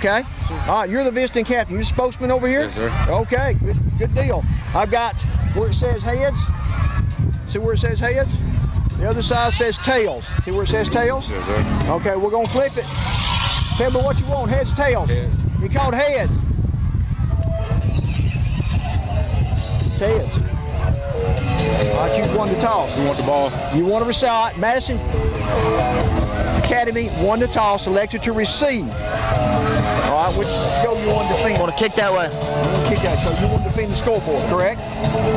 Okay. You're the visiting captain. You're the spokesman over here? Yes, sir. Okay, good deal. I've got where it says heads. See where it says heads? The other side says tails. See where it says tails? Yes, sir. Okay, we're going to flip it. Tell me what you want, heads or tails? Heads. You called heads. Heads. All right, you won the toss. You want the ball? You want to receive. Madison Academy won the toss, elected to receive. All right, which go you want to defend? Want to kick that way? You want to kick that, so you want to defend the scoreboard, correct?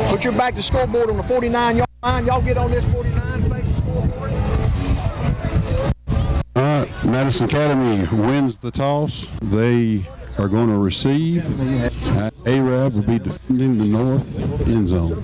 Put your back to the scoreboard on the 49-yard line. Y'all get on this 49, face the scoreboard. All right, Madison Academy wins the toss. They are going to receive. Arab will be defending the north end zone.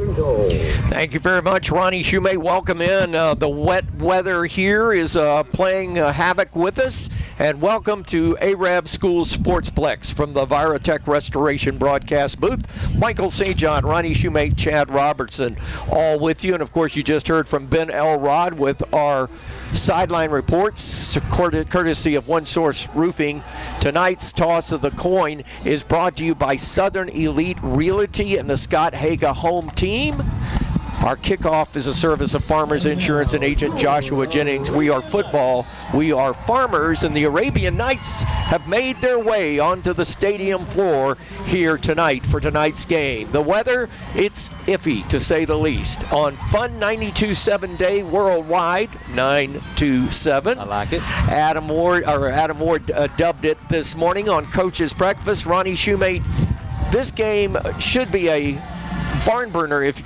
Thank you very much, Ronnie Shoemate. Welcome in. The wet weather here is playing havoc with us. And welcome to Arab School Sportsplex from the Viratech Restoration broadcast booth. Michael St. John, Ronnie Shoemate, Chad Robertson, all with you. And, of course, you just heard from Ben Elrod with our sideline reports, courtesy of One Source Roofing. Tonight's toss of the coin is brought to you by Southern Elite Realty and the Scott Haga Home Team. Our kickoff is a service of Farmers Insurance and agent Joshua Jennings. We are football, we are farmers, and the Arabian Knights have made their way onto the stadium floor here tonight for tonight's game. The weather, it's iffy to say the least. On Fun 92.7 Day worldwide, 927. I like it. Adam Ward dubbed it this morning on Coach's Breakfast. Ronnie Shoemate, this game should be a barn burner, if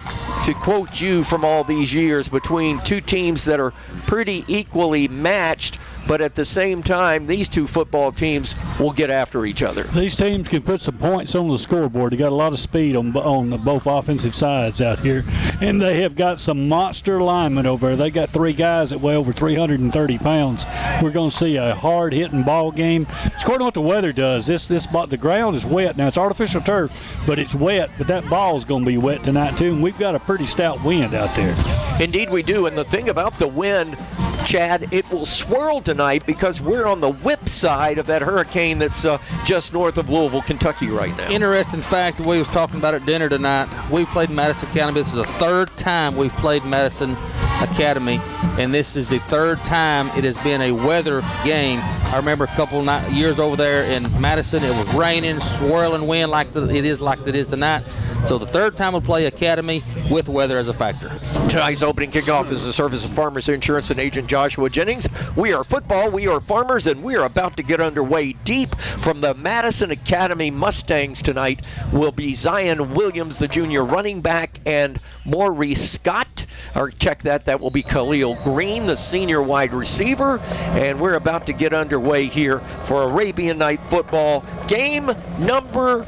to quote you, from all these years, between two teams that are pretty equally matched, but at the same time, these two football teams will get after each other. These teams can put some points on the scoreboard. They got a lot of speed on both offensive sides out here, and they have got some monster linemen over there. They got three guys that weigh over 330 pounds. We're going to see a hard-hitting ball game. According to what the weather does, the ground is wet. Now, it's artificial turf, but it's wet, but that ball is going to be wet tonight, too, and we've got a pretty stout wind out there. Indeed we do, and the thing about the wind, Chad, it will swirl tonight because we're on the whip side of that hurricane that's just north of Louisville, Kentucky right now. Interesting fact, we was talking about at dinner tonight. We've played Madison Academy. This is the third time we've played Madison Academy, and this is the third time it has been a weather game. I remember a couple years over there in Madison, it was raining, swirling wind like it is tonight. So the third time we'll play Academy with weather as a factor. Tonight's opening kickoff is the service of Farmers Insurance and agent Joshua Jennings. We are football, we are farmers, and we are about to get underway. Deep from the Madison Academy Mustangs tonight will be Zion Williams, the junior running back, and Maurice Scott. Or check that will be Khalil Green, the senior wide receiver. And we're about to get underway here for Arabian Night football. Game number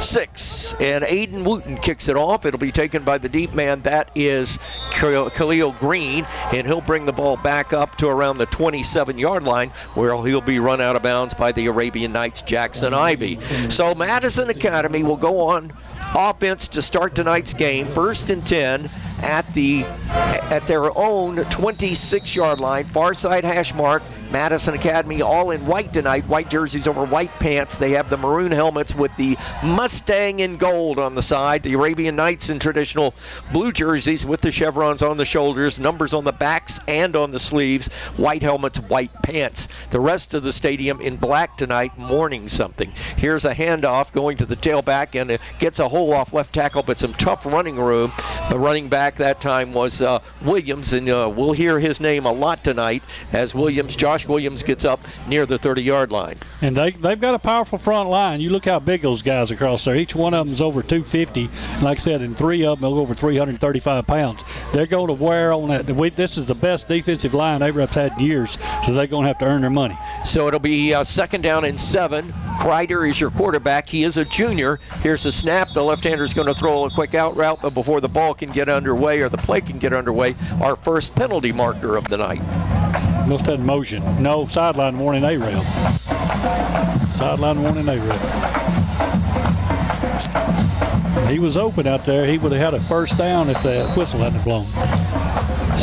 6, and Aiden Wooten kicks it off. It'll be taken by the deep man. That is Khalil Green, and he'll bring the ball back up to around the 27-yard line, where he'll be run out of bounds by the Arabian Knights' Jackson Ivey. So Madison Academy will go on offense to start tonight's game, 1st and 10 at their own 26-yard line, far side hash mark. Madison Academy all in white tonight, white jerseys over white pants. They have the maroon helmets with the Mustang in gold on the side. The Arabian Knights in traditional blue jerseys with the chevrons on the shoulders, numbers on the backs and on the sleeves, white helmets, white pants. The rest of the stadium in black tonight, mourning something. Here's a handoff going to the tailback, and it gets a hole off left tackle, but some tough running room. The running back that time was Williams, and we'll hear his name a lot tonight as Josh Williams gets up near the 30-yard line. And they've got a powerful front line. You look how big those guys across there. Each one of them is over 250. And like I said, and 3 of them are over 335 pounds. They're going to wear on that. This is the best defensive line Arab's had in years, so they're going to have to earn their money. So it'll be 2nd down and 7. Kreider is your quarterback. He is a junior. Here's the snap. The left-hander is going to throw a quick out route, but before the ball can get underway or the play can get underway, our first penalty marker of the night. Must have motion. No, sideline warning A-rail. Sideline warning A-rail. He was open out there. He would have had a first down if the whistle hadn't blown.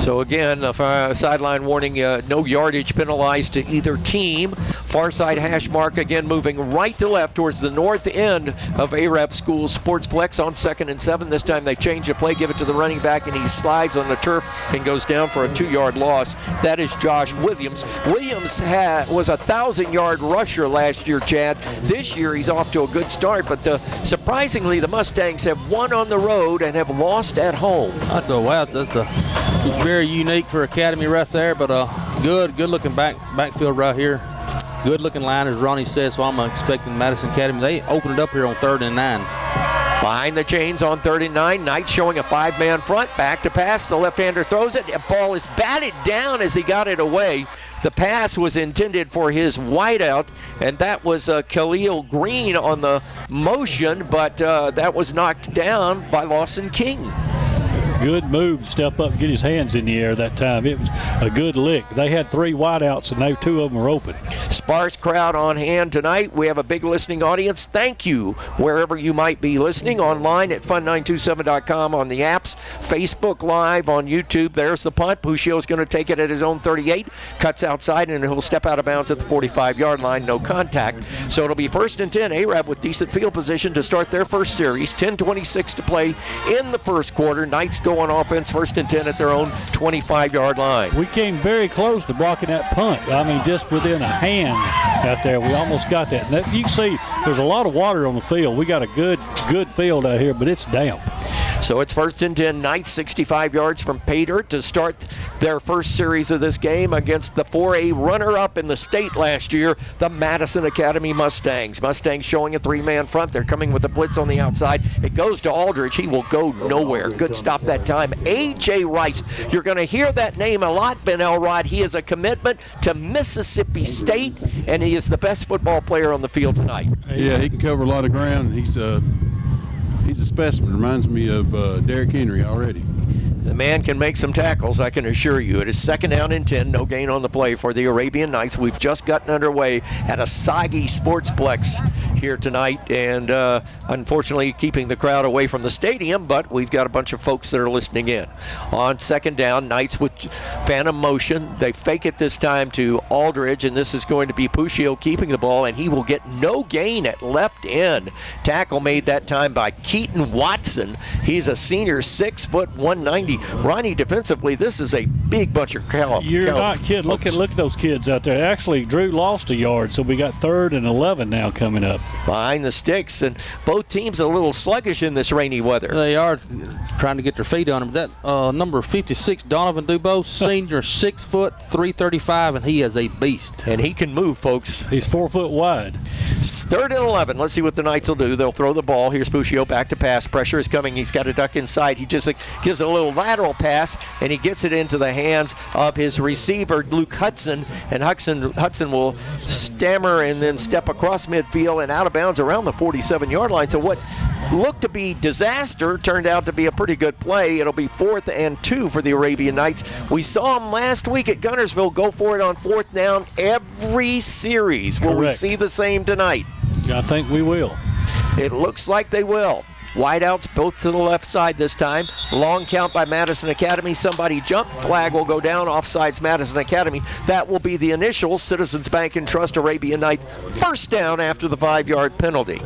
So again, a sideline warning, no yardage penalized to either team. Far side hash mark again moving right to left towards the north end of Arab School Sportsplex on 2nd and 7. This time they change the play, give it to the running back, and he slides on the turf and goes down for a 2-yard loss. That is Josh Williams. Williams was a 1,000-yard rusher last year, Chad. This year he's off to a good start, but surprisingly the Mustangs have won on the road and have lost at home. That's very unique for Academy right there, but good looking backfield right here. Good looking line, as Ronnie says, so I'm expecting Madison Academy. They opened it up here on 3rd and 9. Behind the chains on 3rd and 9. Knight showing a 5-man front. Back to pass. The left-hander throws it. The ball is batted down as he got it away. The pass was intended for his wideout, and that was Khalil Green on the motion, but that was knocked down by Lawson King. Good move, step up and get his hands in the air that time. It was a good lick. They had 3 wideouts, and 2 of them were open. Sparse crowd on hand tonight. We have a big listening audience. Thank you wherever you might be listening. Online at fun927.com on the apps. Facebook Live on YouTube. There's the punt. Puccio's going to take it at his own 38. Cuts outside, and he'll step out of bounds at the 45-yard line. No contact. So it'll be 1st and 10. Arab with decent field position to start their first series. 10:26 to play in the first quarter. Knights go on offense, 1st and 10 at their own 25-yard line. We came very close to blocking that punt. I mean, just within a hand out there. We almost got that. And you can see there's a lot of water on the field. We got a good field out here, but it's damp. So it's 1st and 10. Knights 65 yards from Pater to start their first series of this game against the 4A runner-up in the state last year, the Madison Academy Mustangs. Mustangs showing a 3-man front. They're coming with a blitz on the outside. It goes to Aldridge. He will go nowhere. Good stop that time. A.J. Rice. You're going to hear that name a lot, Ben Elrod. He is a commitment to Mississippi State, and he is the best football player on the field tonight. Yeah, he can cover a lot of ground. He's a specimen. Reminds me of Derrick Henry already. The man can make some tackles, I can assure you. It is 2nd down and 10, no gain on the play for the Arabian Knights. We've just gotten underway at a Sagi Sportsplex here tonight, and unfortunately keeping the crowd away from the stadium, but we've got a bunch of folks that are listening in. On 2nd down, Knights with phantom motion. They fake it this time to Aldridge, and this is going to be Puccio keeping the ball, and he will get no gain at left end. Tackle made that time by Keaton Watson. He's a senior, 6 foot 190. Ronnie, defensively, this is a big bunch of caliber. You're not kidding. Look at those kids out there. Actually, Drew lost a yard, so we got 3rd and 11 now coming up. Behind the sticks, and both teams a little sluggish in this rainy weather. They are trying to get their feet on them. That number 56, Donovan Dubose, senior, 6 foot 335, and he is a beast. And he can move, folks. He's 4 foot wide. 3rd and 11. Let's see what the Knights will do. They'll throw the ball. Here's Puccio back to pass. Pressure is coming. He's got to duck inside. He just gives a little lateral pass, and he gets it into the hands of his receiver, Luke Hudson. And Hudson will stammer and then step across midfield and out of bounds around the 47-yard line. So what looked to be disaster turned out to be a pretty good play. It'll be 4th and 2 for the Arabian Knights. We saw them last week at Guntersville go for it on 4th down every series. Will we see the same tonight? I think we will. It looks like they will. Wideouts both to the left side this time. Long count by Madison Academy. Somebody jump. Flag will go down. Offsides Madison Academy. That will be the initial Citizens Bank and Trust Arabian Night 1st down after the 5-yard penalty.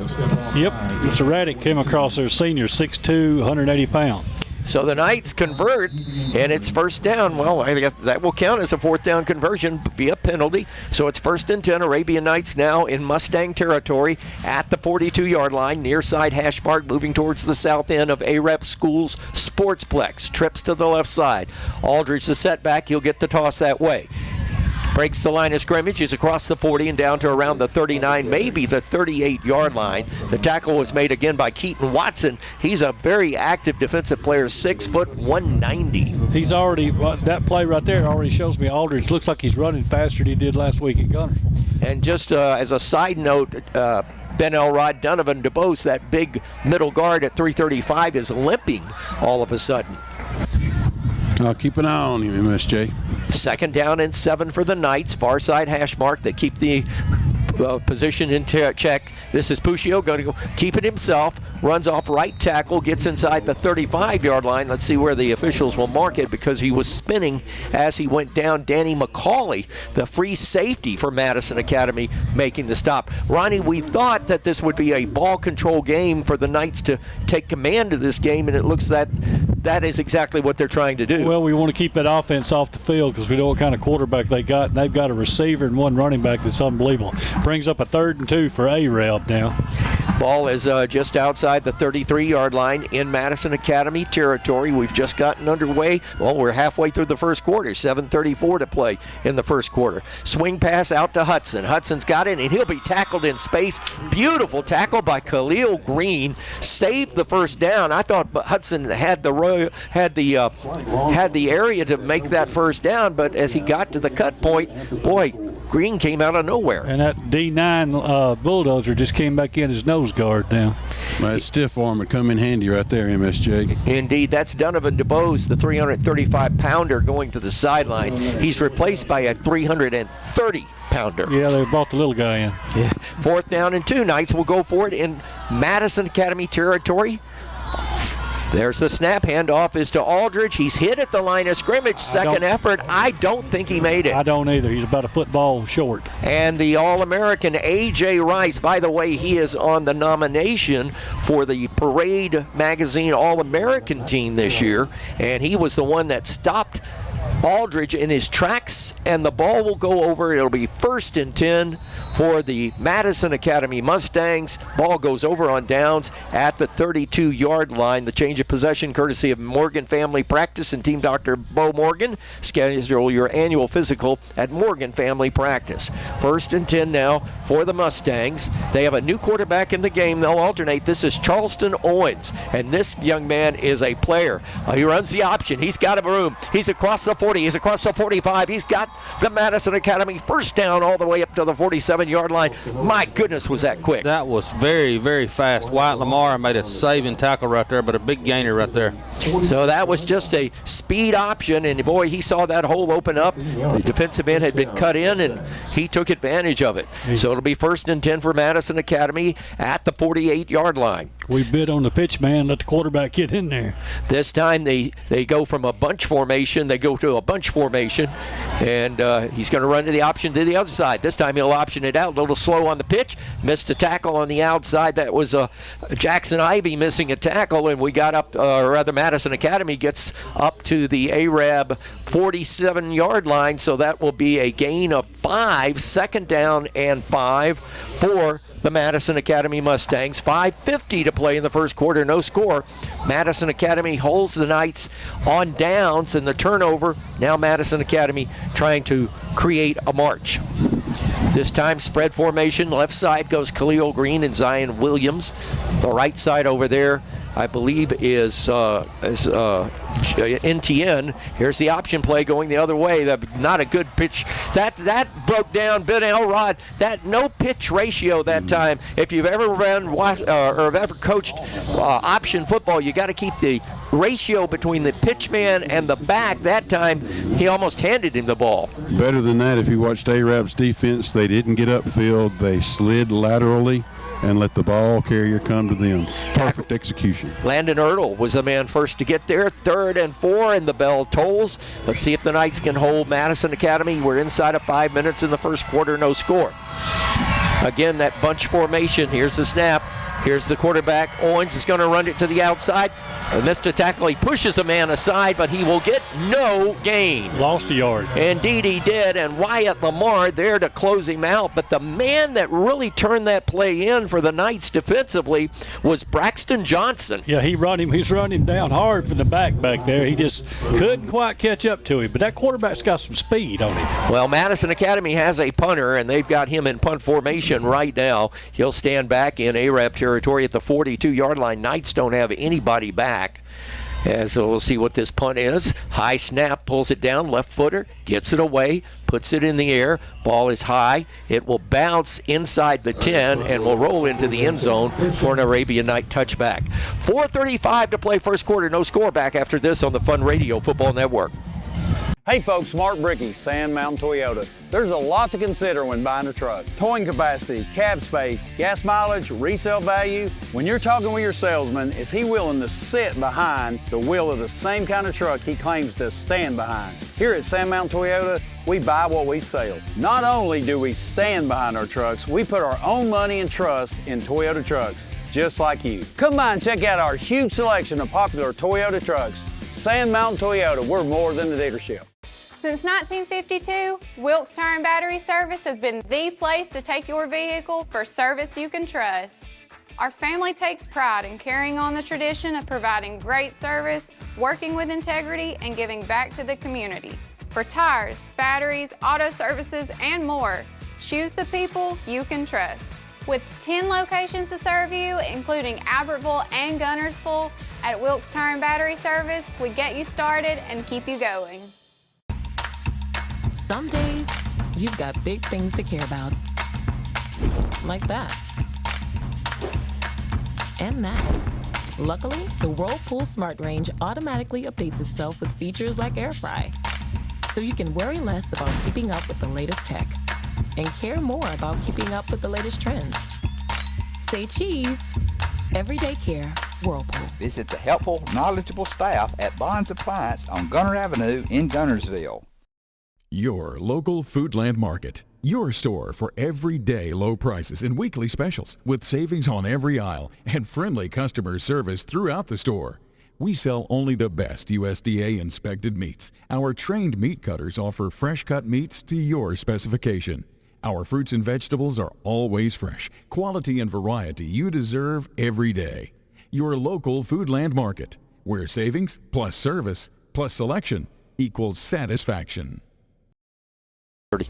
Yep. Mr. Raddick came across their senior, 6'2", 180 pounds. So the Knights convert, and it's 1st down. Well, I guess that will count as a 4th down conversion via penalty. So it's 1st and 10. Arabian Knights now in Mustang territory at the 42-yard line. Near side hash mark moving towards the south end of Arab School's Sportsplex. Trips to the left side. Aldridge the setback. He'll get the toss that way. Breaks the line of scrimmage, is across the 40 and down to around the 39, maybe the 38-yard line. The tackle was made again by Keaton Watson. He's a very active defensive player, 6 foot 190. He's already, that play right there already shows me Aldridge looks like he's running faster than he did last week at Guntersville. And just as a side note, Ben Elrod, Donovan DeBose, that big middle guard at 335, is limping all of a sudden. I'll keep an eye on him, MSJ. 2nd down and 7 for the Knights. Far side hash mark. They keep the position in check. This is Puccio going to go keep it himself, runs off right tackle, gets inside the 35-yard line. Let's see where the officials will mark it because he was spinning as he went down. Danny McCauley, the free safety for Madison Academy, making the stop. Ronnie, we thought that this would be a ball control game for the Knights to take command of this game, and it looks that is exactly what they're trying to do. Well, we want to keep that offense off the field because we know what kind of quarterback they got, and they've got a receiver and one running back that's unbelievable. Brings up a 3rd and 2 for A-Rab now. Ball is just outside the 33-yard line in Madison Academy territory. We've just gotten underway. Well, we're halfway through the first quarter. 7:34 to play in the first quarter. Swing pass out to Hudson. Hudson's got it, and he'll be tackled in space. Beautiful tackle by Khalil Green. Saved the first down. I thought Hudson had the area to make that first down, but as he got to the cut point, boy, Green came out of nowhere. And that D9 bulldozer just came back in his nose guard now. That stiff arm would come in handy right there, MSJ. Indeed, that's Donovan DeBose, the 335-pounder, going to the sideline. He's replaced by a 330-pounder. Yeah, they brought the little guy in. Yeah. 4th down and 2. Knights will go for it in Madison Academy territory. There's the snap. Handoff is to Aldridge. He's hit at the line of scrimmage. Second effort. I don't think he made it. I don't either. He's about a football short. And the All-American A.J. Rice, by the way, he is on the nomination for the Parade Magazine All-American team this year, and he was the one that stopped Aldridge in his tracks, and the ball will go over. It'll be 1st and 10 for the Madison Academy Mustangs. Ball goes over on downs at the 32-yard line. The change of possession courtesy of Morgan Family Practice and Team Dr. Bo Morgan. Schedule your annual physical at Morgan Family Practice. 1st and 10 now for the Mustangs. They have a new quarterback in the game. They'll alternate. This is Charleston Owens, and this young man is a player. He runs the option. He's got a room. He's across the 40. He's across the 45. He's got the Madison Academy first down all the way up to the 47-yard line. My goodness, was that quick. That was very, very fast. Wyatt Lamar made a saving tackle right there, but a big gainer right there. So that was just a speed option, and boy, he saw that hole open up. The defensive end had been cut in, and he took advantage of it. So it'll be 1st and 10 for Madison Academy at the 48-yard line. We bid on the pitch man, let the quarterback get in there. This time they go from a bunch formation, they go to a bunch formation, and he's going to run to the option to the other side. This time he'll option it out, a little slow on the pitch, missed a tackle on the outside. That was Jackson Ivey missing a tackle, and we got up, Madison Academy gets up to the A-Rab 47-yard line, so that will be a gain of 5, 2nd down and 5 for the Madison Academy Mustangs. 5:50 to play in the first quarter, no score. Madison Academy holds the Knights on downs, and the turnover. Now Madison Academy trying to create a march. This time spread formation. Left side goes Khalil Green and Zion Williams. The right side over there, I believe, is NTN. Here's the option play going the other way. Not a good pitch. That broke down Ben Elrod. That no pitch ratio that time. If you've ever run or have ever coached option football, you got to keep the ratio between the pitch man and the back. That time he almost handed him the ball. Better than that, if you watched A-Rab's defense, they didn't get upfield. They slid laterally and let the ball carrier come to them. Perfect execution. Landon Ertl was the man first to get there. 3rd and 4, and the bell tolls. Let's see if the Knights can hold Madison Academy. We're inside of 5 minutes in the first quarter, no score. Again, that bunch formation. Here's the snap. Here's the quarterback. Owens is going to run it to the outside. Missed a tackle. He pushes a man aside, but he will get no gain. Lost a yard. Indeed he did, and Wyatt Lamar there to close him out. But the man that really turned that play in for the Knights defensively was Braxton Johnson. Yeah, he's running down hard for the back there. He just couldn't quite catch up to him. But that quarterback's got some speed on him. Well, Madison Academy has a punter, and they've got him in punt formation right now. He'll stand back in A-Rab territory at the 42-yard line. Knights don't have anybody back. And so we'll see what this punt is. High snap, pulls it down, left footer, gets it away, puts it in the air. Ball is high. It will bounce inside the 10 and will roll into the end zone for an Arabian Night touchback. 4:35 to play first quarter, no score. Back after this on the Fun Radio Football Network. Hey folks, Mark Brickey, Sand Mountain Toyota. There's a lot to consider when buying a truck. Towing capacity, cab space, gas mileage, resale value. When you're talking with your salesman, is he willing to sit behind the wheel of the same kind of truck he claims to stand behind? Here at Sand Mountain Toyota, we buy what we sell. Not only do we stand behind our trucks, we put our own money and trust in Toyota trucks, just like you. Come by and check out our huge selection of popular Toyota trucks. Sand Mountain Toyota, we're more than a dealership. Since 1952, Wilkes Tire and Battery Service has been the place to take your vehicle for service you can trust. Our family takes pride in carrying on the tradition of providing great service, working with integrity, and giving back to the community. For tires, batteries, auto services, and more, choose the people you can trust. With 10 locations to serve you, including Albertville and Gunnersville, at Wilkes Tire and Battery Service, we get you started and keep you going. Some days, you've got big things to care about. Like that. And that. Luckily, the Whirlpool Smart Range automatically updates itself with features like Air Fry. So you can worry less about keeping up with the latest tech and care more about keeping up with the latest trends. Say cheese. Everyday care, Whirlpool. Visit the helpful, knowledgeable staff at Bonds Appliance on Gunner Avenue in Gunnersville. Your local Foodland Market. Your store for everyday low prices and weekly specials with savings on every aisle and friendly customer service throughout the store. We sell only the best USDA inspected meats. Our trained meat cutters offer fresh cut meats to your specification. Our fruits and vegetables are always fresh. Quality and variety you deserve every day. Your local Foodland Market, where savings plus service plus selection equals satisfaction. 30.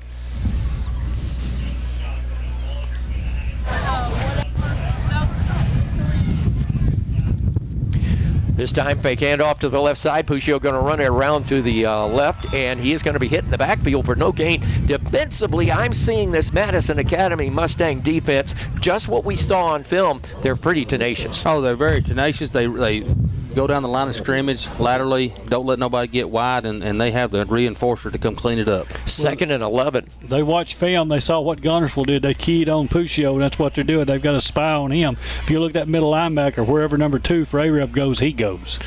This time, fake handoff to the left side. Puccio going to run it around to the left, and he is going to be hit in the backfield for no gain. Defensively, I'm seeing this Madison Academy Mustang defense, just what we saw on film. They're pretty tenacious. Oh, they're very tenacious. They go down the line of scrimmage laterally, don't let nobody get wide, and they have the reinforcer to come clean it up. Second and 11. They watched film. They saw what Gunnersville did. They keyed on Puccio, and that's what they're doing. They've got a spy on him. If you look at that middle linebacker, wherever number 2 for A-Rep goes, he goes.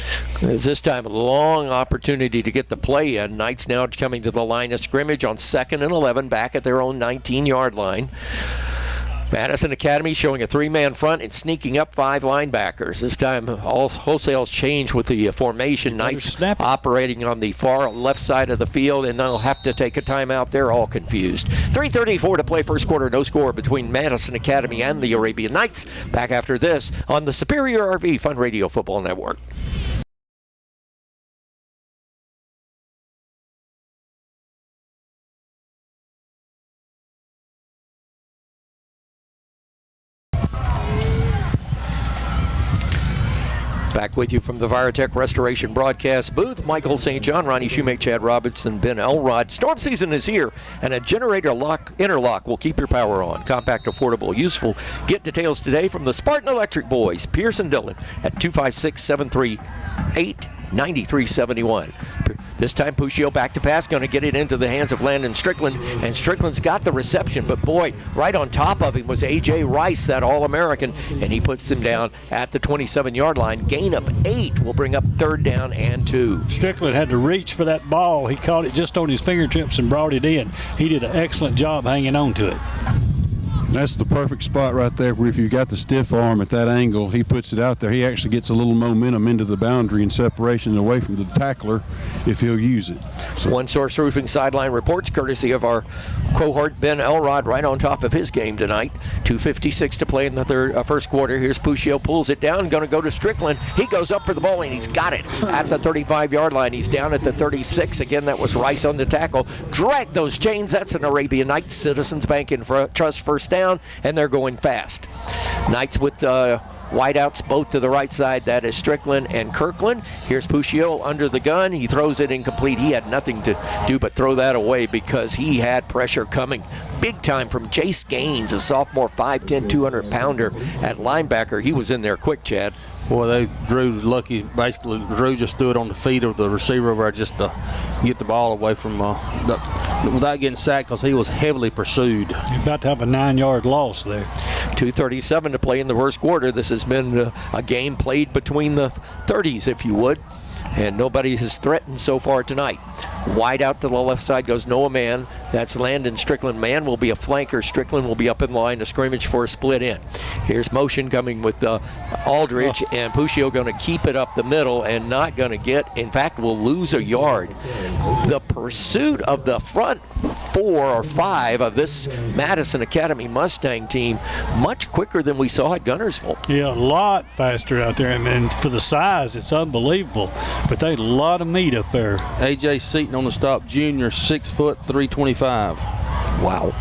This time, a long opportunity to get the play in. Knights now coming to the line of scrimmage on 2nd and 11, back at their own 19-yard line. Madison Academy showing a 3-man front and sneaking up 5 linebackers. This time, all wholesales change with the formation. Knights operating on the far left side of the field, and they'll have to take a timeout. They're all confused. 3:34 to play first quarter. No score between Madison Academy and the Arabian Knights. Back after this on the Superior RV Fun Radio Football Network. Back with you from the Virotech Restoration broadcast booth. Michael St. John, Ronnie Shoemake, Chad Robinson, Ben Elrod. Storm season is here, and a generator interlock will keep your power on. Compact, affordable, useful. Get details today from the Spartan Electric Boys, Pierce and Dillon, at 256-738-9371. This time, Puccio back to pass, going to get it into the hands of Landon Strickland, and Strickland's got the reception, but boy, right on top of him was A.J. Rice, that All-American, and he puts him down at the 27-yard line. Gain of 8 will bring up 3rd down and 2. Strickland had to reach for that ball. He caught it just on his fingertips and brought it in. He did an excellent job hanging on to it. That's the perfect spot right there where if you got the stiff arm at that angle, he puts it out there. He actually gets a little momentum into the boundary and separation away from the tackler if he'll use it. So. One Source Roofing sideline reports courtesy of our cohort Ben Elrod, right on top of his game tonight. 2:56 to play in the first quarter. Here's Puccio, pulls it down, going to go to Strickland. He goes up for the ball, and he's got it at the 35-yard line. He's down at the 36. Again, that was Rice on the tackle. Drag those chains. That's an Arabian Knights Citizens Bank and Trust first down, and they're going fast. Knights with Wideouts both to the right side. That is Strickland and Kirkland. Here's Puccio under the gun. He throws it incomplete. He had nothing to do but throw that away because he had pressure coming big time from Jace Gaines, a sophomore 5'10", 200-pounder at linebacker. He was in there quick, Chad. Boy, Drew was lucky. Basically, Drew just stood on the feet of the receiver over there just to get the ball away from without getting sacked because he was heavily pursued. You're about to have a 9-yard loss there. 2:37 to play in the first quarter. This has been a game played between the 30s, if you would, and nobody has threatened so far tonight. Wide out to the left side goes Noah Mann. That's Landon Strickland. Mann will be a flanker. Strickland will be up in line to scrimmage for a split in. Here's motion coming with Aldridge, and Puccio going to keep it up the middle and not going to get, in fact, will lose a yard. The pursuit of the front 4 or 5 of this Madison Academy Mustang team much quicker than we saw at Gunnersville. Yeah, a lot faster out there, and for the size, it's unbelievable. But they had a lot of meat up there. A.J. Seaton on the stop, junior, 6 foot, 325. Wow.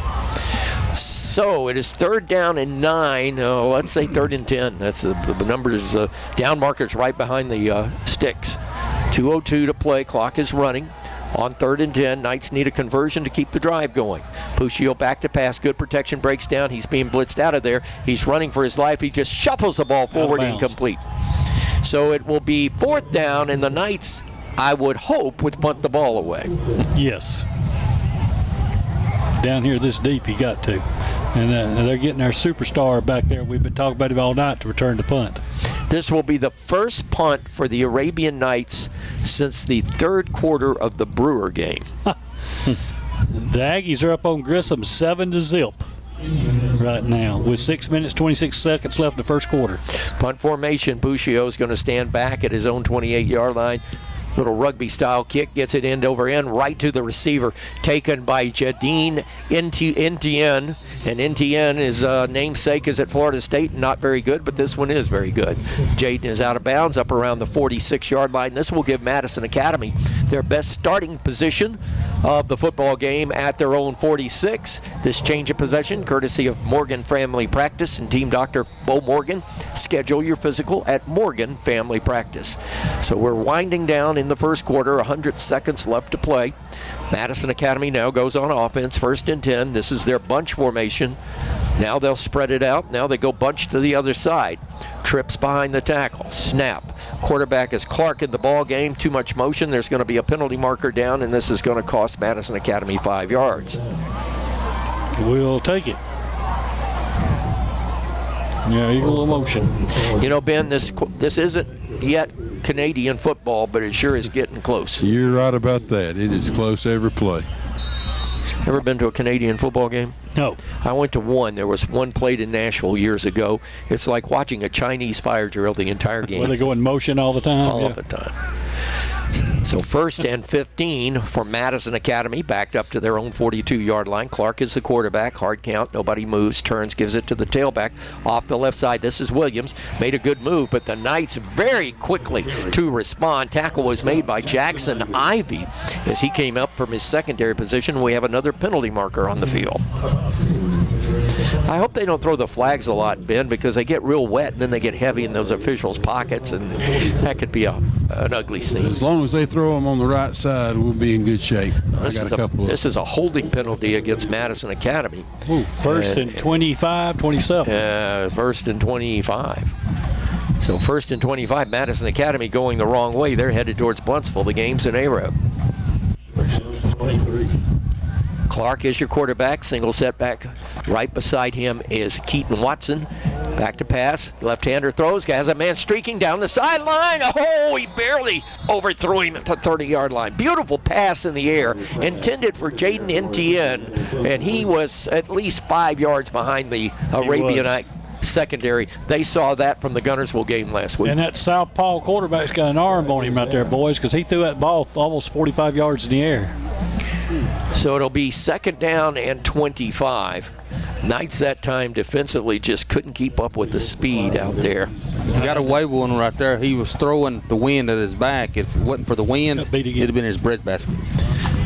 So it is 3rd down and 9. Let's say 3rd and 10. That's the numbers. Down markers right behind the sticks. 2:02 to play. Clock is running. On 3rd and 10, Knights need a conversion to keep the drive going. Puccio back to pass. Good protection, breaks down. He's being blitzed out of there. He's running for his life. He just shuffles the ball forward, incomplete. So it will be 4th down, and the Knights, I would hope, would punt the ball away. Yes. Down here this deep, you got to. And they're getting their superstar back there. We've been talking about him all night to return the punt. This will be the first punt for the Arabian Knights since the 3rd quarter of the Brewer game. The Aggies are up on Grissom 7-0 right now with 6 minutes, 26 seconds left in the first quarter. Punt formation, Puccio is going to stand back at his own 28-yard line. Little rugby-style kick, gets it end over end, right to the receiver, taken by Jadine Etienne. And Etienne, his namesake, is at Florida State, not very good, but this one is very good. Jaden is out of bounds, up around the 46-yard line. This will give Madison Academy their best starting position of the football game at their own 46. This change of possession, courtesy of Morgan Family Practice and team doctor Bo Morgan. Schedule your physical at Morgan Family Practice. So we're winding down in the first quarter, 100 seconds left to play. Madison Academy now goes on offense, 1st and 10. This is their bunch formation. Now they'll spread it out. Now they go bunch to the other side. Trips behind the tackle. Snap. Quarterback is Clark in the ball game. Too much motion. There's going to be a penalty marker down, and this is going to cost Madison Academy 5 yards. We'll take it. Yeah, equal motion. You know, Ben, this isn't yet Canadian football, but it sure is getting close. You're right about that. It is close every play. Ever been to a Canadian football game? No. I went to one. There was one played in Nashville years ago. It's like watching a Chinese fire drill the entire game. Where they go in motion all the time? All the time. So 1st and 15 for Madison Academy, backed up to their own 42-yard line. Clark is the quarterback. Hard count. Nobody moves. Turns, gives it to the tailback off the left side. This is Williams. Made a good move, but the Knights very quickly to respond. Tackle was made by Jackson Ivey as he came up from his secondary position. We have another penalty marker on the field. I hope they don't throw the flags a lot, Ben, because they get real wet and then they get heavy in those officials' pockets, and that could be an ugly scene. As long as they throw them on the right side, we'll be in good shape. This is a holding penalty against Madison Academy. Ooh, 1st and 25, 27. 1st and 25. So 1st and 25, Madison Academy going the wrong way. They're headed towards Buntsville. The game's in Arab. 23. Clark is your quarterback. Single setback. Right beside him is Keaton Watson. Back to pass. Left-hander throws. Has a man streaking down the sideline. Oh, he barely overthrew him at the 30-yard line. Beautiful pass in the air. Intended for Jaden Etienne. And he was at least 5 yards behind the Arabian secondary. They saw that from the Gunnersville game last week. And that southpaw quarterback's got an arm on him right there, boys, because he threw that ball almost 45 yards in the air. So it'll be 2nd down and 25. Knights that time defensively just couldn't keep up with the speed out there. He got away with one right there. He was throwing the wind at his back. If it wasn't for the wind, it'd have been his breadbasket.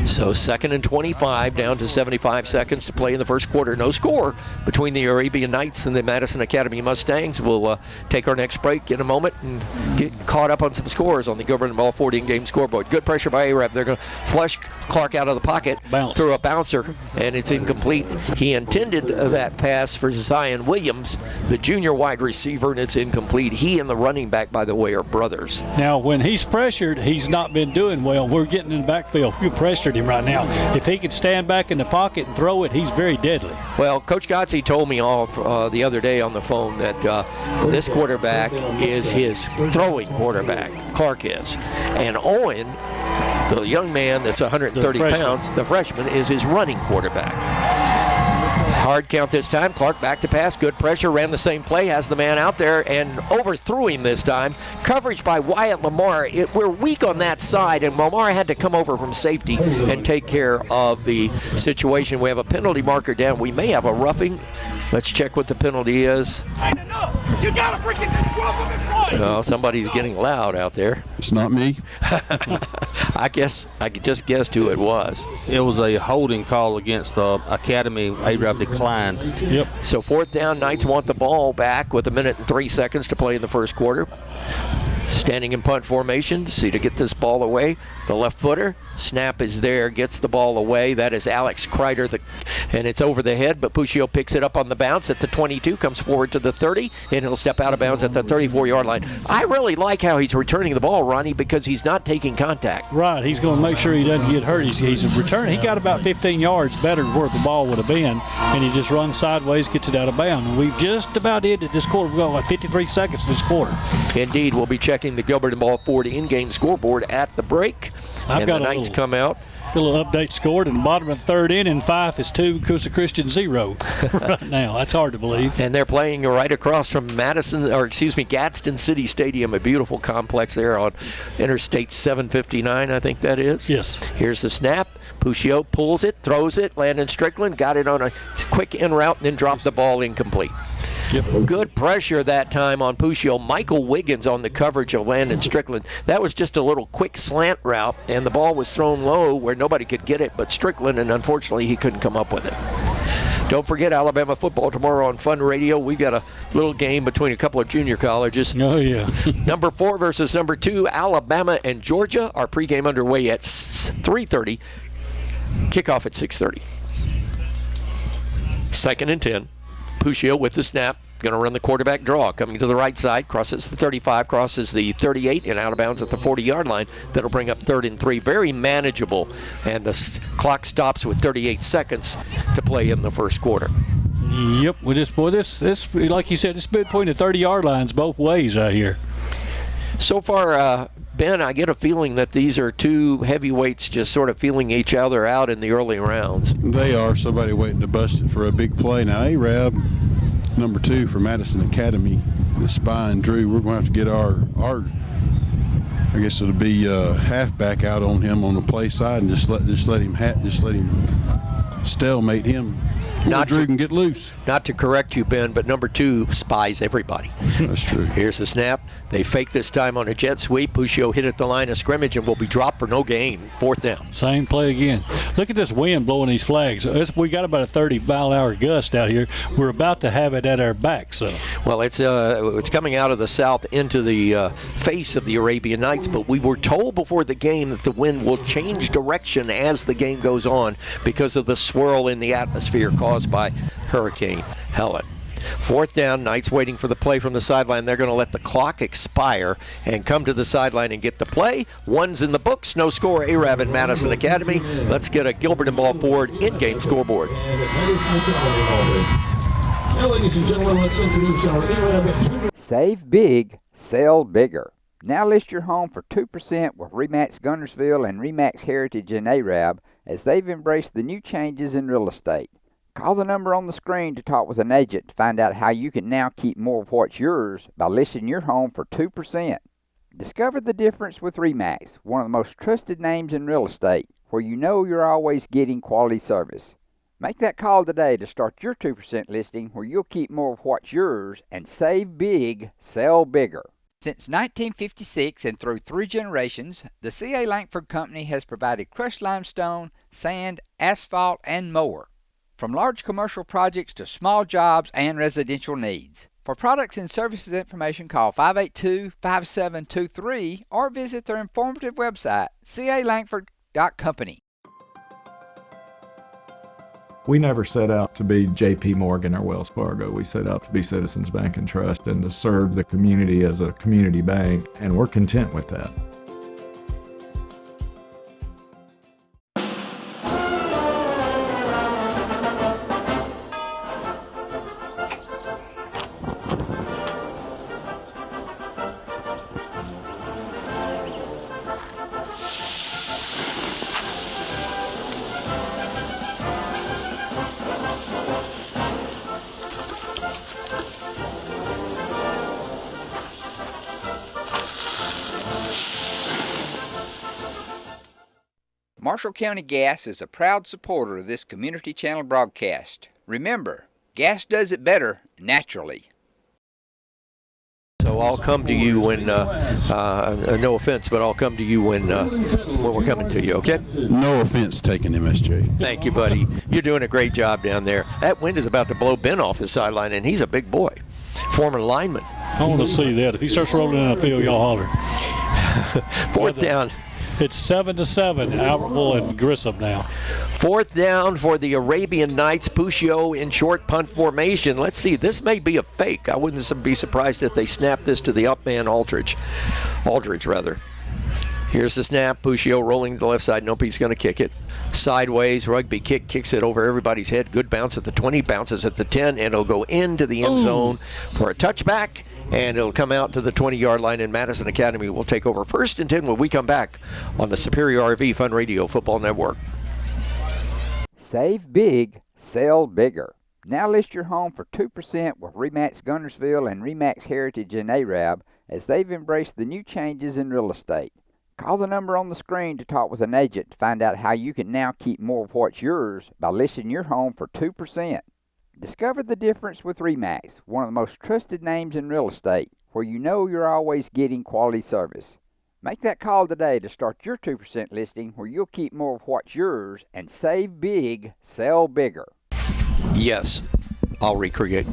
So 2nd and 25, down to 75 seconds to play in the first quarter. No score between the Arabian Knights and the Madison Academy Mustangs. We'll take our next break in a moment and get caught up on some scores on the Gilbert Ball 40 in-game scoreboard. Good pressure by Arab. They're going to flush Clark out of the pocket through a bouncer, and it's incomplete. He intended that pass for Zion Williams, the junior wide receiver, and it's incomplete. He and the running back, by the way, are brothers. Now, when he's pressured, he's not been doing well. We're getting in the backfield. You pressured him right now. If he could stand back in the pocket and throw it, he's very deadly. Well, Coach Godsey told me the other day on the phone that this quarterback is his throwing quarterback. Clark is. And Owen, the young man that's 130 pounds, the freshman, is his running quarterback. Hard count this time. Clark back to pass. Good pressure. Ran the same play. Has the man out there and overthrew him this time. Coverage by Wyatt Lamar. We're weak on that side, and Lamar had to come over from safety and take care of the situation. We have a penalty marker down. We may have a roughing. Let's check what the penalty is. You gotta freaking Oh, somebody's getting loud out there. It's not me. I guess I just guessed who it was. It was a holding call against the Academy. Arab declined. Yep. So 4th down, Knights want the ball back with 1 minute and 3 seconds to play in the first quarter. Standing in punt formation to see to get this ball away. The left footer. Snap is there, gets the ball away. That is Alex Kreider, and it's over the head, but Puccio picks it up on the bounce at the 22, comes forward to the 30, and he'll step out of bounds at the 34-yard line. I really like how he's returning the ball, Ronnie, because he's not taking contact. Right, he's going to make sure he doesn't get hurt. He's returning. He got about 15 yards better than where the ball would have been, and he just runs sideways, gets it out of bounds. And we've just about ended this quarter. We've got like 53 seconds in this quarter. Indeed, we'll be checking the Gilbert and Ball 40 in-game scoreboard at the break. I've got the Knights come out. A little update scored in the bottom of the third inning. 5 is 2, Coosa Christian 0 right now. That's hard to believe. And they're playing right across from Gadsden City Stadium, a beautiful complex there on Interstate 759, I think that is. Yes. Here's the snap. Puccio pulls it, throws it. Landon Strickland got it on a quick in route and then dropped the ball incomplete. Yep. Good pressure that time on Puccio. Michael Wiggins on the coverage of Landon Strickland. That was just a little quick slant route, and the ball was thrown low where nobody could get it but Strickland, and unfortunately he couldn't come up with it. Don't forget Alabama football tomorrow on Fun Radio. We've got a little game between a couple of junior colleges. Oh, yeah. Number 4 versus number 2, Alabama and Georgia. Our pregame underway at 3:30. Kickoff at 6:30. 2nd and 10. Puccio with the snap. Going to run the quarterback draw. Coming to the right side. Crosses the 35. Crosses the 38. And out of bounds at the 40-yard line. That'll bring up 3rd and 3. Very manageable. And the clock stops with 38 seconds to play in the first quarter. Yep. This like you said, it's between the 30-yard lines both ways right here. So far, Ben, I get a feeling that these are two heavyweights just sort of feeling each other out in the early rounds. They are. Somebody waiting to bust it for a big play. Now, Arab, number 2 for Madison Academy, the spy and Drew, we're going to have to get our I guess it'll be halfback out on him on the play side and just let him stalemate him. Not Drew can get loose. Not to correct you, Ben, but number 2 spies everybody. That's true. Here's the snap. They fake this time on a jet sweep. Puccio hit at the line of scrimmage and will be dropped for no gain. 4th down. Same play again. Look at this wind blowing these flags. We got about a 30-mile-an-hour gust out here. We're about to have it at our back. So. Well, it's coming out of the south into the face of the Arabian Knights, but we were told before the game that the wind will change direction as the game goes on because of the swirl in the atmosphere caused by Hurricane Helen. 4th down, Knights waiting for the play from the sideline. They're going to let the clock expire and come to the sideline and get the play. 1's in the books, no score, Arab and Madison Academy. Let's get a Gilbert and Ball Forward in-game scoreboard. Save big, sell bigger. Now list your home for 2% with RE/MAX Guntersville and RE/MAX Heritage in Arab as they've embraced the new changes in real estate. Call the number on the screen to talk with an agent to find out how you can now keep more of what's yours by listing your home for 2%. Discover the difference with RE/MAX, one of the most trusted names in real estate, where you know you're always getting quality service. Make that call today to start your 2% listing where you'll keep more of what's yours and save big, sell bigger. Since 1956 and through 3 generations, the C.A. Langford Company has provided crushed limestone, sand, asphalt, and more. From large commercial projects to small jobs and residential needs. For products and services information, call 582-5723 or visit their informative website, calangford.company. We never set out to be J.P. Morgan or Wells Fargo. We set out to be Citizens Bank and Trust and to serve the community as a community bank, and we're content with that. Marshall County Gas is a proud supporter of this Community Channel broadcast. Remember, gas does it better naturally. So I'll come to you when, no offense, but I'll come to you when we're coming to you, okay? No offense taken, MSJ. Thank you, buddy. You're doing a great job down there. That wind is about to blow Ben off the sideline, and he's a big boy, former lineman. I want to see that. If he starts rolling in the field, y'all holler. Fourth down. It's 7-7, Albertville and Grissom now. Fourth down for the Arabian Knights. Puccio in short punt formation. Let's see, this may be a fake. I wouldn't be surprised if they snap this to the up man Aldridge. Here's the snap. Puccio rolling to the left side. Nope, he's going to kick it. Sideways, rugby kick, kicks it over everybody's head. Good bounce at the 20, bounces at the 10, and it'll go into the end zone for a touchback. And it'll come out to the 20-yard line, and Madison Academy will take over 1st and 10 when we come back on the Superior RV Fun Radio Football Network. Save big, sell bigger. Now list your home for 2% with RE/MAX Gunnersville and RE/MAX Heritage in Arab as they've embraced the new changes in real estate. Call the number on the screen to talk with an agent to find out how you can now keep more of what's yours by listing your home for 2%. Discover the difference with RE/MAX, one of the most trusted names in real estate, where you know you're always getting quality service. Make that call today to start your 2% listing where you'll keep more of what's yours and save big, sell bigger. Yes, I'll recreate.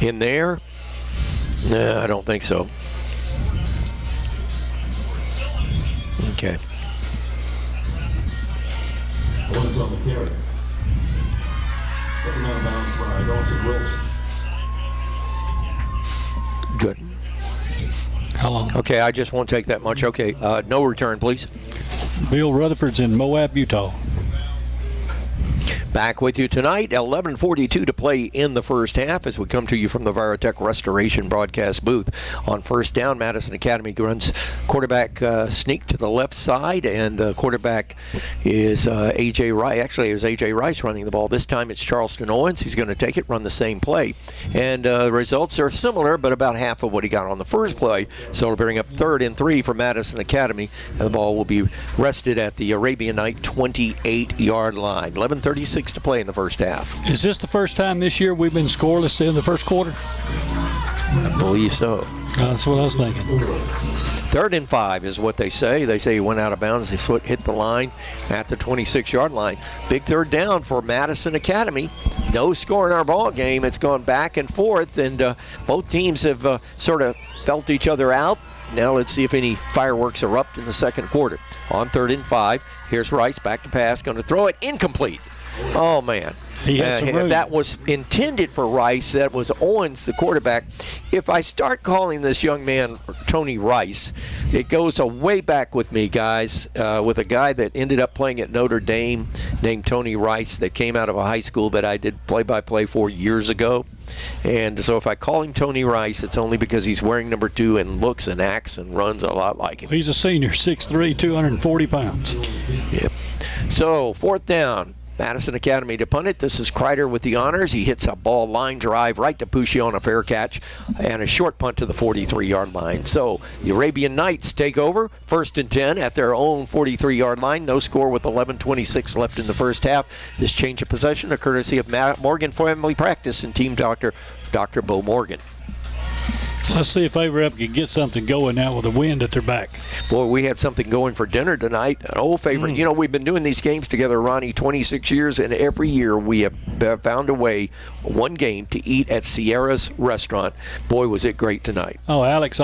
In there? No, I don't think so. Okay. Good. How long? Okay, I just won't take that much. Okay, no return, please. Bill Rutherford's in Moab, Utah. Back with you tonight, 11:42 to play in the first half as we come to you from the Veritech Restoration broadcast booth. On first down, Madison Academy runs quarterback sneak to the left side, and quarterback is A.J. Rice. Actually, it was A.J. Rice running the ball. This time it's Charleston Owens. He's going to take it, run the same play. And the results are similar, but about half of what he got on the first play. So it'll bring up 3rd and 3 for Madison Academy, and the ball will be rested at the Arabian Night 28-yard line. 11:36 to play in the first half. Is this the first time this year we've been scoreless in the first quarter? I believe so. That's what I was thinking. 3rd and 5 is what they say. They say he went out of bounds. His foot hit the line at the 26-yard line. Big 3rd down for Madison Academy. No score in our ball game. It's gone back and forth, and both teams have sort of felt each other out. Now let's see if any fireworks erupt in the second quarter. On 3rd and 5, here's Rice, back to pass, going to throw it, incomplete. Oh, man. That was intended for Rice. That was Owens, the quarterback. If I start calling this young man Tony Rice, it goes way back with me, guys, with a guy that ended up playing at Notre Dame named Tony Rice that came out of a high school that I did play-by-play for years ago. And so if I call him Tony Rice, it's only because he's wearing number 2 and looks and acts and runs a lot like him. He's a senior, 6'3", 240 pounds. Yep. So 4th down. Madison Academy to punt it. This is Kreider with the honors. He hits a ball line drive right to Puccio on a fair catch and a short punt to the 43-yard line. So the Arabian Knights take over 1st and 10 at their own 43-yard line. No score with 11:26 left in the first half. This change of possession, a courtesy of Morgan Family Practice and team doctor, Dr. Bo Morgan. Let's see if Favorite can get something going now with the wind at their back. Boy, we had something going for dinner tonight. An old favorite. You know, we've been doing these games together, Ronnie, 26 years, and every year we have found a way, one game, to eat at Sierra's restaurant. Boy, was it great tonight. Oh, Alex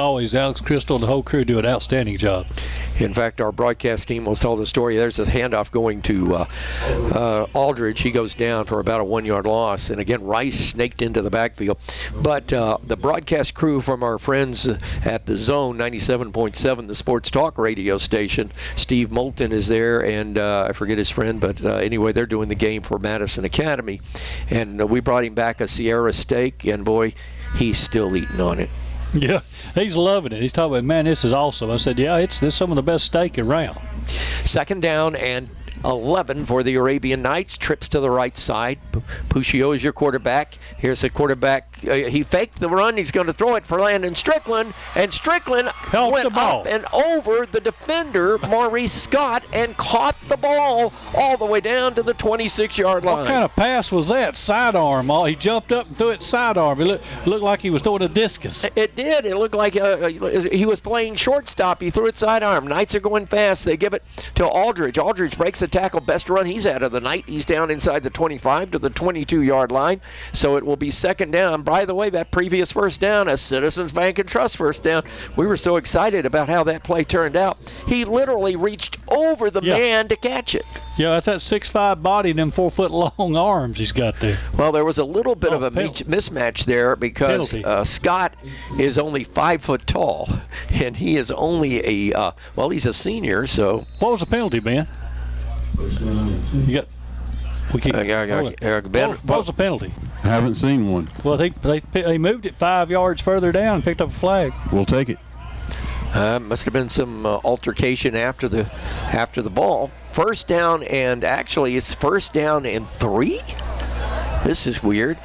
Crystal, the whole crew do an outstanding job. In fact, our broadcast team will tell the story. There's a handoff going to Aldridge. He goes down for about a 1-yard loss. And again, Rice snaked into the backfield. But the broadcast crew from our friends at the Zone 97.7, the sports talk radio station, Steve Moulton is there, and I forget his friend, but anyway, they're doing the game for Madison Academy. And we brought him back a Sierra steak, and boy, he's still eating on it. Yeah, he's loving it. He's talking about, man, this is awesome. I said, yeah, this is some of the best steak around. Second down and 11 for the Arabian Knights. Trips to the right side. Puccio is your quarterback. Here's the quarterback. He faked the run. He's going to throw it for Landon Strickland. And Strickland went up and over the defender, Maurice Scott, and caught the ball all the way down to the 26-yard line. What kind of pass was that? Sidearm. He jumped up and threw it sidearm. It looked like he was throwing a discus. It did. It looked like he was playing shortstop. He threw it sidearm. Knights are going fast. They give it to Aldridge. Aldridge breaks a tackle. Best run he's had of the night. He's down inside the 25 to the 22-yard line. So it will be second down. By the way, that previous first down, a Citizens Bank and Trust first down, we were so excited about how that play turned out. He literally reached over the man to catch it. Yeah, that's that 6'5" body and them 4-foot-long arms he's got there. Well, there was a little bit of a mismatch there because Scott is only 5 foot tall, and he is only he's a senior. So what was the penalty, Ben? You got. Ben, what was the penalty? I haven't seen one. Well, they moved it 5 yards further down and picked up a flag. We'll take it. Must have been some altercation after the ball. First down, and actually it's first down and 3. This is weird.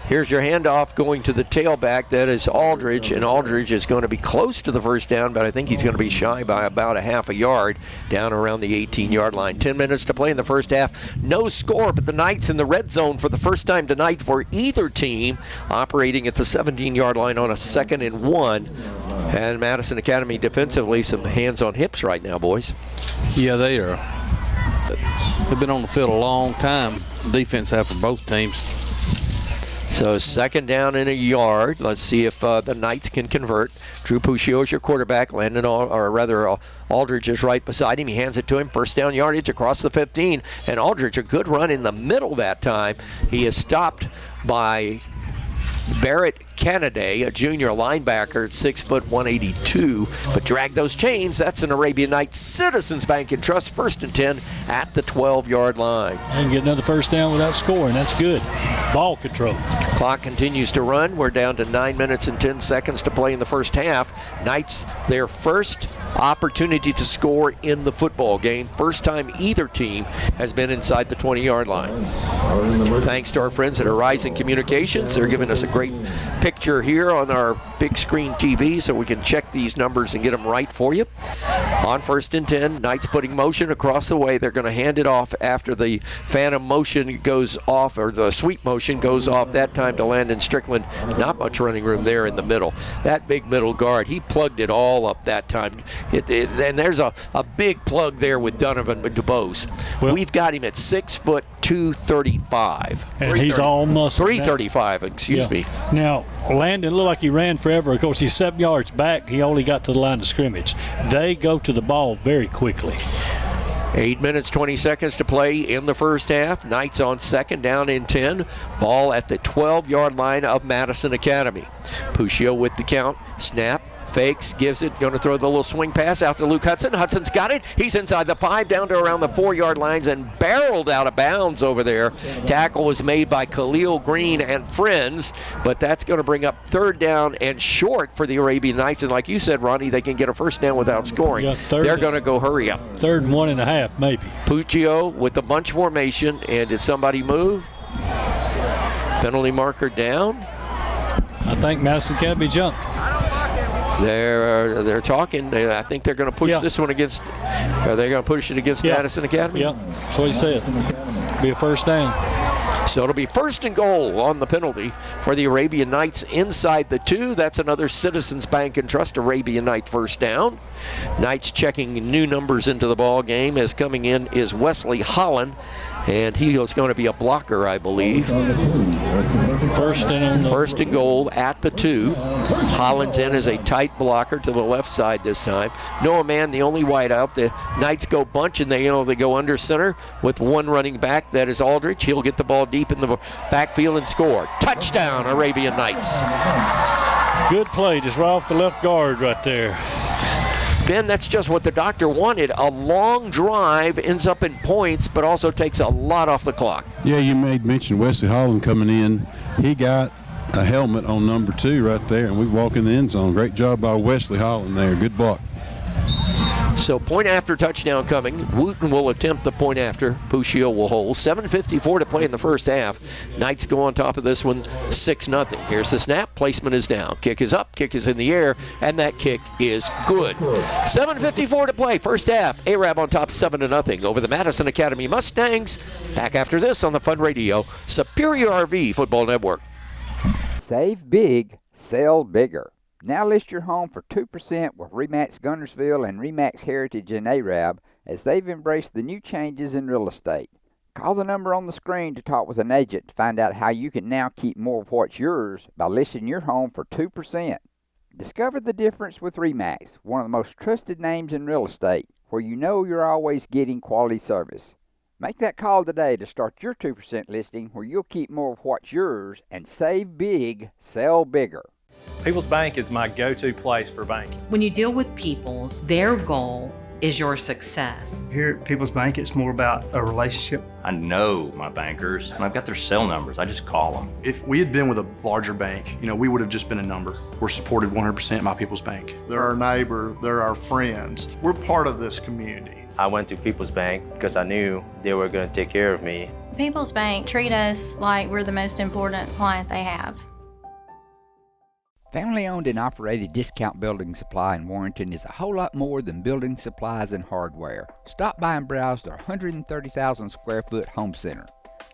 Here's your handoff going to the tailback. That is Aldridge, and Aldridge is going to be close to the first down, but I think he's going to be shy by about a half a yard down around the 18-yard line. 10 minutes to play in the first half. No score, but the Knights in the red zone for the first time tonight for either team, operating at the 17-yard line on a 2nd and 1. And Madison Academy defensively, some hands on hips right now, boys. Yeah, they are. They've been on the field a long time. Defense have for both teams. So second down and a yard. Let's see if the Knights can convert. Drew Puccio is your quarterback. Aldridge is right beside him. He hands it to him. First down yardage across the 15. And Aldridge, a good run in the middle that time. He is stopped by Barrett Kennedy, a junior linebacker at 6 foot 182, but drag those chains. That's an Arabian Nights Citizens Bank and Trust 1st and 10 at the 12-yard line. And get another first down without scoring. That's good. Ball control. Clock continues to run. We're down to 9 minutes and 10 seconds to play in the first half. Knights, their first opportunity to score in the football game. First time either team has been inside the 20-yard line. Thanks to our friends at Horizon Communications. They're giving us a great picture here on our big screen TV so we can check these numbers and get them right for you. On 1st and 10, Knights putting motion across the way. They're going to hand it off after the phantom motion goes off, or the sweep motion goes off, that time to Landon Strickland. Not much running room there in the middle. That big middle guard, he plugged it all up that time. And there's a big plug there with Donovan DuBose. Well, we've got him at 6 foot 235. And he's all muscle. 335, excuse me. Now, Landon looked like he ran forever. Of course, he's 7 yards back. He only got to the line of scrimmage. They go to the ball very quickly. 8 minutes, 20 seconds to play in the first half. Knights on second down and 10. Ball at the 12-yard line of Madison Academy. Puccio with the count. Snap. Fakes, gives it, going to throw the little swing pass out to Luke Hudson. Hudson's got it. He's inside the 5, down to around the 4-yard lines and barreled out of bounds over there. Tackle was made by Khalil Green and friends, but that's going to bring up 3rd down and short for the Arabian Knights. And like you said, Ronnie, they can get a first down without scoring. They're going to go hurry up. 3rd and 1.5, maybe. Puccio with the bunch formation, and did somebody move? Penalty marker down. I think Madison Academy jumped. They're talking. I think they're going to push this one against. Are they going to push it against Madison Academy? Yeah, that's what he said. Be a first down. So it'll be 1st and goal on the penalty for the Arabian Knights inside the 2. That's another Citizens Bank and Trust Arabian Knight first down. Knights checking new numbers into the ball game. As coming in is Wesley Holland, and he is going to be a blocker, I believe. First and goal at the 2. Holland's in as a tight blocker to the left side this time. Noah Mann, the only wide out. The Knights go bunch, and they go under center with one running back. That is Aldrich. He'll get the ball deep in the backfield and score. Touchdown, Arabian Knights. Good play, just right off the left guard right there. Ben, that's just what the doctor wanted. A long drive ends up in points, but also takes a lot off the clock. Yeah, you made mention Wesley Holland coming in. He got a helmet on number 2 right there, and we walk in the end zone. Great job by Wesley Holland there. Good block. So point after touchdown coming. Wooten will attempt the point after. Puccio will hold. 7:54 to play in the first half. Knights go on top of this one 6-0. Here's the snap. Placement is down. Kick is up. Kick is in the air. And that kick is good. 7:54 to play. First half. Arab on top 7-0 over the Madison Academy Mustangs. Back after this on the Fun Radio Superior RV Football Network. Save big, sell bigger. Now list your home for 2% with RE/MAX Gunnersville and RE/MAX Heritage in Arab as they've embraced the new changes in real estate. Call the number on the screen to talk with an agent to find out how you can now keep more of what's yours by listing your home for 2%. Discover the difference with RE/MAX, one of the most trusted names in real estate, where you know you're always getting quality service. Make that call today to start your 2% listing where you'll keep more of what's yours and save big, sell bigger. People's Bank is my go-to place for banking. When you deal with People's, their goal is your success. Here at People's Bank, it's more about a relationship. I know my bankers, and I've got their cell numbers. I just call them. If we had been with a larger bank, we would have just been a number. We're supported 100% by People's Bank. They're our neighbor, they're our friends. We're part of this community. I went to People's Bank because I knew they were going to take care of me. People's Bank treat us like we're the most important client they have. Family-owned and operated Discount Building Supply in Warrenton is a whole lot more than building supplies and hardware. Stop by and browse their 130,000 square foot home center.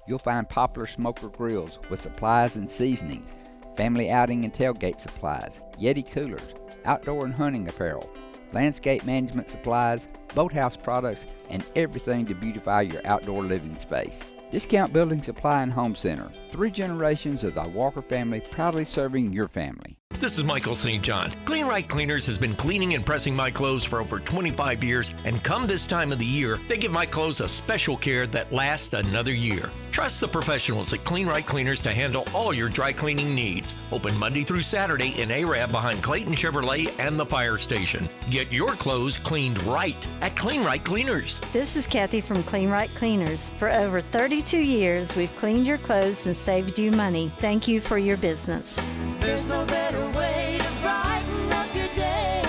You'll find popular smoker grills with supplies and seasonings, family outing and tailgate supplies, Yeti coolers, outdoor and hunting apparel, landscape management supplies, boathouse products, and everything to beautify your outdoor living space. Discount Building Supply and Home Center. 3 generations of the Walker family proudly serving your family. This is Michael St. John. Clean Right Cleaners has been cleaning and pressing my clothes for over 25 years, and come this time of the year, they give my clothes a special care that lasts another year. Trust the professionals at Clean Right Cleaners to handle all your dry cleaning needs. Open Monday through Saturday in Arab behind Clayton Chevrolet and the fire station. Get your clothes cleaned right at Clean Right Cleaners. This is Kathy from Clean Right Cleaners. For over 32 years, we've cleaned your clothes and saved you money. Thank you for your business. There's no better way to brighten up your day.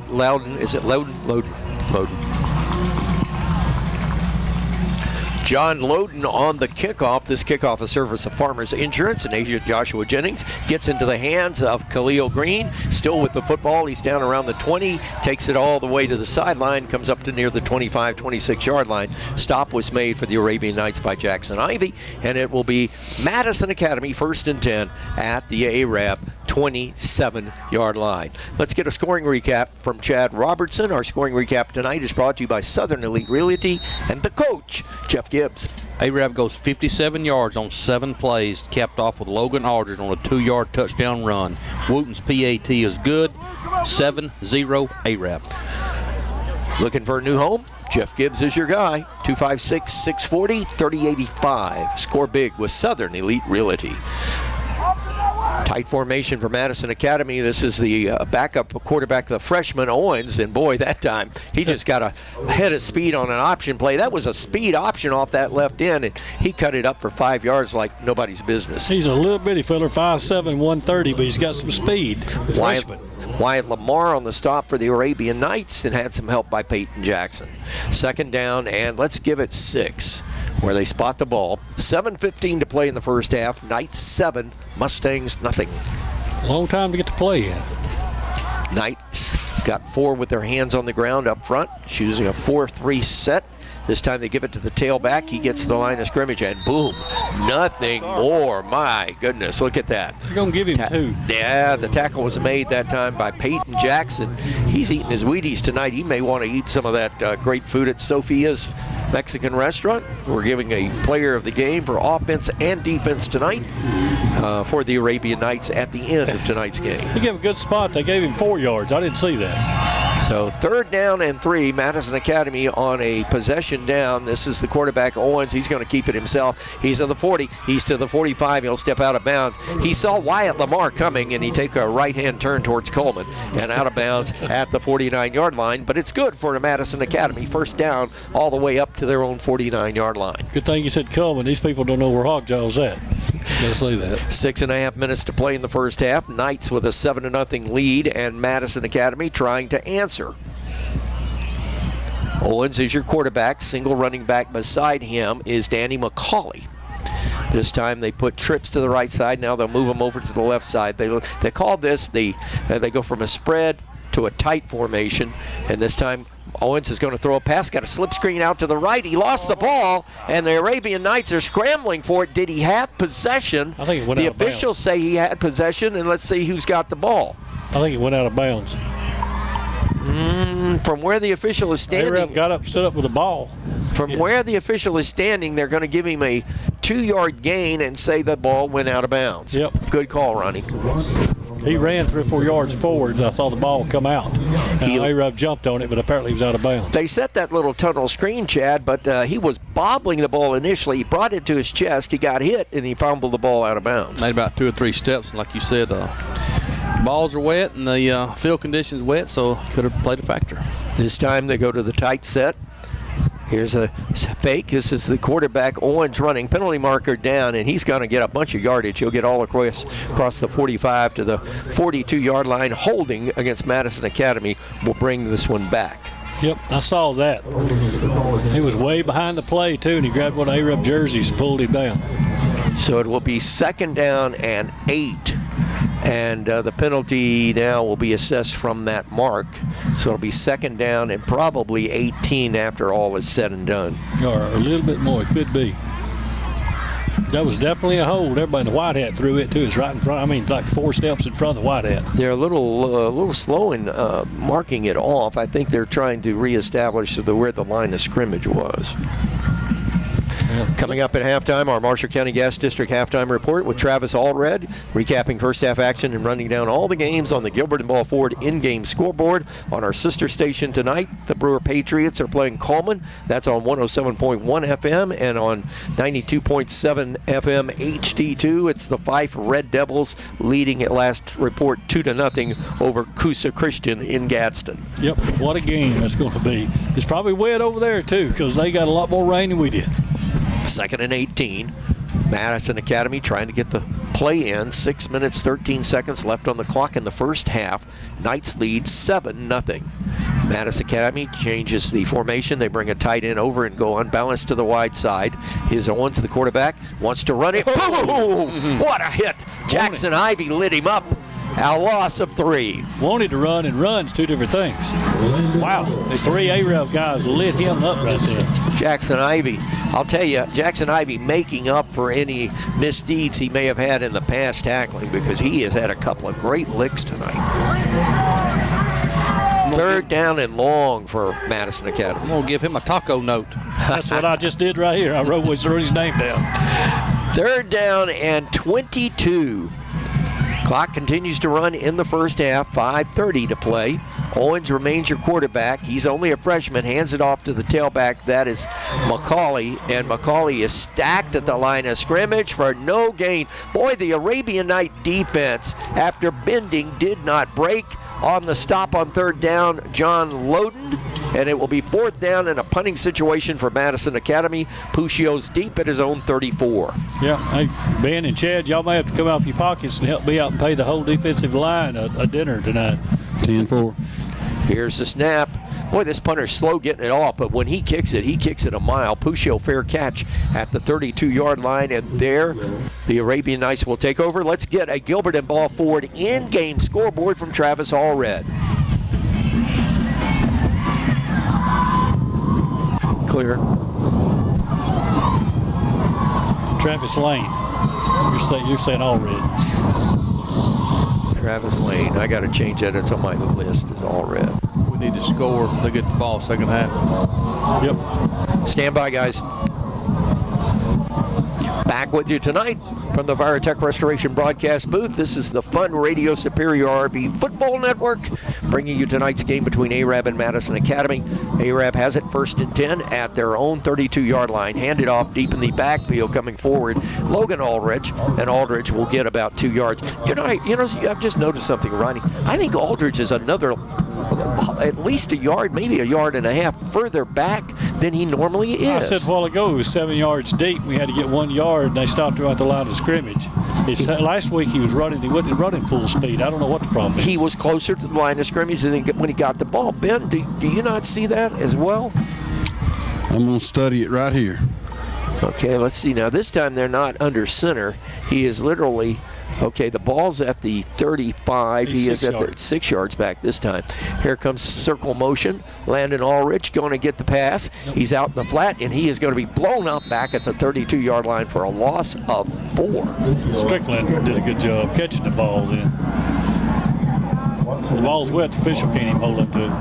Loudon, is it Loudon? Loudon. John Loden on the kickoff. This kickoff is service of Farmers Insurance, and agent Joshua Jennings gets into the hands of Khalil Green. Still with the football. He's down around the 20, takes it all the way to the sideline, comes up to near the 25, 26-yard line. Stop was made for the Arabian Knights by Jackson Ivey, and it will be Madison Academy 1st and 10 at the Arab 27-yard line. Let's get a scoring recap from Chad Robertson. Our scoring recap tonight is brought to you by Southern Elite Realty and the coach, Jeff Gibbs. Arab goes 57 yards on 7 plays, capped off with Logan Aldridge on a 2-yard touchdown run. Wooten's PAT is good. 7-0 Arab. Looking for a new home? Jeff Gibbs is your guy. 256-640-3085. Score big with Southern Elite Realty. Tight formation for Madison Academy. This is the backup quarterback, the freshman Owens, and boy, that time he just got a head of speed on an option play. That was a speed option off that left end, and he cut it up for 5 yards like nobody's business. He's a little bitty fella, 5'7", 130, but he's got some speed. Wyatt Lamar on the stop for the Arabian Knights and had some help by Peyton Jackson. 2nd down, and let's give it 6. where they spot the ball. 7:15 to play in the first half. Knights 7, Mustangs nothing. Long time to get to play in. Knights got 4 with their hands on the ground up front, choosing a 4-3 set. This time they give it to the tailback. He gets to the line of scrimmage, and boom, nothing more. My goodness, look at that. You're going to give him 2. Yeah, the tackle was made that time by Peyton Jackson. He's eating his Wheaties tonight. He may want to eat some of that great food at Sophia's Mexican restaurant. We're giving a player of the game for offense and defense tonight for the Arabian Knights at the end of tonight's game. He gave a good spot. They gave him 4 yards. I didn't see that. So 3rd down and 3, Madison Academy on a possession down. This is the quarterback, Owens. He's going to keep it himself. He's at the 40. He's to the 45. He'll step out of bounds. He saw Wyatt Lamar coming, and he take a right-hand turn towards Coleman and out of bounds at the 49-yard line. But it's good for the Madison Academy. 1st down all the way up to their own 49-yard line. Good thing you said Coleman. These people don't know where Hogjaw's at. Gotta say that. 6.5 minutes to play in the first half. Knights with a 7-0 lead, and Madison Academy trying to answer. Owens is your quarterback. Single running back beside him is Danny McCauley. This time they put trips to the right side. Now they'll move them over to the left side. They call this they go from a spread to a tight formation, and this time Owens is going to throw a pass, got a slip screen out to the right. He lost the ball, and the Arabian Knights are scrambling for it. Did he have possession? I think it went the out of bounds. officials say he had possession, and let's see who's got the ball. I think it went out of bounds. From where the official is standing, Arab got up, stood up with the ball. From where the official is standing, they're going to give him a 2-yard gain and say the ball went out of bounds. Yep. Good call, Ronnie. He ran 3 or 4 yards forward. I saw the ball come out. Arab jumped on it, but apparently he was out of bounds. They set that little tunnel screen, Chad, but he was bobbling the ball initially. He brought it to his chest. He got hit, and he fumbled the ball out of bounds. Made about 2 or 3 steps, and like you said, balls are wet and the field conditions wet, so could have played a factor. This time they go to the tight set. Here's a fake. This is the quarterback, Owens, running. Penalty marker down, and he's going to get a bunch of yardage. He'll get all across the 45 to the 42-yard line. Holding against Madison Academy will bring this one back. Yep, I saw that. He was way behind the play, too, and he grabbed one of Arab jerseys and pulled him down. So it will be 2nd down and 8. And the penalty now will be assessed from that mark. So it'll be 2nd down and probably 18 after all is said and done. Or a little bit more, it could be. That was definitely a hold. Everybody in the white hat threw it, too. It's right in front. I mean, like 4 steps in front of the white hat. They're a little slow in marking it off. I think they're trying to reestablish where the line of scrimmage was. Coming up at halftime, our Marshall County Gas District halftime report with Travis Allred, recapping first half action and running down all the games on the Gilbert and Ball Ford in-game scoreboard. On our sister station tonight, the Brewer Patriots are playing Coleman. That's on 107.1 FM and on 92.7 FM HD2. It's the Fife Red Devils leading at last report 2-0 over Coosa Christian in Gadsden. Yep, what a game it's going to be. It's probably wet over there, too, because they got a lot more rain than we did. 2nd and 18. Madison Academy trying to get the play in. 6 minutes, 13 seconds left on the clock in the first half. Knights lead 7-0. Madison Academy changes the formation. They bring a tight end over and go unbalanced to the wide side. Here's Owens, the quarterback, wants to run it. Boom! What a hit. Jackson Ivey lit him up. A loss of 3. Wanted to run and runs, 2 different things. Wow, these 3 Arab guys lit him up right there. Jackson Ivey, I'll tell you, Jackson Ivey making up for any misdeeds he may have had in the past tackling, because he has had a couple of great licks tonight. 3rd down and long for Madison Academy. I'm going to give him a taco note. That's what I just did right here. I wrote his name down. 3rd down and 22. Clock continues to run in the first half, 5:30 to play. Owens remains your quarterback. He's only a freshman, hands it off to the tailback. That is McCauley, and McCauley is stacked at the line of scrimmage for no gain. Boy, the Arabian Night defense, after bending, did not break. On the stop on 3rd down, John Loden, and it will be 4th down in a punting situation for Madison Academy. Puccio's deep at his own 34. Yeah, hey, Ben and Chad, y'all may have to come out of your pockets and help me out and pay the whole defensive line a dinner tonight. 10-4. Here's the snap. Boy, this punter's slow getting it off, but when he kicks it a mile. Puccio, fair catch at the 32-yard line, and there the Arabian Nights will take over. Let's get a Gilbert and Ball Ford in-game scoreboard from Travis Allred. Clear. Travis Lane. You're saying Allred. Travis Lane. I got to change that. It's on my list. Is Allred. We need to score to get the ball second half. Yep. Stand by, guys. Back with you tonight from the Virotech Restoration broadcast booth. This is the Fun Radio Superior RB Football Network, bringing you tonight's game between Arab and Madison Academy. Arab has it 1st and 10 at their own 32-yard line. Handed off deep in the backfield, coming forward, Logan Aldridge, and Aldridge will get about 2 yards. I've just noticed something, Ronnie. I think Aldridge is at least a yard, maybe a yard and a half further back than he normally is. I said a while ago he was 7 yards deep. We had to get 1 yard, and they stopped him at the line of scrimmage. Last week he wasn't running full speed. I don't know what the problem is. He was closer to the line of scrimmage than when he got the ball. Ben, do you not see that as well? I'm going to study it right here. Okay, let's see. Now, this time they're not under center. He is literally... Okay, the ball's at the 35. He is at the 6 yards back this time. Here comes circle motion. Landon Ulrich going to get the pass. He's out in the flat, and he is going to be blown up back at the 32-yard line for a loss of 4. Strickland did a good job catching the ball then. The ball's wet. The official can't even hold into it.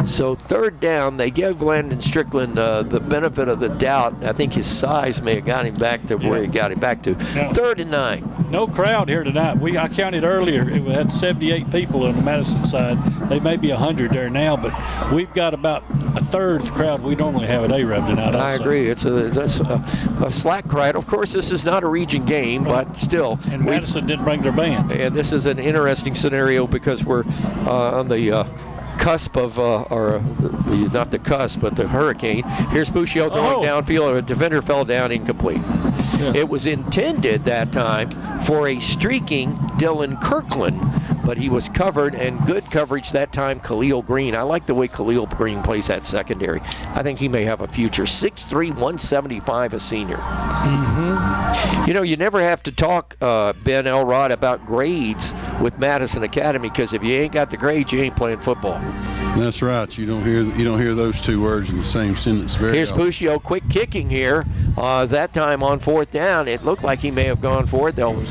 So 3rd down, they give Landon Strickland the benefit of the doubt. I think his size may have got him back to where he got him back to. 3rd and 9. No crowd here tonight. I counted earlier. It had 78 people on the Madison side. They may be 100 there now, but we've got about a third of the crowd we normally have at Arab tonight. I agree. It's a slack crowd. Of course, this is not a region game, but still. And Madison didn't bring their band. And this is an interesting scenario because we're on the cusp of, not the cusp, but the hurricane. Here's Puccio throwing downfield. A defender fell down, incomplete. Yeah. It was intended that time for a streaking Dylan Kirkland, but he was covered, and good coverage that time, Khalil Green. I like the way Khalil Green plays that secondary. I think he may have a future. 6'3", 175, a senior. Mm-hmm. You never have to talk, Ben Elrod, about grades with Madison Academy, because if you ain't got the grades, you ain't playing football. That's right. You don't hear those two words in the same sentence very Here's often. Puccio, quick kicking here. That time on 4th down, it looked like he may have gone for it. They'll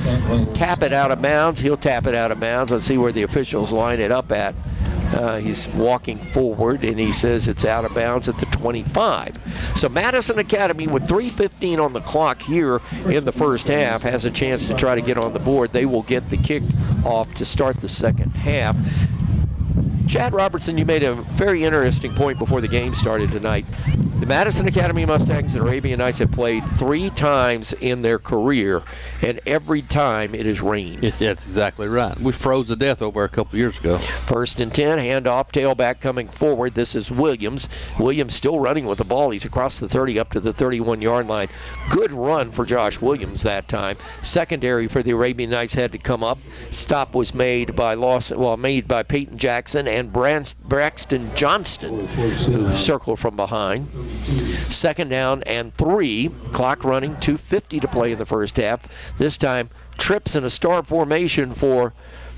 tap it out of bounds. He'll tap it out of bounds. Let's see where the officials line it up at. He's walking forward, and he says it's out of bounds at the 25. So Madison Academy, with 3:15 on the clock here in the first half, has a chance to try to get on the board. They will get the kick off to start the second half. Chad Robertson, you made a very interesting point before the game started tonight. The Madison Academy Mustangs and Arabian Nights have played 3 times in their career, and every time it has rained. That's exactly right. We froze to death over a couple years ago. 1st and 10, handoff, tailback coming forward. This is Williams. Williams still running with the ball. He's across the 30 up to the 31-yard line. Good run for Josh Williams that time. Secondary for the Arabian Nights had to come up. Stop was made by Peyton Jackson and Braxton Johnston, who circled from behind. 2nd down and 3. Clock running, 2:50 to play in the first half. This time, trips in a star formation for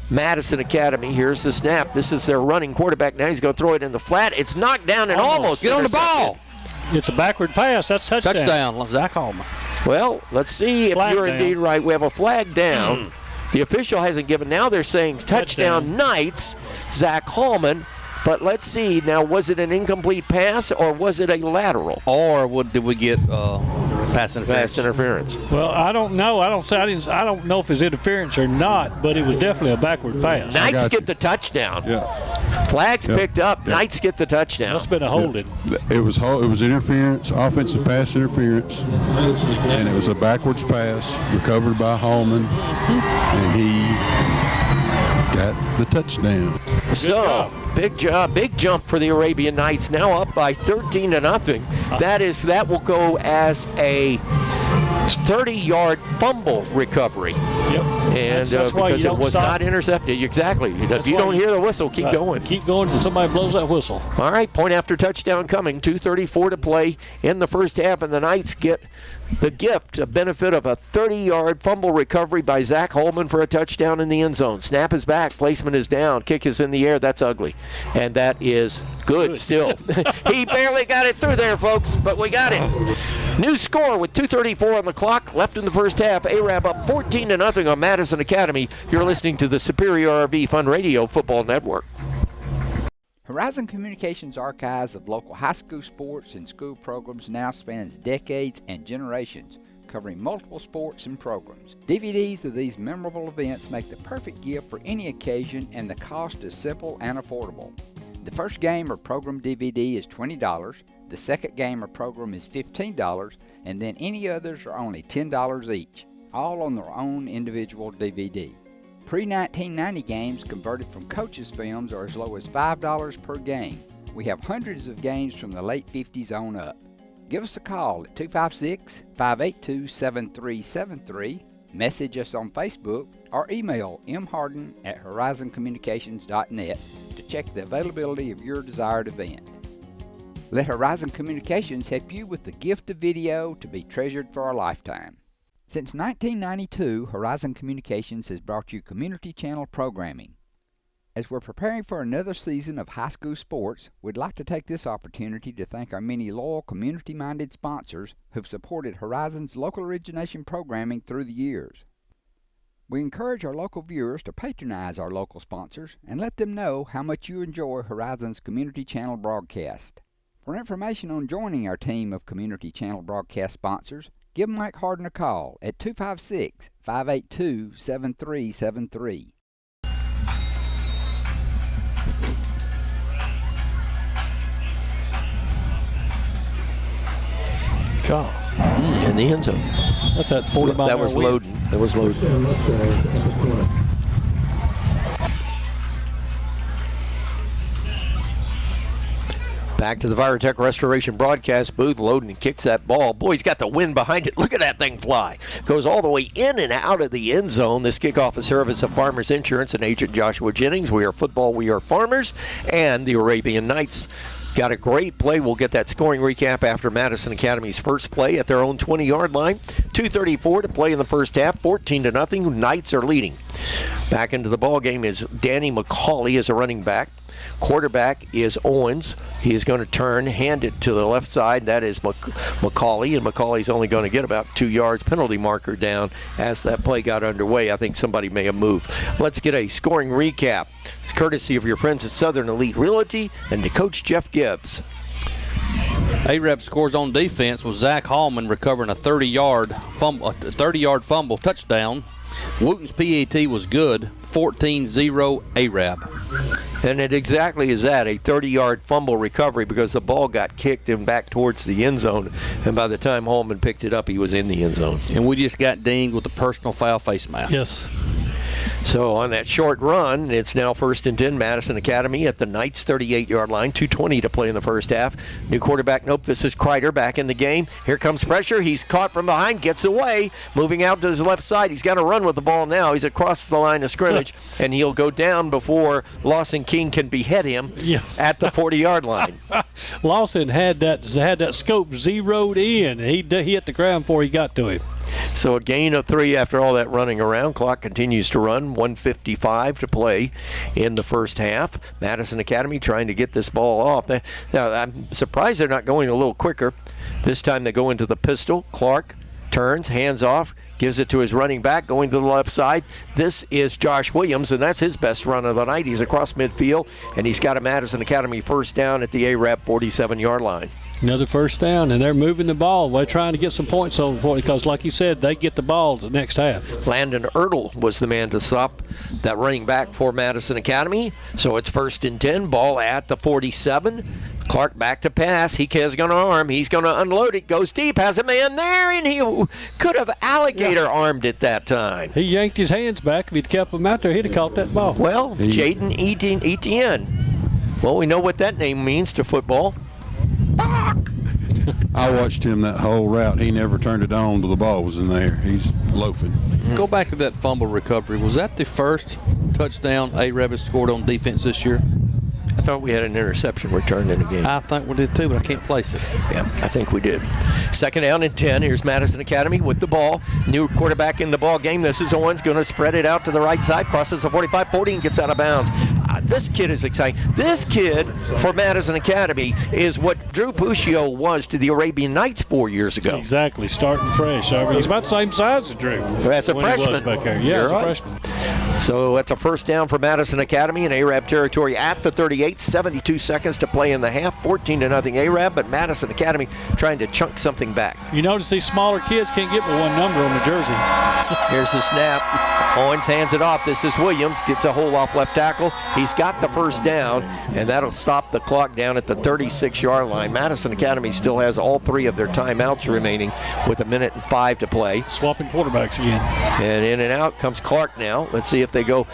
Madison Academy. Here's the snap. This is their running quarterback. Now he's going to throw it in the flat. It's knocked down and almost get on the ball. It's a backward pass. That's touchdown. Touchdown, Zach Hallman. Well, let's see if you're indeed right. We have a flag down. The official hasn't given. Now they're saying touchdown Knights, Zach Hallman. But let's see. Now, was it an incomplete pass or was it a lateral? Or did we get pass interference? Well, I don't know. I don't know if it's interference or not, but it was definitely a backward pass. Knights get the touchdown. Yeah. Flags picked up. Yeah. Knights get the touchdown. That's been a holding. It was interference, offensive pass interference, and it was a backwards pass recovered by Hallman, and he got the touchdown. So, big jump for the Arabian Nights. Now up by 13-0. That will go as a 30-yard fumble recovery. Yep. And that's why because you it don't was stop. not intercepted. Exactly. If you don't hear the whistle, keep going. Keep going until somebody blows that whistle. All right, point after touchdown coming. 2:34 to play in the first half, and the Knights get the gift, a benefit of a 30-yard fumble recovery by Zach Holman for a touchdown in the end zone. Snap is back, placement is down, kick is in the air. That's ugly, and that is good still. He barely got it through there, folks, but we got it. New score with 2:34 on the clock left in the first half. Arab up 14-0 on Madison Academy. You're listening to the Superior RV Fun Radio Football Network. Horizon Communications' archives of local high school sports and school programs now spans decades and generations, covering multiple sports and programs. DVDs of these memorable events make the perfect gift for any occasion, and the cost is simple and affordable. The first game or program DVD is $20, the second game or program is $15, and then any others are only $10 each, all on their own individual DVD. Pre-1990 games converted from coaches' films are as low as $5 per game. We have hundreds of games from the late 50s on up. Give us a call at 256-582-7373, message us on Facebook, or email mharden@horizoncommunications.net to check the availability of your desired event. Let Horizon Communications help you with the gift of video to be treasured for a lifetime. Since 1992, Horizon Communications has brought you community channel programming. As we're preparing for another season of high school sports, we'd like to take this opportunity to thank our many loyal community-minded sponsors who've supported Horizon's local origination programming through the years. We encourage our local viewers to patronize our local sponsors and let them know how much you enjoy Horizon's community channel broadcast. For information on joining our team of community channel broadcast sponsors, give Mike Harden a call at 256-582-7373. Call. In the end zone. That's that 40 mile That was loading. That was loading. Back to the Virotech Restoration broadcast booth. Loden kicks that ball. Boy, he's got the wind behind it. Look at that thing fly. Goes all the way in and out of the end zone. This kickoff is service of Farmers Insurance and Agent Joshua Jennings. We are football, we are farmers. And the Arabian Knights got a great play. We'll get that scoring recap after Madison Academy's first play at their own 20-yard line. 2:34 to play in the first half. 14-0. Knights are leading. Back into the ball game is Danny McCauley as a running back. Quarterback is Owens. He is going to turn, hand it to the left side. That is McCauley, and McCauley's only going to get about 2 yards. Penalty marker down as that play got underway. I think somebody may have moved. Let's get a scoring recap. It's courtesy of your friends at Southern Elite Realty and to Coach Jeff Gibbs. Arab scores on defense with Zach Hallman recovering a 30-yard fumble touchdown. Wooten's PAT was good, 14-0 Arab. And it exactly is that, a 30-yard fumble recovery because the ball got kicked and back towards the end zone. And by the time Hallman picked it up, he was in the end zone. And we just got dinged with a personal foul face mask. Yes. So on that short run, it's now 1st and 10, Madison Academy at the Knights' 38-yard line. 2:20 to play in the first half. New quarterback, nope, this is Kreider back in the game. Here comes pressure. He's caught from behind, gets away, moving out to his left side. He's got to run with the ball now. He's across the line of scrimmage, and he'll go down before Lawson King can behead him at the 40-yard line. Lawson had that scope zeroed in. He hit the ground before he got to him. So a gain of 3 after all that running around. Clock continues to run. 1:55 to play in the first half. Madison Academy trying to get this ball off. Now, I'm surprised they're not going a little quicker. This time they go into the pistol. Clark turns, hands off, gives it to his running back, going to the left side. This is Josh Williams, and that's his best run of the night. He's across midfield, and he's got a Madison Academy first down at the Arab 47-yard line. Another first down, and they're moving the ball. They're trying to get some points on it because, like you said, they get the ball the next half. Landon Ertl was the man to stop that running back for Madison Academy. So it's 1st and 10, ball at the 47. Clark back to pass. He is going to arm. He's going to unload it. Goes deep. Has a man there, and he could have alligator armed it that time. He yanked his hands back. If he'd kept him out there, he'd have caught that ball. Well, Jaden Etienne. Well, we know what that name means to football. I watched him that whole route. He never turned it on till the ball was in there. He's loafing. Go back to that fumble recovery. Was that the first touchdown A-Rab has scored on defense this year? I thought we had an interception returned in the game. I think we did too, but I can't place it. Yeah, I think we did. 2nd down and 10. Here's Madison Academy with the ball. New quarterback in the ball game. This is Owens going to spread it out to the right side. Crosses the 45-40 and gets out of bounds. This kid is exciting. This kid for Madison Academy is what Drew Puccio was to the Arabian Nights 4 years ago. Exactly, starting fresh. He's about the same size as Drew. As a when he was freshman. back there. Yeah, as a freshman. So that's a first down for Madison Academy in Arab territory at the 38. 72 seconds to play in the half. 14-0 Arab, but Madison Academy trying to chunk something back. You notice these smaller kids can't get but one number on the jersey. Here's the snap. Owens hands it off. This is Williams. Gets a hold off left tackle. He's got the first down, and that'll stop the clock down at the 36-yard line. Madison Academy still has all 3 of their timeouts remaining with 1:05 to play. Swapping quarterbacks again. And in and out comes Clark now. Let's see if they go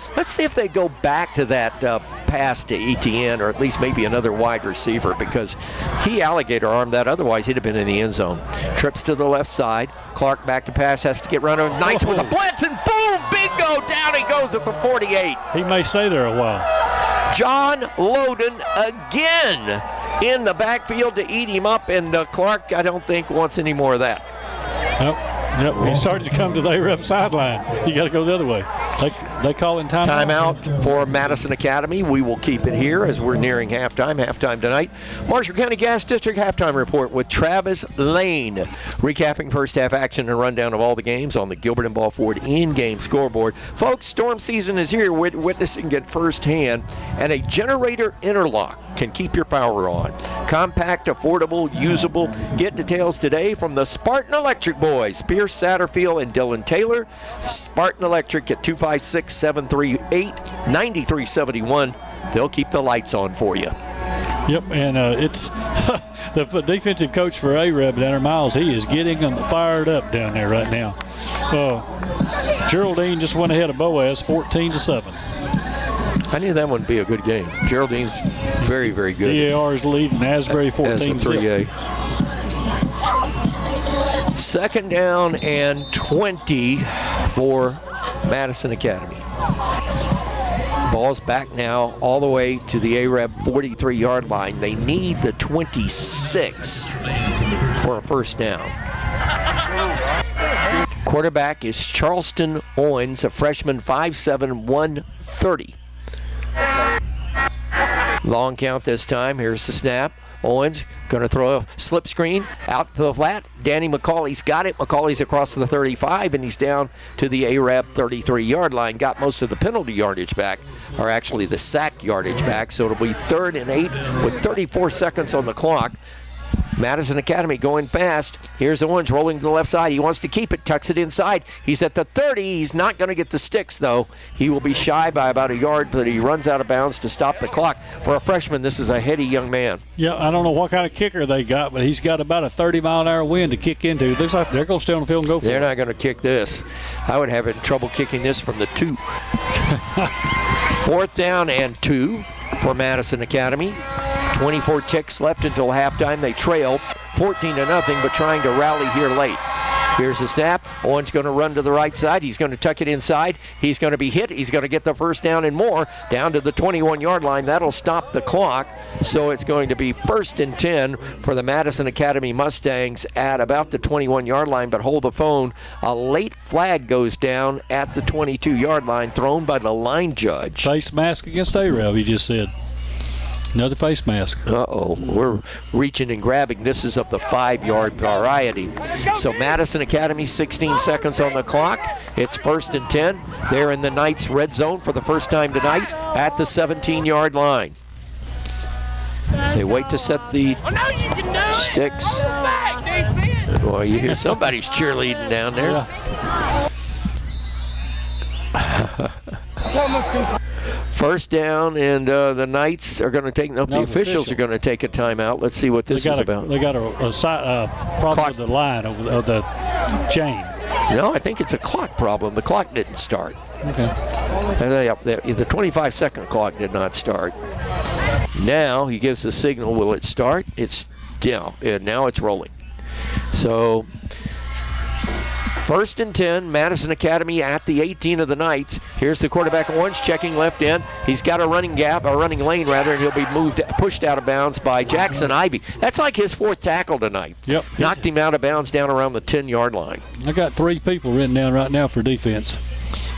back to that pass to Etienne, or at least maybe another wide receiver, because he alligator armed that. Otherwise, he'd have been in the end zone. Trips to the left side. Clark back to pass, has to get run over. Knights with a blitz, and boom, bingo, down he goes at the 48. He may stay there a while. John Loden again in the backfield to eat him up, and Clark, I don't think, wants any more of that. Yep, he started to come to the Arab sideline. You got to go the other way. They call in timeout. Timeout for Madison Academy. We will keep it here as we're nearing halftime. Halftime tonight. Marshall County Gas District halftime report with Travis Lane. Recapping first half action and rundown of all the games on the Gilbert and Ball Ford in-game scoreboard. Folks, storm season is here. We're witnessing it firsthand. And a generator interlock can keep your power on. Compact, affordable, usable. Get details today from the Spartan Electric boys. Pierce Satterfield and Dylan Taylor. Spartan Electric at 256-738-9371. They'll keep the lights on for you. Yep, and it's the defensive coach for Arab down there, Miles. He is getting them fired up down there right now. Geraldine just went ahead of Boaz 14-7. I knew that would be a good game. Geraldine's very, very good. DAR is leading Asbury 14-7. As a 3A. 2nd down and 20 for Madison Academy. Ball's back now all the way to the Arab 43-yard line. They need the 26 for a first down. Quarterback is Charleston Owens, a freshman, 5'7", 130. Long count this time. Here's the snap. Owens going to throw a slip screen out to the flat. Danny McCauley's got it. McCauley's across to the 35, and he's down to the Arab 33-yard line. Got most of the penalty yardage back, or actually the sack yardage back. So it'll be 3rd and 8 with 34 seconds on the clock. Madison Academy going fast. Here's Owens rolling to the left side. He wants to keep it, tucks it inside. He's at the 30. He's not going to get the sticks, though. He will be shy by about a yard, but he runs out of bounds to stop the clock. For a freshman, this is a heady young man. Yeah, I don't know what kind of kicker they got, but he's got about a 30-mile-an-hour wind to kick into. Looks like they're going to stay on the field and go for it. They're not going to kick this. I would have trouble kicking this from the 2. 4th down and 2 for Madison Academy. 24 ticks left until halftime. They trail 14-0, but trying to rally here late. Here's the snap. Owens going to run to the right side. He's going to tuck it inside. He's going to be hit. He's going to get the first down and more down to the 21-yard line. That'll stop the clock. So it's going to be 1st and 10 for the Madison Academy Mustangs at about the 21-yard line. But hold the phone. A late flag goes down at the 22-yard line, thrown by the line judge. Face mask against Arab, he just said. Another face mask. Uh-oh. We're reaching and grabbing. This is of the 5-yard variety. So Madison Academy, 16 seconds on the clock. It's 1st and 10. They're in the Knights red zone for the first time tonight at the 17-yard line. They wait to set the sticks. Well, you hear somebody's cheerleading down there. First down, and the Knights are going to take. The officials are going to take a timeout. Let's see what this is about. They got a problem with the line of the chain. No, I think it's a clock problem. The clock didn't start. Okay. The 25-second clock did not start. Now he gives the signal. Will it start? It's now it's rolling. So 1st and 10, Madison Academy at the 18 of the Knights. Here's the quarterback, Orange, checking left in. He's got a running lane, and he'll be pushed out of bounds by Jackson Ivy. That's like his 4th tackle tonight. Yep. Knocked him out of bounds down around the 10-yard line. I got 3 people written down right now for defense.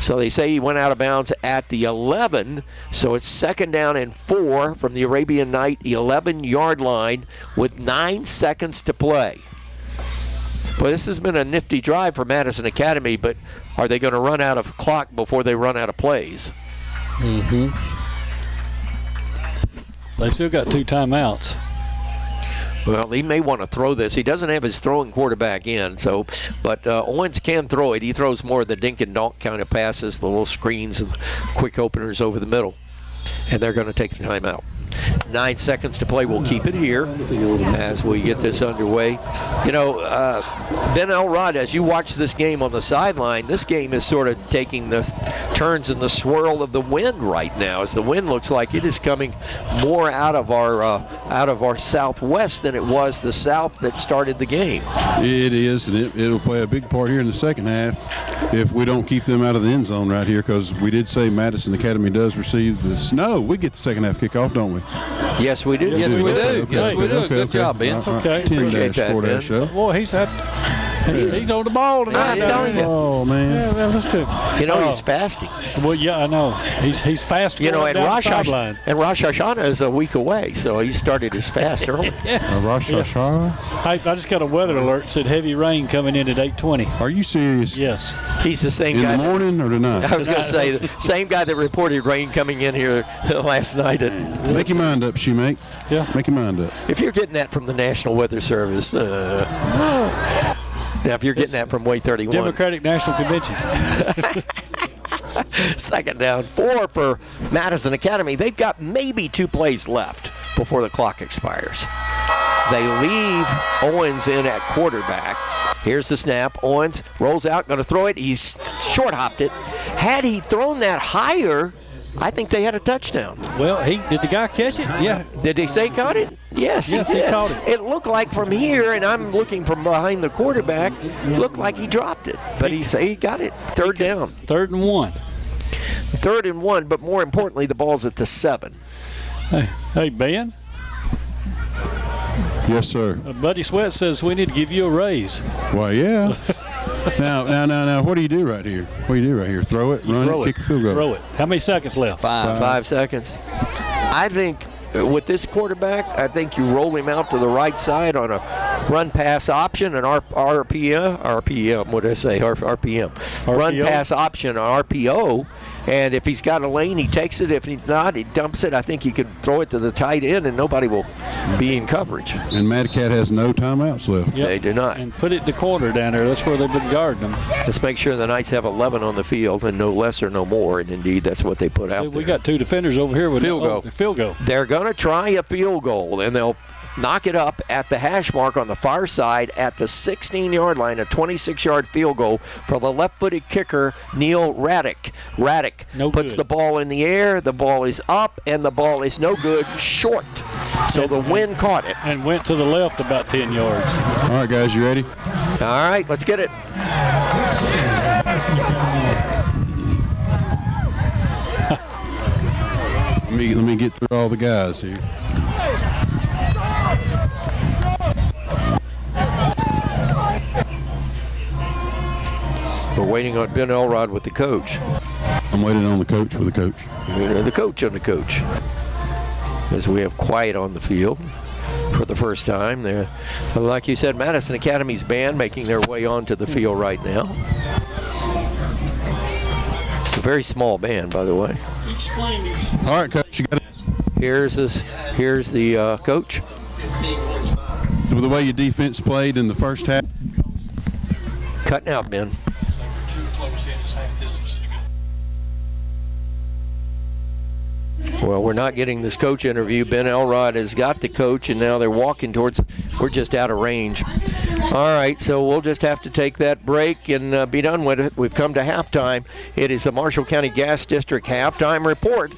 So they say he went out of bounds at the 11, so it's 2nd down and 4 from the Arabian Night 11-yard line with 9 seconds to play. Well, this has been a nifty drive for Madison Academy, but are they going to run out of clock before they run out of plays? Mm-hmm. They still got 2 timeouts. Well, he may want to throw this. He doesn't have his throwing quarterback in, but Owens can throw it. He throws more of the dink and donk kind of passes, the little screens and quick openers over the middle, and they're going to take the timeout. 9 seconds to play. We'll keep it here as we get this underway. You know, Ben Elrod, as you watch this game on the sideline, this game is sort of taking the turns in the swirl of the wind right now, as the wind looks like it is coming more out of our southwest than it was the south that started the game. It is, and it'll play a big part here in the second half if we don't keep them out of the end zone right here, because we did say Madison Academy does receive the snow. We get the second half kickoff, don't we? Yes, we do. Yes, we do. Okay, Yes, we do. okay, Good job, Ben. It's okay. 10-4 Boy, he's on the ball tonight. I'm telling you. Oh, man. Yeah, well, let's do. You know, he's fasting. Well, yeah, I know. He's fast. You know, and down Rosh the sideline. Hashanah is a week away, so he started his fast early. Rosh Hashanah? I just got a weather alert. Said heavy rain coming in at 8:20. Are you serious? Yes. He's the same In guy. the morning or tonight? I was going to say, the same guy that reported rain coming in here last night. Make your mind up, Shoemake. Yeah. Make your mind up. If you're getting that from the National Weather Service, now if you're getting that from Way 31. Democratic National Convention. 2nd down, 4 for Madison Academy. They've got maybe 2 plays left before the clock expires. They leave Owens in at quarterback. Here's the snap. Owens rolls out, going to throw it. He's short-hopped it. Had he thrown that higher, I think they had a touchdown. Well, did the guy catch it? Yeah. Did they say caught it? Yes, he caught it. It looked like from here, and I'm looking from behind the quarterback, looked like he dropped it. But he got it. 3rd down. 3rd and 1. 3rd and 1, but more importantly, the ball's at the 7. Hey, Ben. Yes, sir. Buddy Sweat says we need to give you a raise. Well, yeah. Now, what do you do right here? What do you do right here? Throw it, run it, kick a field goal. Throw it. How many seconds left? 5 seconds. I think with this quarterback, I think you roll him out to the right side on a run-pass option, an RPM. Run-pass option, RPO. And if he's got a lane, he takes it. If he's not, he dumps it. I think he could throw it to the tight end, and nobody will be in coverage. And Madcat has no timeouts left. Yep. They do not. And put it in the corner down there. That's where they've been guarding them. Let's make sure the Knights have 11 on the field, and no less or no more. And indeed, that's what they put out there. We got 2 defenders over here with field goal. They're going to try a field goal, and they'll knock it up at the hash mark on the far side at the 16-yard line, a 26-yard field goal for the left-footed kicker, Neil Raddick. Raddick puts the ball in the air, the ball is up, and the ball is no good, short. So the wind caught it. And went to the left about 10 yards. All right, guys, you ready? All right, let's get it. Let me get through all the guys here. We're waiting on Ben Elrod with the coach. I'm waiting on the coach with the coach. The coach on the coach. As we have quiet on the field for the first time. They're, like you said, Madison Academy's band making their way onto the field right now. It's a very small band, by the way. Explain this. All right, coach, you got it. Here's the coach. With the way your defense played in the first half. Cutting out, Ben. Well, we're not getting this coach interview. Ben Elrod has got the coach, and now they're walking towards. We're just out of range. All right, so we'll just have to take that break and be done with it. We've come to halftime. It is the Marshall County Gas District halftime report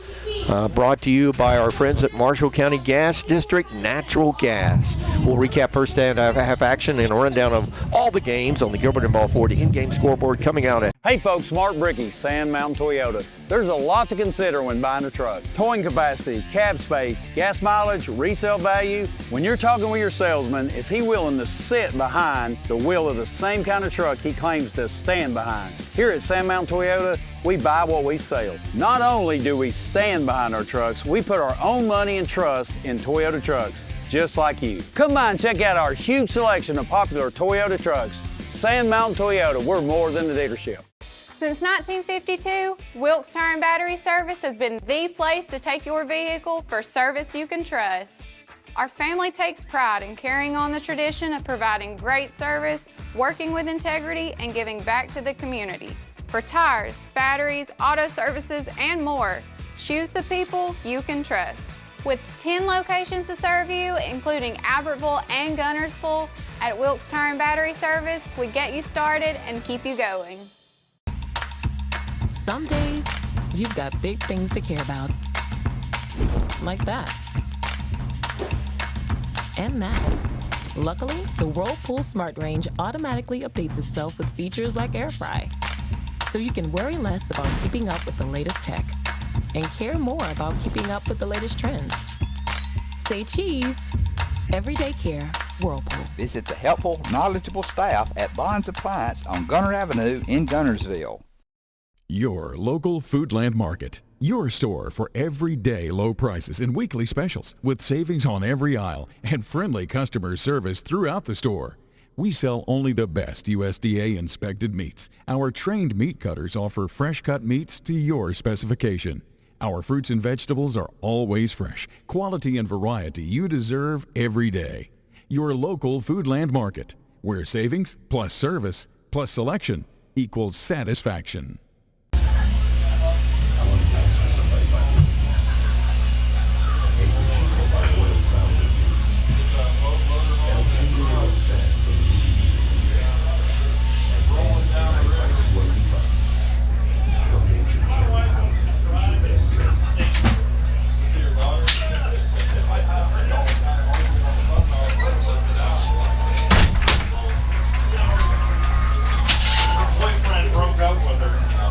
Brought to you by our friends at Marshall County Gas District Natural Gas. We'll recap first half action and a rundown of all the games on the Gilbert and Ball Ford in-game scoreboard coming out at. Hey folks, Mark Brickey, Sand Mountain Toyota. There's a lot to consider when buying a truck. Towing capacity, cab space, gas mileage, resale value. When you're talking with your salesman, is he willing to sit behind the wheel of the same kind of truck he claims to stand behind? Here at Sand Mountain Toyota, we buy what we sell. Not only do we stand behind our trucks, we put our own money and trust in Toyota trucks, just like you. Come by and check out our huge selection of popular Toyota trucks. Sand Mountain Toyota, we're more than a dealership. Since 1952, Wilkes Tire and Battery Service has been the place to take your vehicle for service you can trust. Our family takes pride in carrying on the tradition of providing great service, working with integrity, and giving back to the community. For tires, batteries, auto services, and more, choose the people you can trust. With 10 locations to serve you, including Albertville and Gunnersville, at Wilkes Tire and Battery Service, we get you started and keep you going. Some days, you've got big things to care about. Like that. And that. Luckily, the Whirlpool Smart Range automatically updates itself with features like Air Fry. So you can worry less about keeping up with the latest tech and care more about keeping up with the latest trends. Say cheese. Everyday care, Whirlpool. Visit the helpful, knowledgeable staff at Bonds Appliance on Gunner Avenue in Gunnersville. Your local Foodland Market. Your store for everyday low prices and weekly specials with savings on every aisle and friendly customer service throughout the store. We sell only the best USDA inspected meats. Our trained meat cutters offer fresh cut meats to your specification. Our fruits and vegetables are always fresh, quality and variety you deserve every day. Your local Foodland Market, where savings plus service plus selection equals satisfaction. Boyfriend broke up with her.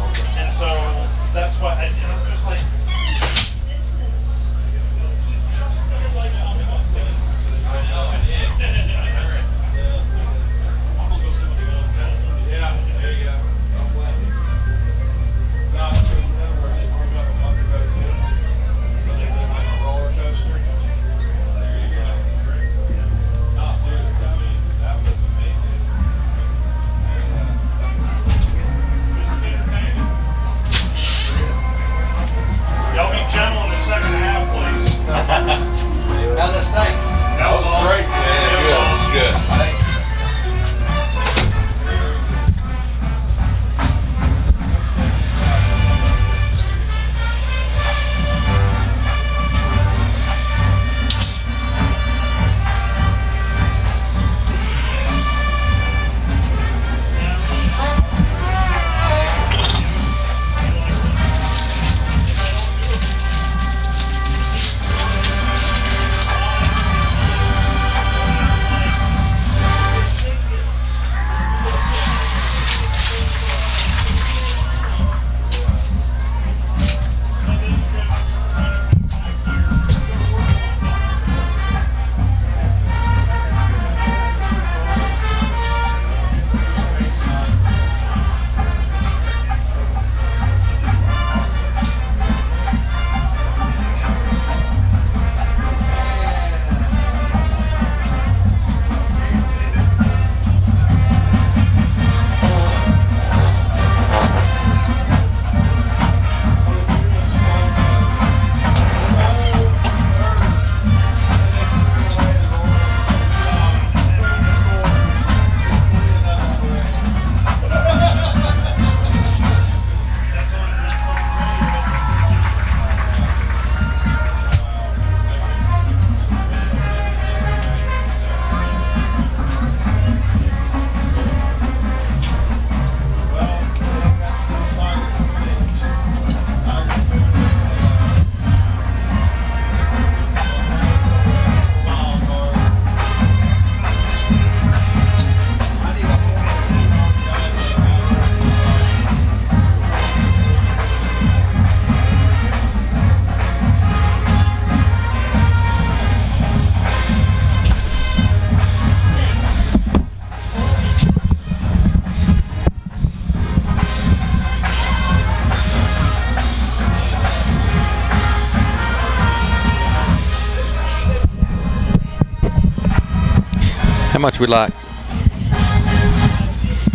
much we like?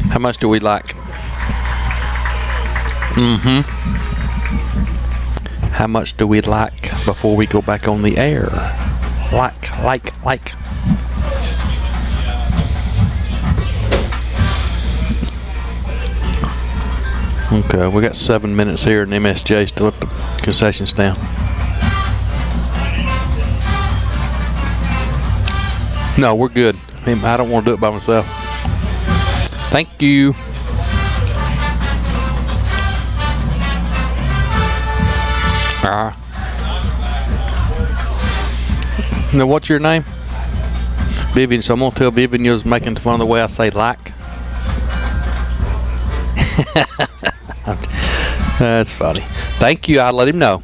How much do we like? How much do we like before we go back on the air? Like. Okay, we got 7 minutes here and MSJ still at the concession stand. No, we're good. I don't want to do it by myself. Thank you. Now, what's your name? Vivian. So I'm going to tell Vivian you was making fun of the way I say like. That's funny. Thank you. I'll let him know.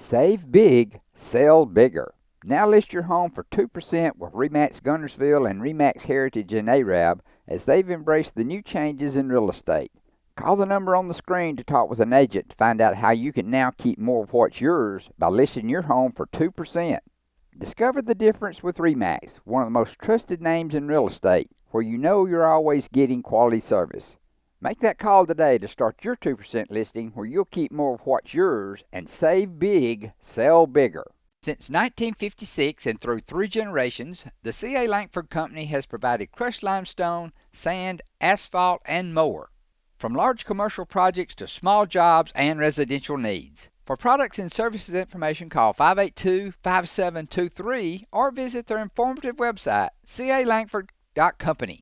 Save big, sell bigger. Now list your home for 2% with RE/MAX Guntersville and RE/MAX Heritage in Arab as they've embraced the new changes in real estate. Call the number on the screen to talk with an agent to find out how you can now keep more of what's yours by listing your home for 2%. Discover the difference with RE/MAX, one of the most trusted names in real estate, where you know you're always getting quality service. Make that call today to start your 2% listing where you'll keep more of what's yours and save big, sell bigger. Since 1956 and through 3 generations, the C.A. Langford Company has provided crushed limestone, sand, asphalt, and more. From large commercial projects to small jobs and residential needs. For products and services information, call 582-5723 or visit their informative website, calangford.company.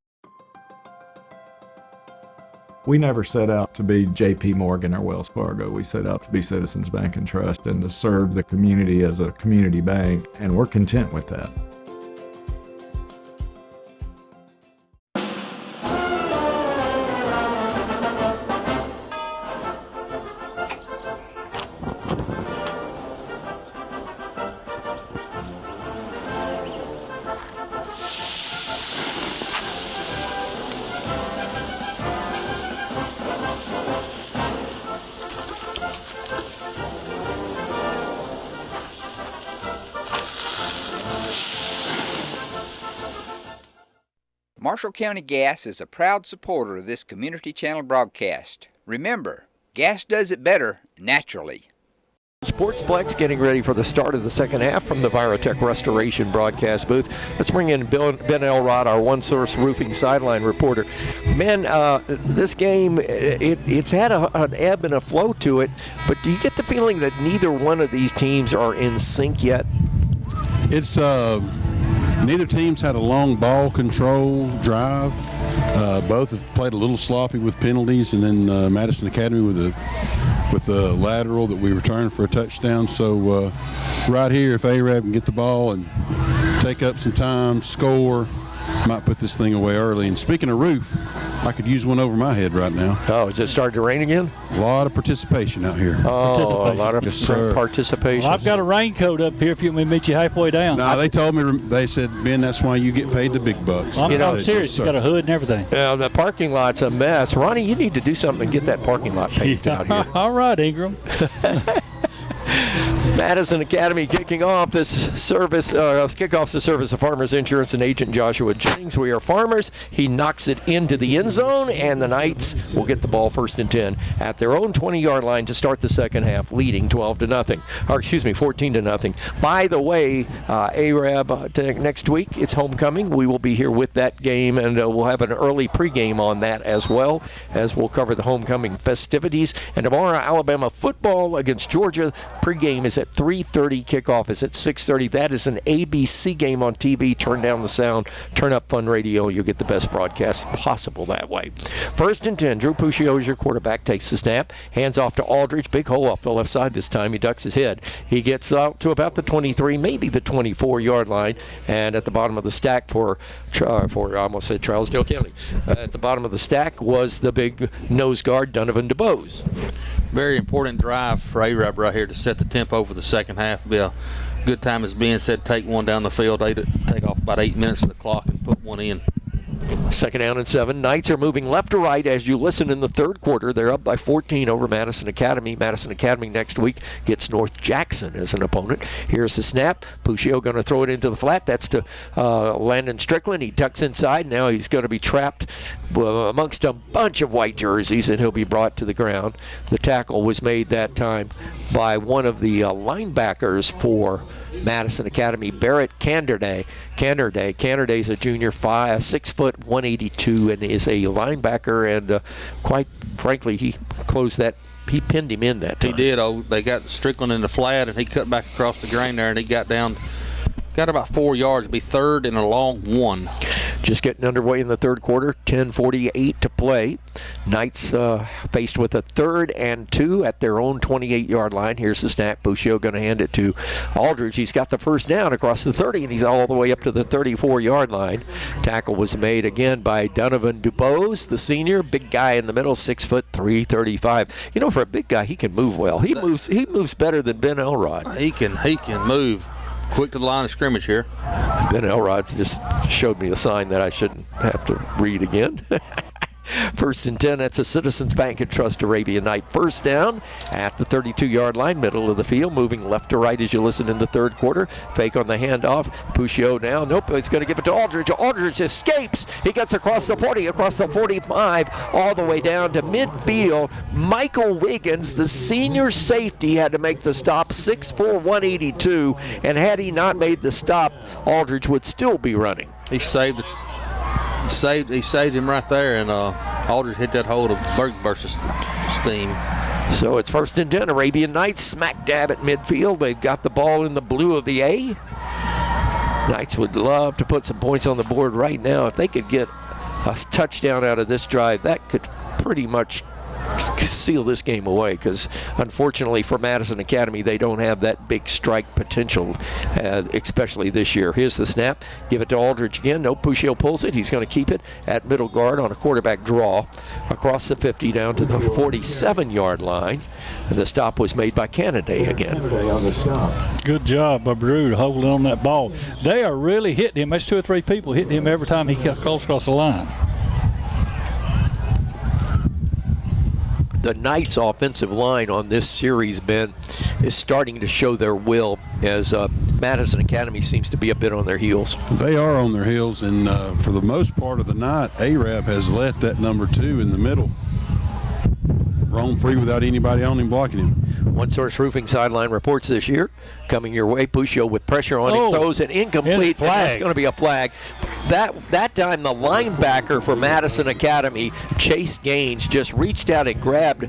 We never set out to be J.P. Morgan or Wells Fargo. We set out to be Citizens Bank and Trust and to serve the community as a community bank, and we're content with that. Marshall County Gas is a proud supporter of this Community Channel broadcast. Remember, gas does it better naturally. Sportsplex getting ready for the start of the second half from the Virotech Restoration broadcast booth. Let's bring in Ben Elrod, our One Source Roofing sideline reporter. Ben, this game, it's had an ebb and a flow to it, but do you get the feeling that neither one of these teams are in sync yet? It's neither team's had a long ball control drive. Both have played a little sloppy with penalties, and then Madison Academy with the lateral that we returned for a touchdown. So right here, if A-Rab can get the ball and take up some time, score, might put this thing away early. And speaking of roof, I could use one over my head right now. Oh, is it starting to rain again? A lot of participation out here. Oh, a lot of yes, participation. Well, I've got a raincoat up here if you want me to meet you halfway down. No, they told me, they said, Ben, that's why you get paid the big bucks. Well, I'm serious. You got a hood and everything. Yeah, the parking lot's a mess. Ronnie, you need to do something and get that parking lot paved out here. All right, Ingram. Madison Academy kicking off this service. Kickoff's the service of Farmers Insurance and Agent Joshua Jennings. We are Farmers. He knocks it into the end zone, and the Knights will get the ball 1st and 10 at their own 20-yard line to start the second half, leading 14-0. By the way, A-Rab next week, it's homecoming. We will be here with that game, and we'll have an early pregame on that as well, as we'll cover the homecoming festivities. And tomorrow, Alabama football against Georgia. Pregame is at 3:30, kickoff is at 6:30. That is an ABC game on TV. Turn down the sound, turn up Fun Radio. You'll get the best broadcast possible that way. 1st and 10, Drew Puccio is your quarterback, takes the snap, hands off to Aldridge. Big hole off the left side this time. He ducks his head. He gets out to about the 23, maybe the 24-yard line, and at the bottom of the stack for I almost said Charlesdale County. At the bottom of the stack was the big nose guard, Donovan DuBose. Very important drive for A-Rab right here to set the tempo for the second half. Be a good time, as being said, take one down the field, take off about 8 minutes of the clock and put one in. 2nd down and 7. Knights are moving left to right as you listen in the third quarter. They're up by 14 over Madison Academy. Madison Academy next week gets North Jackson as an opponent. Here's the snap. Puccio going to throw it into the flat. That's to Landon Strickland. He ducks inside. Now he's going to be trapped amongst a bunch of white jerseys, and he'll be brought to the ground. The tackle was made that time by one of the linebackers for Madison Academy, Barrett Canderday. Canderday's a junior, 6 foot 182, and is a linebacker. And quite frankly, he pinned him in that time. He did. They got Strickland in the flat, and he cut back across the grain there, and he got about 4 yards. Be 3rd and a long 1. Just getting underway in the third quarter, 10:48 to play. Knights faced with a 3rd and 2 at their own 28-yard line. Here's the snap. Puccio going to hand it to Aldridge. He's got the first down across the 30, and he's all the way up to the 34-yard line. Tackle was made again by Donovan DuBose, the senior, big guy in the middle, 6 foot 335. You know, for a big guy, he can move well. He moves better than Ben Elrod. He can move. Quick to the line of scrimmage here. Ben Elrod just showed me a sign that I shouldn't have to read again. 1st and 10, that's a Citizens Bank and Trust Arabian Night. 1st down at the 32-yard line, middle of the field, moving left to right as you listen in the third quarter. Fake on the handoff. Puccio now. Nope, it's going to give it to Aldridge. Aldridge escapes. He gets across the 40, across the 45, all the way down to midfield. Michael Wiggins, the senior safety, had to make the stop, 6'4", 182, and had he not made the stop, Aldridge would still be running. He saved him right there, and Aldridge hit that hole to burst steam. So it's 1st and 10. Arabian Knights smack dab at midfield. They've got the ball in the blue of the A. Knights would love to put some points on the board right now. If they could get a touchdown out of this drive, that could pretty much seal this game away, because unfortunately for Madison Academy, they don't have that big strike potential, especially this year. Here's the snap. Give it to Aldridge again. No, Puccio pulls it. He's going to keep it at middle guard on a quarterback draw across the 50 down to the 47-yard line. And the stop was made by Canada again. Good job by Drew holding on that ball. They are really hitting him. There's 2 or 3 people hitting him every time he goes across the line. The Knights' offensive line on this series, Ben, is starting to show their will, as Madison Academy seems to be a bit on their heels. They are on their heels, and for the most part of the night, A-Rab has let that number 2 in the middle roam free without anybody on him blocking him. One Source Roofing sideline reports this year. Coming your way, Puccio with pressure on him, throws it incomplete, and that's going to be a flag. That time, the linebacker for Madison Academy, Chase Gaines, just reached out and grabbed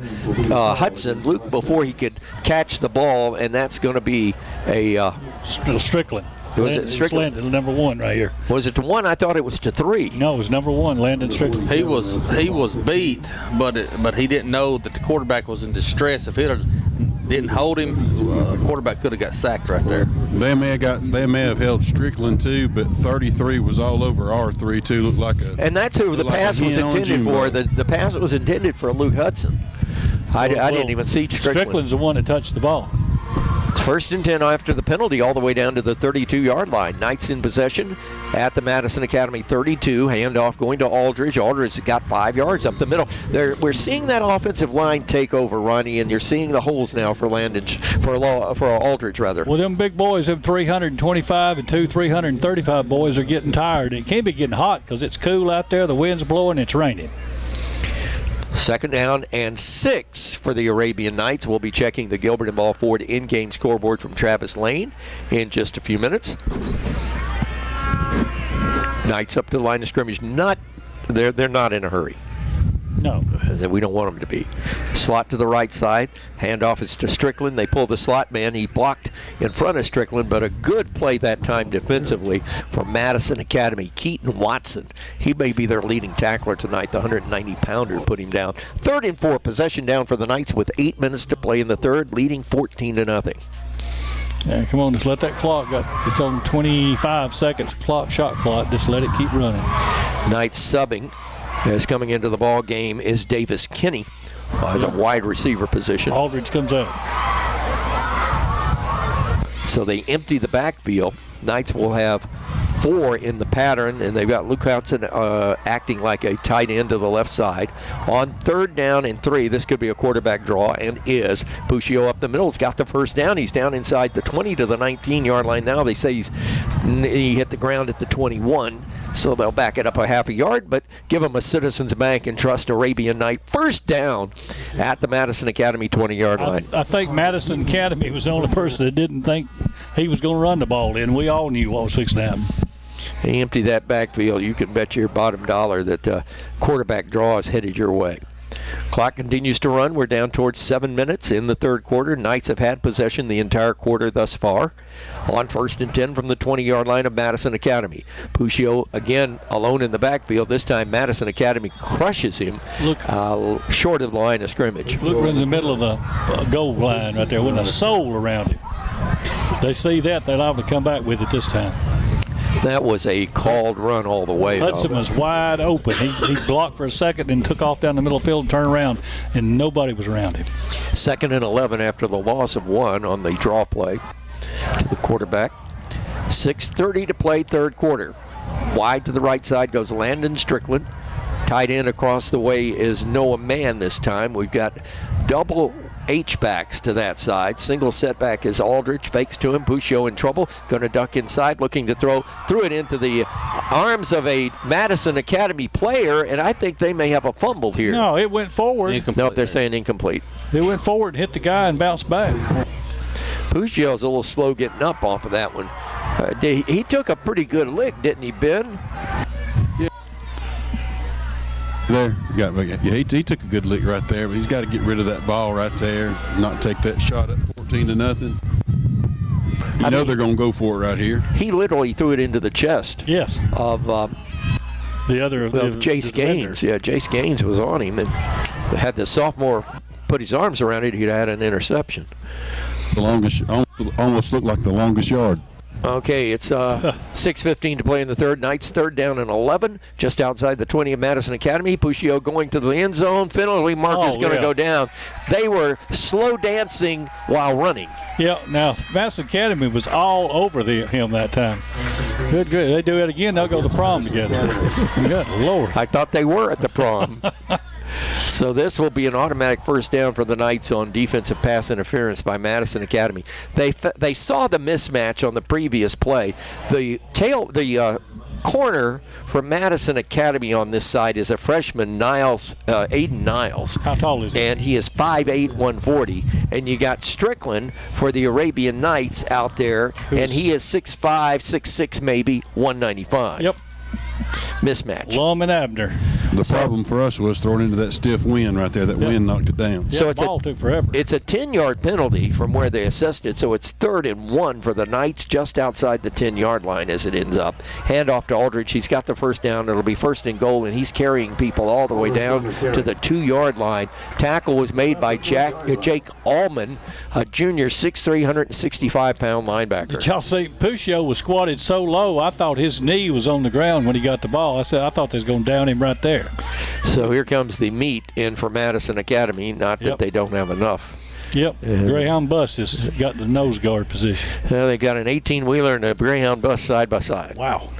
Hudson Luke before he could catch the ball, and that's going to be a Strickland. Was it Strickland? Landon, number 1 right here. Was it to 1? I thought it was to 3. No, it was number 1, Landon Strickland. He was beat, but he didn't know that the quarterback was in distress. If he didn't hold him, the quarterback could have got sacked right there. They may have held Strickland too, but 33 was all over R3 too. Looked like a. And that's who the pass was intended for. The pass was intended for Luke Hudson. I didn't even see Strickland. Strickland's the one that touched the ball. First and 10 after the penalty, all the way down to the 32-yard line. Knights in possession at the Madison Academy 32. Handoff going to Aldridge. Aldridge got 5 yards up the middle. We're seeing that offensive line take over, Ronnie, and you're seeing the holes now for Aldridge rather. Well, them big boys, them 325 and 335 boys are getting tired. It can't be getting hot because it's cool out there. The wind's blowing. It's raining. Second down and 6 for the Arabian Knights. We'll be checking the Gilbert and Ball Ford in-game scoreboard from Travis Lane in just a few minutes. Knights up to the line of scrimmage. They're not in a hurry. No. We don't want them to be. Slot to the right side. Handoff is to Strickland. They pull the slot man. He blocked in front of Strickland, but a good play that time defensively from Madison Academy. Keaton Watson. He may be their leading tackler tonight. The 190-pounder put him down. 3rd and 4, possession down for the Knights with 8 minutes to play in the third, leading 14-0. Yeah, come on, just let that clock go. It's on 25 seconds shot clock. Just let it keep running. Knights subbing. As coming into the ball game is Davis Kinney as a wide receiver position. Aldridge comes out. So they empty the backfield. Knights will have 4 in the pattern, and they've got Luke Hudson acting like a tight end to the left side. On 3rd down and 3, this could be a quarterback draw, and is. Puccio up the middle. He's got the first down. He's down inside the 20 to the 19-yard line now. They say he hit the ground at the 21. So they'll back it up a half a yard, but give them a Citizens Bank and Trust Arabian Night. First down at the Madison Academy 20-yard line. I think Madison Academy was the only person that didn't think he was going to run the ball in. We all knew what was fixing to happen. They empty that backfield. You can bet your bottom dollar that quarterback draw is headed your way. Clock continues to run. We're down towards 7 minutes in the third quarter. Knights have had possession the entire quarter thus far. On 1st and 10 from the 20-yard line of Madison Academy. Puccio again alone in the backfield. This time Madison Academy crushes him short of the line of scrimmage. Luke runs in the middle of the goal line right there with a soul around him. They see that, they're liable to come back with it this time. That was a called run all the way. Hudson was wide open. He blocked for a second and took off down the middle of the field and turned around, and nobody was around him. 2nd and 11 after the loss of 1 on the draw play to the quarterback. 6:30 to play, third quarter. Wide to the right side goes Landon Strickland. Tight end across the way is Noah Mann this time. We've got double H-backs to that side. Single setback is Aldridge. Fakes to him. Puccio in trouble. Going to duck inside. Looking to throw it into the arms of a Madison Academy player, and I think they may have a fumble here. No, it went forward. Nope, they're saying incomplete. It went forward and hit the guy and bounced back. Puccio's a little slow getting up off of that one. He took a pretty good lick, didn't he, Ben? There, he took a good lick right there, but he's got to get rid of that ball right there, not take that shot at 14-0. You know they're going to go for it right here. He literally threw it into the chest. Yes. Of Jace Gaines. Yeah, Jace Gaines was on him, and had the sophomore put his arms around it, he'd had an interception. The longest, almost looked like the longest yard. Okay, it's 6:15 to play in the third. Knights 3rd down and 11, just outside the 20 of Madison Academy. Puccio going to the end zone. Penalty mark is going to go down. They were slow dancing while running. Yeah, now Madison Academy was all over him that time. Good. They do it again, they'll go to the prom together. Good Lord. I thought they were at the prom. So this will be an automatic first down for the Knights on defensive pass interference by Madison Academy. They saw the mismatch on the previous play. The corner for Madison Academy on this side is a freshman, Aiden Niles. How tall is he? And he is 5'8", 140. And you got Strickland for the Arabian Nights out there, and he is 6'5", 6'6", maybe 195. Yep. Mismatch. Lum and Abner. The problem for us was thrown into that stiff wind right there. That wind knocked it down. So ball took forever. It's a 10-yard penalty from where they assessed it, so it's 3rd and 1 for the Knights just outside the 10-yard line as it ends up. Hand off to Aldridge. He's got the first down. It'll be 1st and goal, and he's carrying people all the way down to the 2-yard line. Tackle was made by Jake Allman, a junior 6'3", 165-pound linebacker. Did y'all see Puccio was squatted so low, I thought his knee was on the ground when he got the ball. I thought they was going to down him right there. So here comes the meat in for Madison Academy. Not that they don't have enough. Yep. Greyhound bus has got the nose guard position. They got an 18-wheeler and a Greyhound bus side by side. Wow.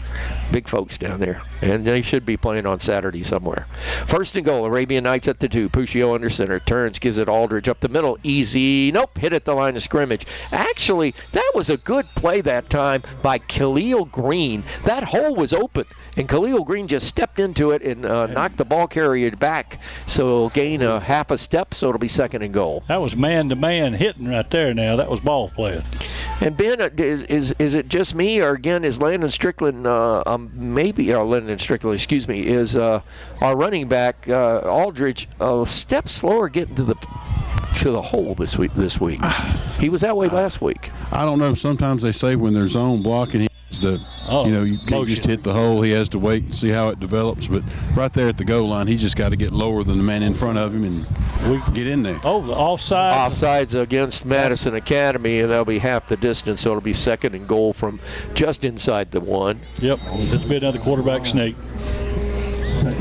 Big folks down there. And they should be playing on Saturday somewhere. 1st and goal, Arabian Nights at the 2. Puccio under center. Turns, gives it Aldridge up the middle. Easy. Nope. Hit at the line of scrimmage. Actually, that was a good play that time by Khalil Green. That hole was open, and Khalil Green just stepped into it and knocked the ball carrier back. So it'll gain a half a step, so it'll be 2nd and goal. That was man-to-man hitting right there now. That was ball playing. And Ben, is it just me, or again, is Landon Strickland is our running back Aldridge a step slower getting to the hole this week? He was that way last week. I don't know. Sometimes they say when there's zone blocking, he has to, you can't just hit the hole. He has to wait and see how it develops. But right there at the goal line, he's just got to get lower than the man in front of him and get in there. Oh, the offsides. Offsides against Madison Academy, and that'll be half the distance, so it'll be 2nd and goal from just inside the 1. Yep, this will be another quarterback sneak.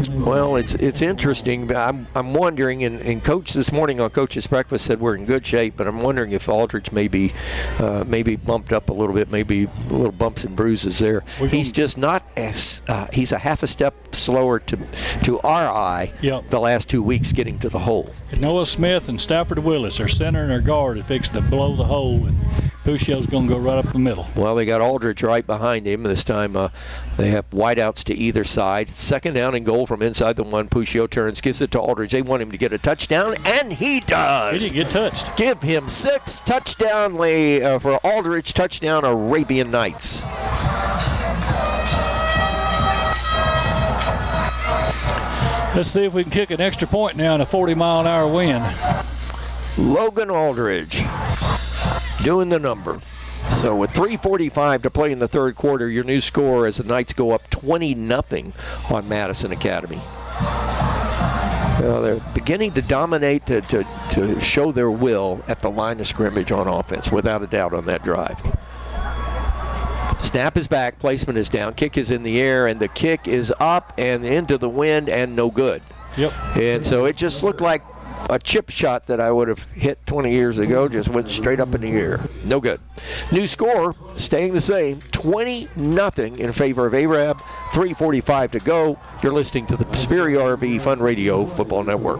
Well, it's interesting. I'm wondering, and Coach this morning on Coach's Breakfast said we're in good shape, but I'm wondering if Aldridge maybe bumped up a little bit, maybe little bumps and bruises there. He's just not as he's a half a step slower to our eye the last 2 weeks getting to the hole. And Noah Smith and Stafford Willis are center and their guard is fixing to blow the hole, and Puccio's going to go right up the middle. Well, they got Aldridge right behind him. This time they have wideouts to either side. 2nd down and goal from inside the 1. Puccio turns, gives it to Aldridge. They want him to get a touchdown, and he does. He didn't get touched. Give him 6. Touchdown for Aldridge. Touchdown Arabian Nights. Let's see if we can kick an extra point now in a 40-mile-an-hour wind. Logan Aldridge doing the number. So with 3:45 to play in the 3rd quarter, your new score as the Knights go up 20-0 on Madison Academy. Well, they're beginning to dominate, to show their will at the line of scrimmage on offense, without a doubt on that drive. Snap is back, placement is down, kick is in the air, and the kick is up and into the wind and no good. Yep. And so it just looked like a chip shot that I would have hit 20 years ago, just went straight up in the air. No good. New score staying the same, 20-0 in favor of Arab. 3:45 to go. You're listening to the Superior RV Fun Radio Football Network.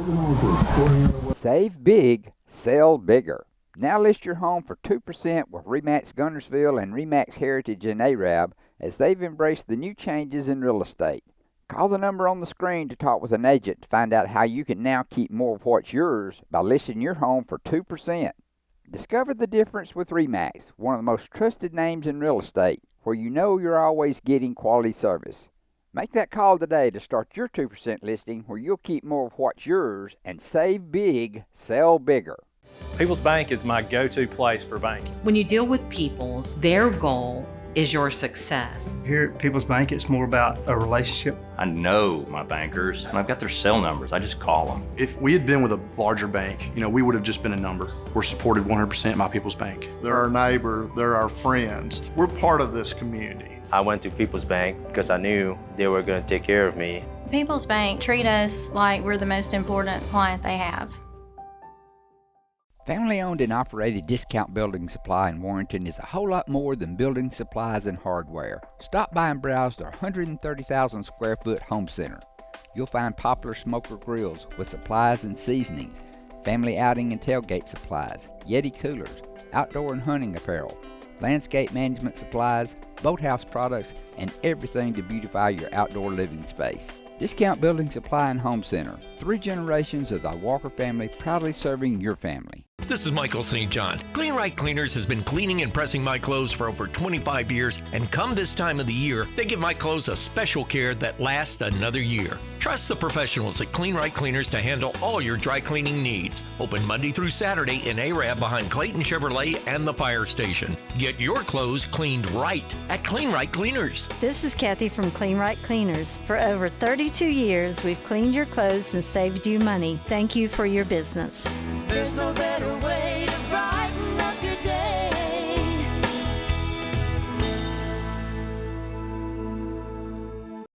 Save big, sell bigger. Now list your home for 2% with RE/MAX Guntersville and RE/MAX Heritage in Arab, as they've embraced the new changes in real estate. Call the number on the screen to talk with an agent to find out how you can now keep more of what's yours by listing your home for 2%. Discover the difference with RE/MAX, one of the most trusted names in real estate, where you know you're always getting quality service. Make that call today to start your 2% listing, where you'll keep more of what's yours and save big, sell bigger. People's Bank is my go-to place for banking. When you deal with People's, their goal is your success. Here at People's Bank, it's more about a relationship. I know my bankers, and I've got their cell numbers. I just call them. If we had been with a larger bank, we would have just been a number. We're supported 100% by People's Bank. They're our neighbor, they're our friends. We're part of this community. I went to People's Bank because I knew they were going to take care of me. People's Bank treat us like we're the most important client they have. Family-owned and operated Discount Building Supply in Warrenton is a whole lot more than building supplies and hardware. Stop by and browse their 130,000 square foot home center. You'll find popular smoker grills with supplies and seasonings, family outing and tailgate supplies, Yeti coolers, outdoor and hunting apparel, landscape management supplies, boathouse products, and everything to beautify your outdoor living space. Discount Building Supply and Home Center. 3 generations of the Walker family proudly serving your family. This is Michael St. John. Clean Right Cleaners has been cleaning and pressing my clothes for over 25 years, and come this time of the year, they give my clothes a special care that lasts another year. Trust the professionals at Clean Right Cleaners to handle all your dry cleaning needs. Open Monday through Saturday in Arab behind Clayton Chevrolet and the fire station. Get your clothes cleaned right at Clean Right Cleaners. This is Kathy from Clean Right Cleaners. For over 32 years, we've cleaned your clothes and saved you money. Thank you for your business. There's no better way to brighten up your day.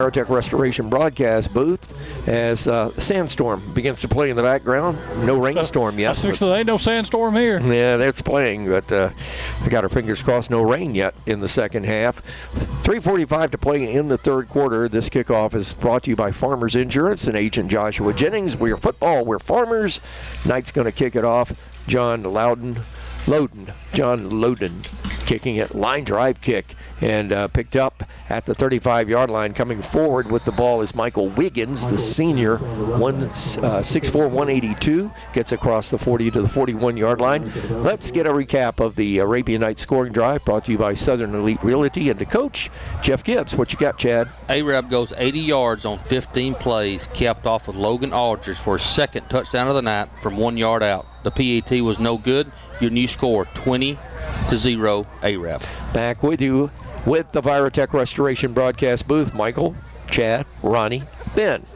Aerotech Restoration broadcast booth as the sandstorm begins to play in the background. No rainstorm yet. There ain't no sandstorm here. Yeah, that's playing, but we got our fingers crossed. No rain yet in the second half. 3:45 to play in the third quarter. This kickoff is brought to you by Farmers Insurance and Agent Joshua Jennings. We're football, we're farmers. Knight's going to kick it off. John Loudon kicking it, line drive kick, and picked up at the 35-yard line. Coming forward with the ball is Michael Wiggins, the senior, 6'4", 182, gets across the 40 to the 41-yard line. Let's get a recap of the Arabian Nights scoring drive, brought to you by Southern Elite Realty and to Coach Jeff Gibbs. What you got, Chad? Arab goes 80 yards on 15 plays, capped off with Logan Aldridge for his second touchdown of the night from 1 yard out. The PAT was no good. Your new score, 20-0 Arab. Back with you with the Virotech Restoration broadcast booth, Michael, Chad, Ronnie, Ben.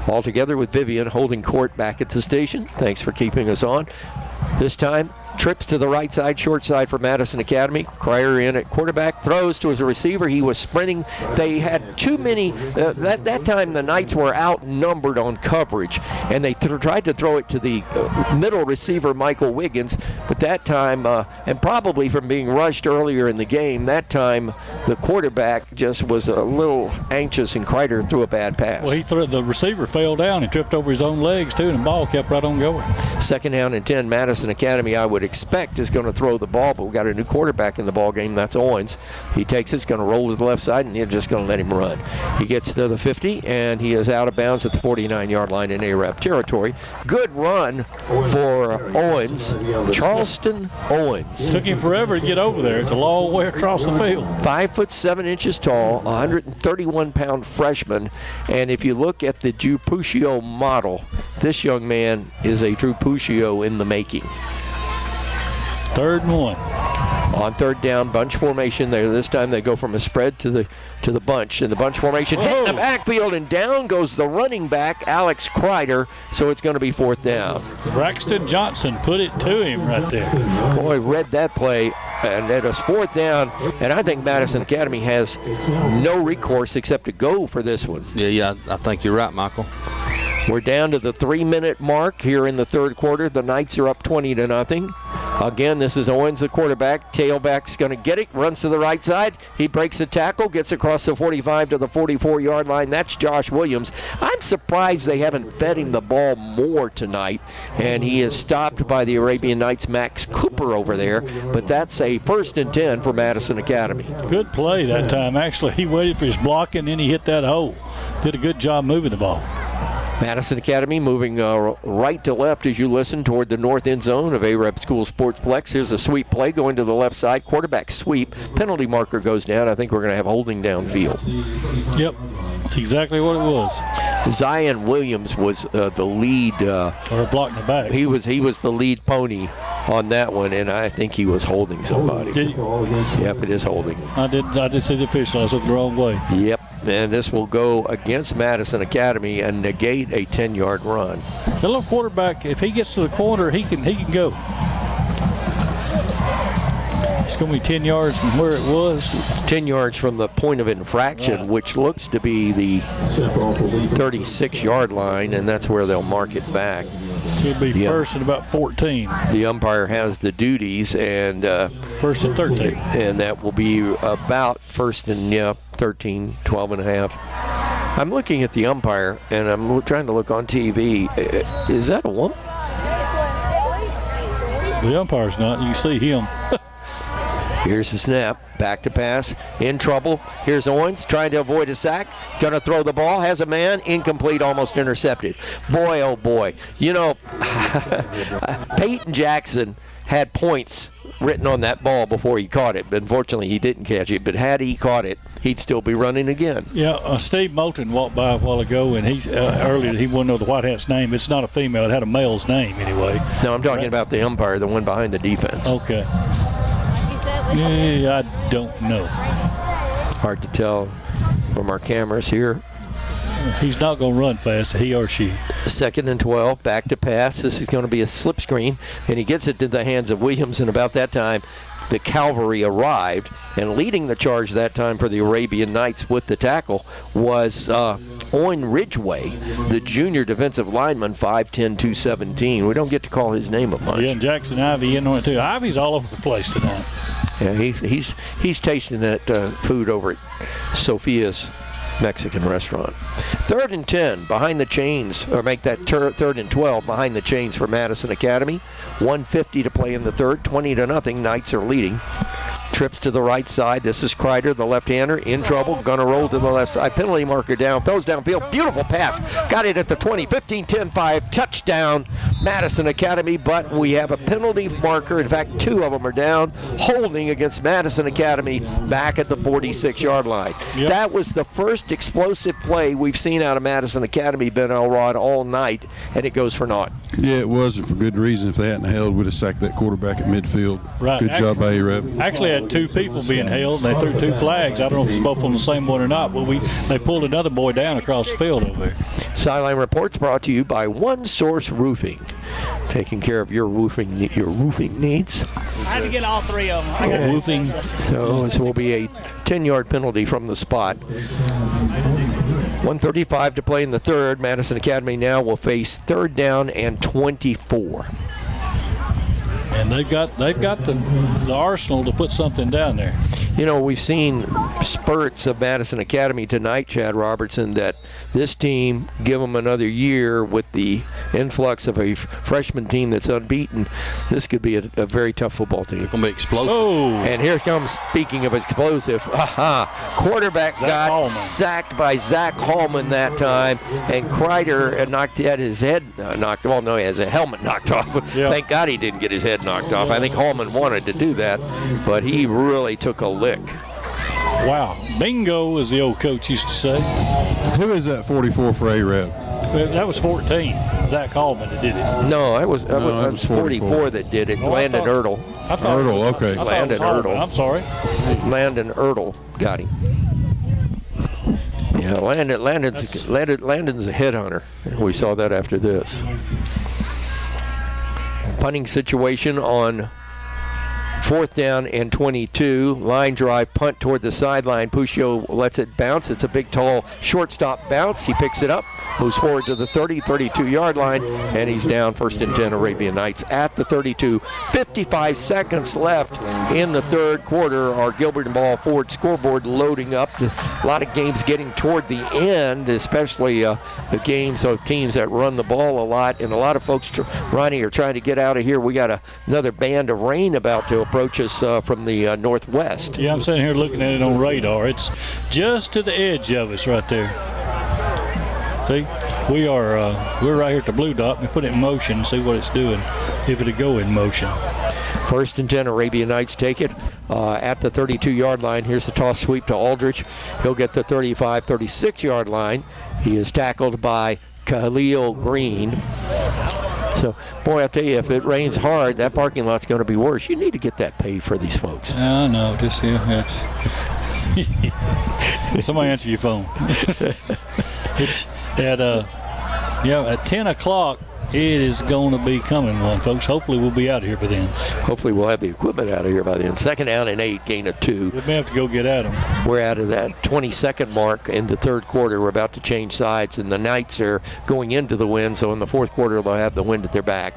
All together with Vivian holding court back at the station. Thanks for keeping us on. This time, trips to the right side, short side for Madison Academy. Cryer in at quarterback, throws to his receiver. He was sprinting. They had too many. That time the Knights were outnumbered on coverage, and they tried to throw it to the middle receiver, Michael Wiggins. But that time, and probably from being rushed earlier in the game, that time the quarterback just was a little anxious, and Kreider threw a bad pass. Well, the receiver fell down and tripped over his own legs, too, and the ball kept right on going. Second down and 10, Madison Academy, I would expect, is going to throw the ball, but we got a new quarterback in the ball game. That's Owens. He takes it's going to roll to the left side, and they're just going to let him run. He gets to the 50, and he is out of bounds at the 49-yard line in Arab territory. Good run for Owens. Charleston Owens. Took him forever to get over there. It's a long way across the field. 5'7" tall, 131-pound freshman, and if you look at the Drew Puccio model, this young man is a Drew Puccio in the making. 3rd and 1. On third down, bunch formation there. This time they go from a spread to the bunch, and the bunch formation hit the backfield, and down goes the running back, Alex Kreider, so it's going to be 4th down. Braxton Johnson put it to him right there. Boy, read that play, and it was 4th down, and I think Madison Academy has no recourse except to go for this one. Yeah, I think you're right, Michael. We're down to the 3-minute mark here in the third quarter. The Knights are up 20-0. Again, this is Owens, the quarterback. Tailback's going to get it, runs to the right side. He breaks a tackle, gets across the 45 to the 44-yard line. That's Josh Williams. I'm surprised they haven't fed him the ball more tonight, and he is stopped by the Arabian Knights' Max Cooper over there, but that's a 1st and 10 for Madison Academy. Good play that time. Actually, he waited for his blocking, then he hit that hole. Did a good job moving the ball. Madison Academy moving right to left as you listen toward the north end zone of Arab School Sportsplex. Here's a sweep play going to the left side. Quarterback sweep. Penalty marker goes down. I think we're going to have holding downfield. Yep. That's exactly what it was. Zion Williams was the lead. Or blocking the back. He was the lead pony on that one, and I think he was holding somebody. Did you? Yep, it is holding. I did see the official. I was looking the wrong way. Yep. And this will go against Madison Academy and negate a 10-yard run. The little quarterback, if he gets to the corner, he can go. It's going to be 10 yards from where it was. 10 yards from the point of infraction, which looks to be the 36-yard line, and that's where they'll mark it back. It'll be first and about 14. The umpire has the duties, and 1st and 13. And that will be about 1st and 13, 12 and a half. I'm looking at the umpire, and I'm trying to look on TV. Is that a woman? The umpire's not. You can see him. Here's the snap. Back to pass. In trouble. Here's Owens trying to avoid a sack. Going to throw the ball. Has a man. Incomplete. Almost intercepted. Boy, oh boy. You know, Peyton Jackson had points written on that ball before he caught it. But unfortunately, he didn't catch it. But had he caught it, he'd still be running again. Yeah, Steve Moulton walked by a while ago, and he earlier he wanted to know the White Hat's name. It's not a female; it had a male's name anyway. No, I'm talking about the umpire, the one behind the defense. Okay. Yeah, I don't know. Hard to tell from our cameras here. He's not going to run fast, he or she. 2nd and 12, back to pass. This is going to be a slip screen, and he gets it to the hands of Williams, and about that time, the cavalry arrived, and leading the charge that time for the Arabian Knights with the tackle was Owen Ridgway, the junior defensive lineman, 5'10", 217. We don't get to call his name a bunch. Yeah, and Jackson Ivey in on it too. Ivey's all over the place tonight. Yeah, he's tasting that food over at Sophia's Mexican restaurant. 3rd and 10 behind the chains, or make that 3rd and 12 behind the chains for Madison Academy. 1:50 to play in the third. 20-0. Knights are leading. Trips to the right side. This is Kreider, the left-hander, in trouble. Gonna roll to the left side. Penalty marker down. Throws downfield. Beautiful pass. Got it at the 20. 15, 10, 5. Touchdown, Madison Academy. But we have a penalty marker. In fact, 2 of them are down. Holding against Madison Academy back at the 46-yard line. Yep. That was the first explosive play we've seen out of Madison Academy, Ben Elrod, all night, and it goes for naught. Yeah, it was, and for good reason. If they hadn't held, we'd have sacked that quarterback at midfield. Right. Good job by A-Rep. Actually had 2 people being held, and they threw 2 flags. I don't know if it's both on the same one or not, but they pulled another boy down across the field over there. Sideline Reports brought to you by One Source Roofing, taking care of your roofing needs. I had to get all 3 of them. I got roofing. So this will be a 10-yard penalty from the spot. 1:35 to play in the third. Madison Academy now will face 3rd down and 24. And they've got the arsenal to put something down there. You know, we've seen spurts of Madison Academy tonight, Chad Robertson, that this team, give them another year with the influx of a freshman team that's unbeaten, this could be a very tough football team. It's going to be explosive. Oh. And here comes, speaking of explosive, quarterback got sacked by Zach Hallman that time, and Kreider had his head knocked off. No, he has a helmet knocked off. Yep. Thank God he didn't get his head knocked off. I think Hallman wanted to do that, but he really took a lick. Wow. Bingo, as the old coach used to say. Who is that 44 for A-Rep? That was 14. Zach Hallman that did it. No, it was 44 that did it. Landon Ertl. Ertl, okay. Landon Ertl. I'm sorry. Landon Ertl got him. Yeah, Landon's a headhunter. We saw that after this. Punting situation on 4th down and 22. Line drive, punt toward the sideline. Puccio lets it bounce. It's a big, tall, shortstop bounce. He picks it up, moves forward to the 30, 32-yard line, and he's down. 1st and 10, Arabian Knights at the 32. 55 seconds left in the third quarter. Our Gilbert and Ball Ford scoreboard loading up. A lot of games getting toward the end, especially the games of teams that run the ball a lot, and a lot of folks, Ronnie, are trying to get out of here. We got another band of rain about to approach us from the northwest. Yeah, I'm sitting here looking at it on radar. It's just to the edge of us right there. See, we're right here at the blue dot. We put it in motion and see what it's doing, if it'll go in motion. 1st and 10, Arabian Knights take it at the 32-yard line. Here's the toss sweep to Aldrich. He'll get the 35, 36-yard line. He is tackled by Khalil Green. So, boy, I'll tell you, if it rains hard, that parking lot's going to be worse. You need to get that paid for these folks. I know. Just, yeah. Somebody answer your phone. It's at 10 o'clock. It is going to be coming one, folks. Hopefully we'll be out of here by then. Hopefully we'll have the equipment out of here by then. 2nd down and 8, gain of 2. We may have to go get at them. We're out of that 20-second mark in the third quarter. We're about to change sides, and the Knights are going into the wind, so in the fourth quarter they'll have the wind at their back.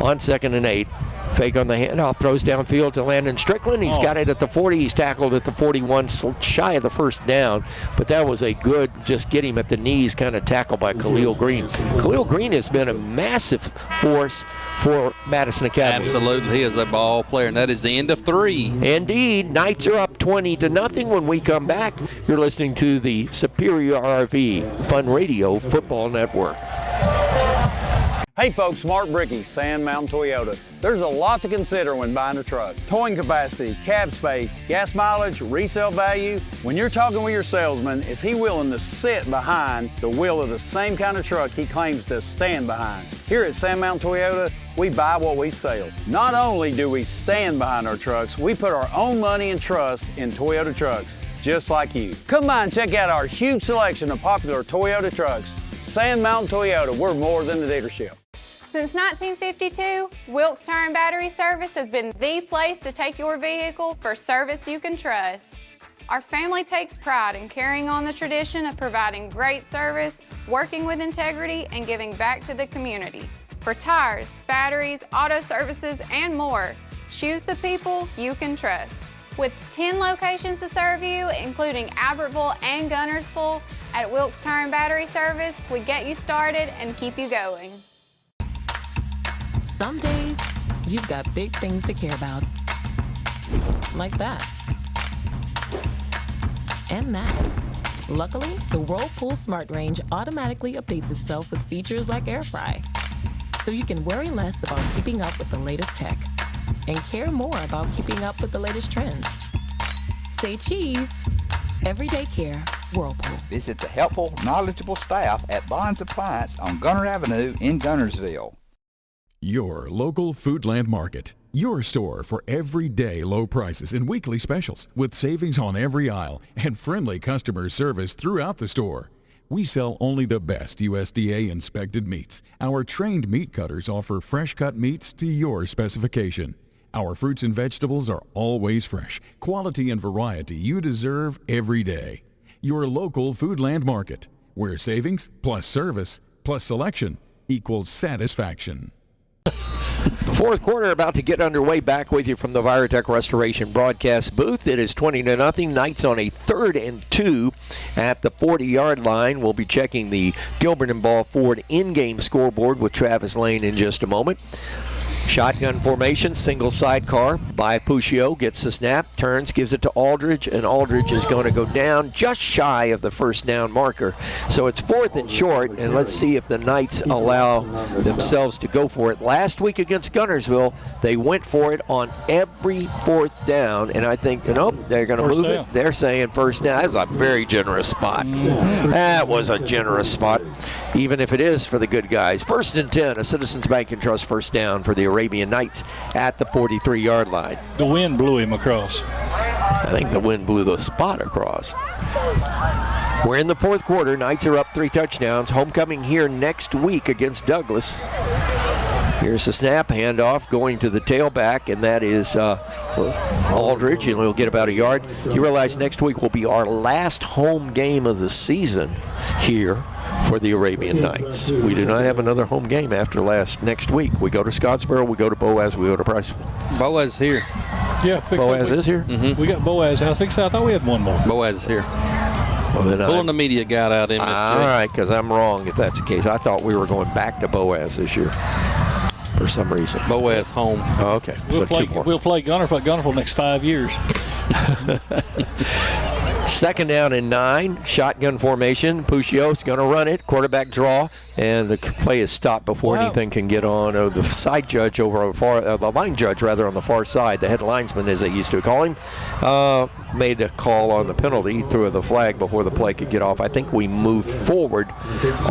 On 2nd and 8, Fake on the handoff, throws downfield to Landon Strickland. He's got it at the 40. He's tackled at the 41, shy of the first down. But that was a good, just get him at the knees kind of tackle by Khalil Green. Khalil Green has been a massive force for Madison Academy. Absolutely. He is a ball player, and that is the end of 3. Indeed. Knights are up 20-0. When we come back, you're listening to the Superior RV Fun Radio Football Network. Hey folks, Mark Brickey, Sand Mountain Toyota. There's a lot to consider when buying a truck. Towing capacity, cab space, gas mileage, resale value. When you're talking with your salesman, is he willing to sit behind the wheel of the same kind of truck he claims to stand behind? Here at Sand Mountain Toyota, we buy what we sell. Not only do we stand behind our trucks, we put our own money and trust in Toyota trucks, just like you. Come by and check out our huge selection of popular Toyota trucks. Sand Mountain Toyota, we're more than a dealership. Since 1952, Wilkes Tire and Battery Service has been the place to take your vehicle for service you can trust. Our family takes pride in carrying on the tradition of providing great service, working with integrity, and giving back to the community. For tires, batteries, auto services, and more, choose the people you can trust. With 10 locations to serve you, including Albertville and Gunnersville, at Wilkes Tire and Battery Service, we get you started and keep you going. Some days, you've got big things to care about. Like that. And that. Luckily, the Whirlpool Smart Range automatically updates itself with features like Air Fry. So you can worry less about keeping up with the latest tech and care more about keeping up with the latest trends. Say cheese. Everyday care, Whirlpool. Visit the helpful, knowledgeable staff at Bonds Appliance on Gunner Avenue in Gunnersville. Your local Foodland Market. Your store for everyday low prices and weekly specials with savings on every aisle and friendly customer service throughout the store. We sell only the best USDA inspected meats. Our trained meat cutters offer fresh cut meats to your specification. Our fruits and vegetables are always fresh. Quality and variety you deserve every day. Your local Foodland Market, where savings plus service plus selection equals satisfaction. The fourth quarter about to get underway. Back with you from the Virotech Restoration broadcast booth. It is 20-0. Knights on a 3rd and 2 at the 40-yard line. We'll be checking the Gilbert and Ball Ford in-game scoreboard with Travis Lane in just a moment. Shotgun formation, single sidecar by Puccio, gets the snap, turns, gives it to Aldridge, and Aldridge is going to go down just shy of the first down marker. So it's 4th and short, and let's see if the Knights allow themselves to go for it. Last week against Gunnersville, they went for it on every 4th down, and I think, nope, they're going to move it. They're saying first down. That's a very generous spot. That was a generous spot, even if it is for the good guys. 1st and 10, a Citizens Bank and Trust first down for the Arabian Knights at the 43-yard line. The wind blew him across. I think the wind blew the spot across. We're in the 4th quarter. Knights are up 3 touchdowns. Homecoming here next week against Douglas. Here's the snap, handoff going to the tailback, and that is Aldridge, and he'll get about a yard. You realize next week will be our last home game of the season here for the Arabian Knights. We do not have another home game after next week. We go to Scottsboro, we go to Boaz, we go to Priceville. Boaz is here. Yeah, Boaz is here? Mm-hmm. We got Boaz. I thought we had one more. Boaz is here. Well, then pulling the media guy out in all right, because I'm wrong if that's the case. I thought we were going back to Boaz this year for some reason. Boaz home. Oh, okay. We'll play Gunnersville next 5 years. 2nd down and 9, shotgun formation. Puccio's going to run it, quarterback draw, and the play is stopped before anything can get on. The side judge the line judge rather on the far side, the head linesman as they used to call him, made a call on the penalty, threw the flag before the play could get off. I think we moved forward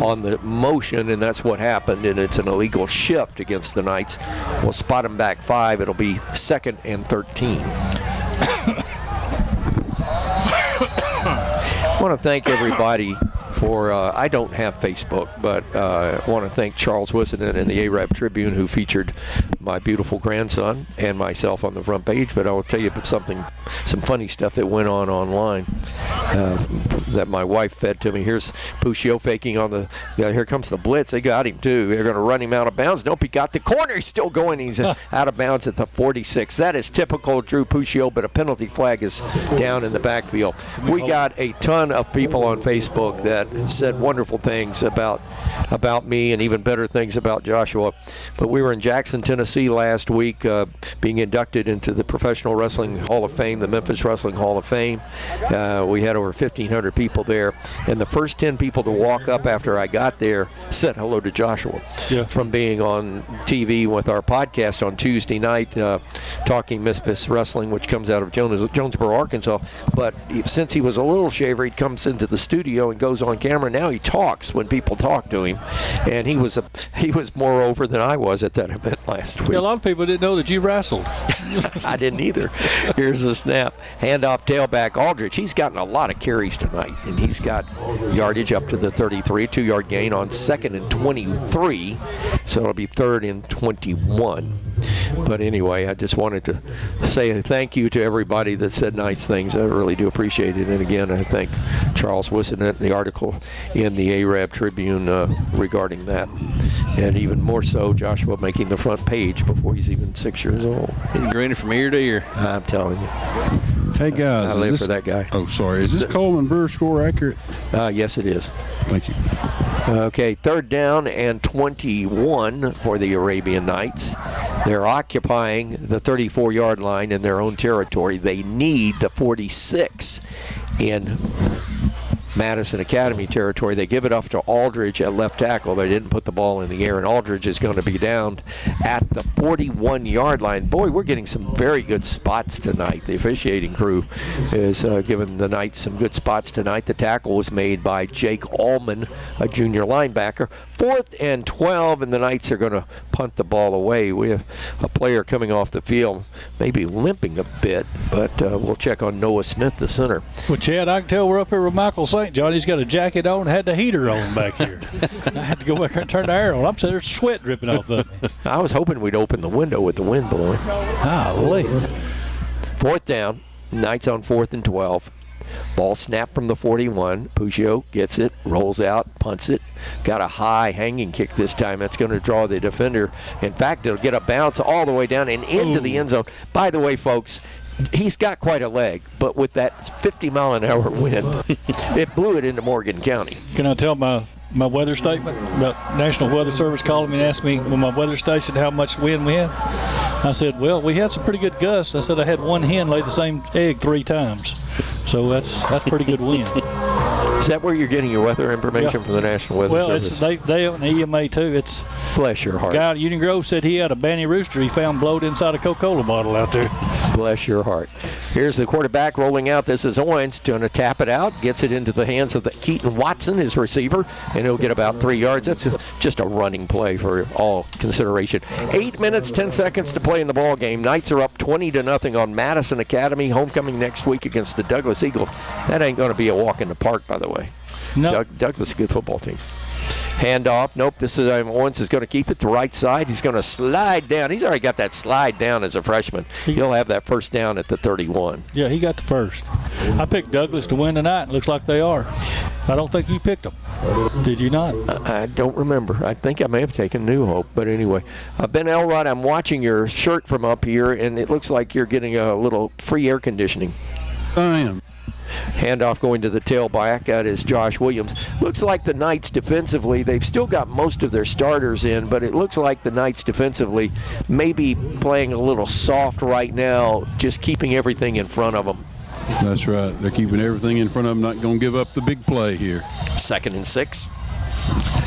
on the motion, and that's what happened, and it's an illegal shift against the Knights. We'll spot them back 5. It'll be 2nd and 13. I want to thank everybody I don't have Facebook, but I want to thank Charles Wissenden and the Arab Tribune, who featured my beautiful grandson and myself on the front page. But I will tell you some funny stuff that went on online that my wife fed to me. Here's Puccio faking on the, here comes the blitz. They got him too. They're going to run him out of bounds. Nope, he got the corner. He's still going. He's out of bounds at the 46. That is typical Drew Puccio, but a penalty flag is down in the backfield. We got a ton of people on Facebook that said wonderful things about me and even better things about Joshua. But we were in Jackson, Tennessee last week being inducted into the Professional Wrestling Hall of Fame, the Memphis Wrestling Hall of Fame. We had over 1,500 people there, and the first 10 people to walk up after I got there said hello to Joshua from being on TV with our podcast on Tuesday night, Talking Memphis Wrestling, which comes out of Jonesboro, Arkansas. But since he was a little shaver, he comes into the studio and goes on camera. Now he talks when people talk to him, and he was more over than I was at that event last week. Yeah, a lot of people didn't know that you wrestled. I didn't either. Here's the snap. Handoff tailback Aldridge. He's gotten a lot of carries tonight, and he's got yardage up to the 33, 2-yard gain on 2nd and 23, so it'll be 3rd and 21. But anyway, I just wanted to say thank you to everybody that said nice things. I really do appreciate it. And again, I thank Charles Wissenden, the article in the Arab Tribune regarding that. And even more so, Joshua making the front page before he's even 6 years old. He's grinning from ear to ear. I'm telling you. Hey, guys. I live for that guy. Oh, sorry. Is this Coleman Brewer score accurate? Yes, it is. Thank you. Okay, 3rd down and 21 for the Arabian Knights. They're occupying the 34-yard line in their own territory. They need the 46 in Madison Academy territory. They give it off to Aldridge at left tackle. They didn't put the ball in the air, and Aldridge is going to be down at the 41-yard line. Boy, we're getting some very good spots tonight. The officiating crew is giving the Knights some good spots tonight. The tackle was made by Jake Allman, a junior linebacker. 4th and 12, and the Knights are going to punt the ball away. We have a player coming off the field, maybe limping a bit, but we'll check on Noah Smith, the center. Well, Chad, I can tell we're up here with Michael St. John. He's got a jacket on, had the heater on back here. I had to go back here and turn the air on. I'm saying there's sweat dripping off of me. I was hoping we'd open the window with the wind blowing. Golly. 4th down, Knights on 4th and 12. Ball snapped from the 41. Puccio gets it, rolls out, punts it. Got a high hanging kick this time. That's going to draw the defender. In fact, it'll get a bounce all the way down and into the end zone. By the way, folks, he's got quite a leg, but with that 50-mile-an-hour wind, it blew it into Morgan County. Can I tell my weather statement? The National Weather Service called me and asked me on my weather station how much wind we had. I said, well, we had some pretty good gusts. I said I had one hen lay the same egg 3 times. So that's pretty good wind. Is that where you're getting your weather information from the National Weather Service? Well, they on the EMA too. It's bless your heart. A guy at Union Grove said he had a Banny rooster he found blowed inside a Coca-Cola bottle out there. Bless your heart. Here's the quarterback rolling out. This is Owens going to tap it out, gets it into the hands of Keaton Watson, his receiver, and he'll get about 3 yards. That's just a running play for all consideration. 8 minutes, 10 seconds to play in the ball game. Knights are up 20-0 on Madison Academy. Homecoming next week against the Douglas Eagles. That ain't going to be a walk in the park, by the way. No. Douglas, good football team. Handoff. Nope. This is Owens is going to keep it to right side. He's going to slide down. He's already got that slide down as a freshman. He'll have that first down at the 31. Yeah, he got the first. I picked Douglas to win tonight. Looks like they are. I don't think you picked them. Did you not? I don't remember. I think I may have taken New Hope. But anyway, Ben Elrod, I'm watching your shirt from up here, and it looks like you're getting a little free air conditioning. I am. Handoff going to the tailback. That is Josh Williams. Looks like the Knights defensively, they've still got most of their starters in, but it looks like the Knights defensively may be playing a little soft right now, just keeping everything in front of them. That's right. They're keeping everything in front of them, not going to give up the big play here. 2nd and 6.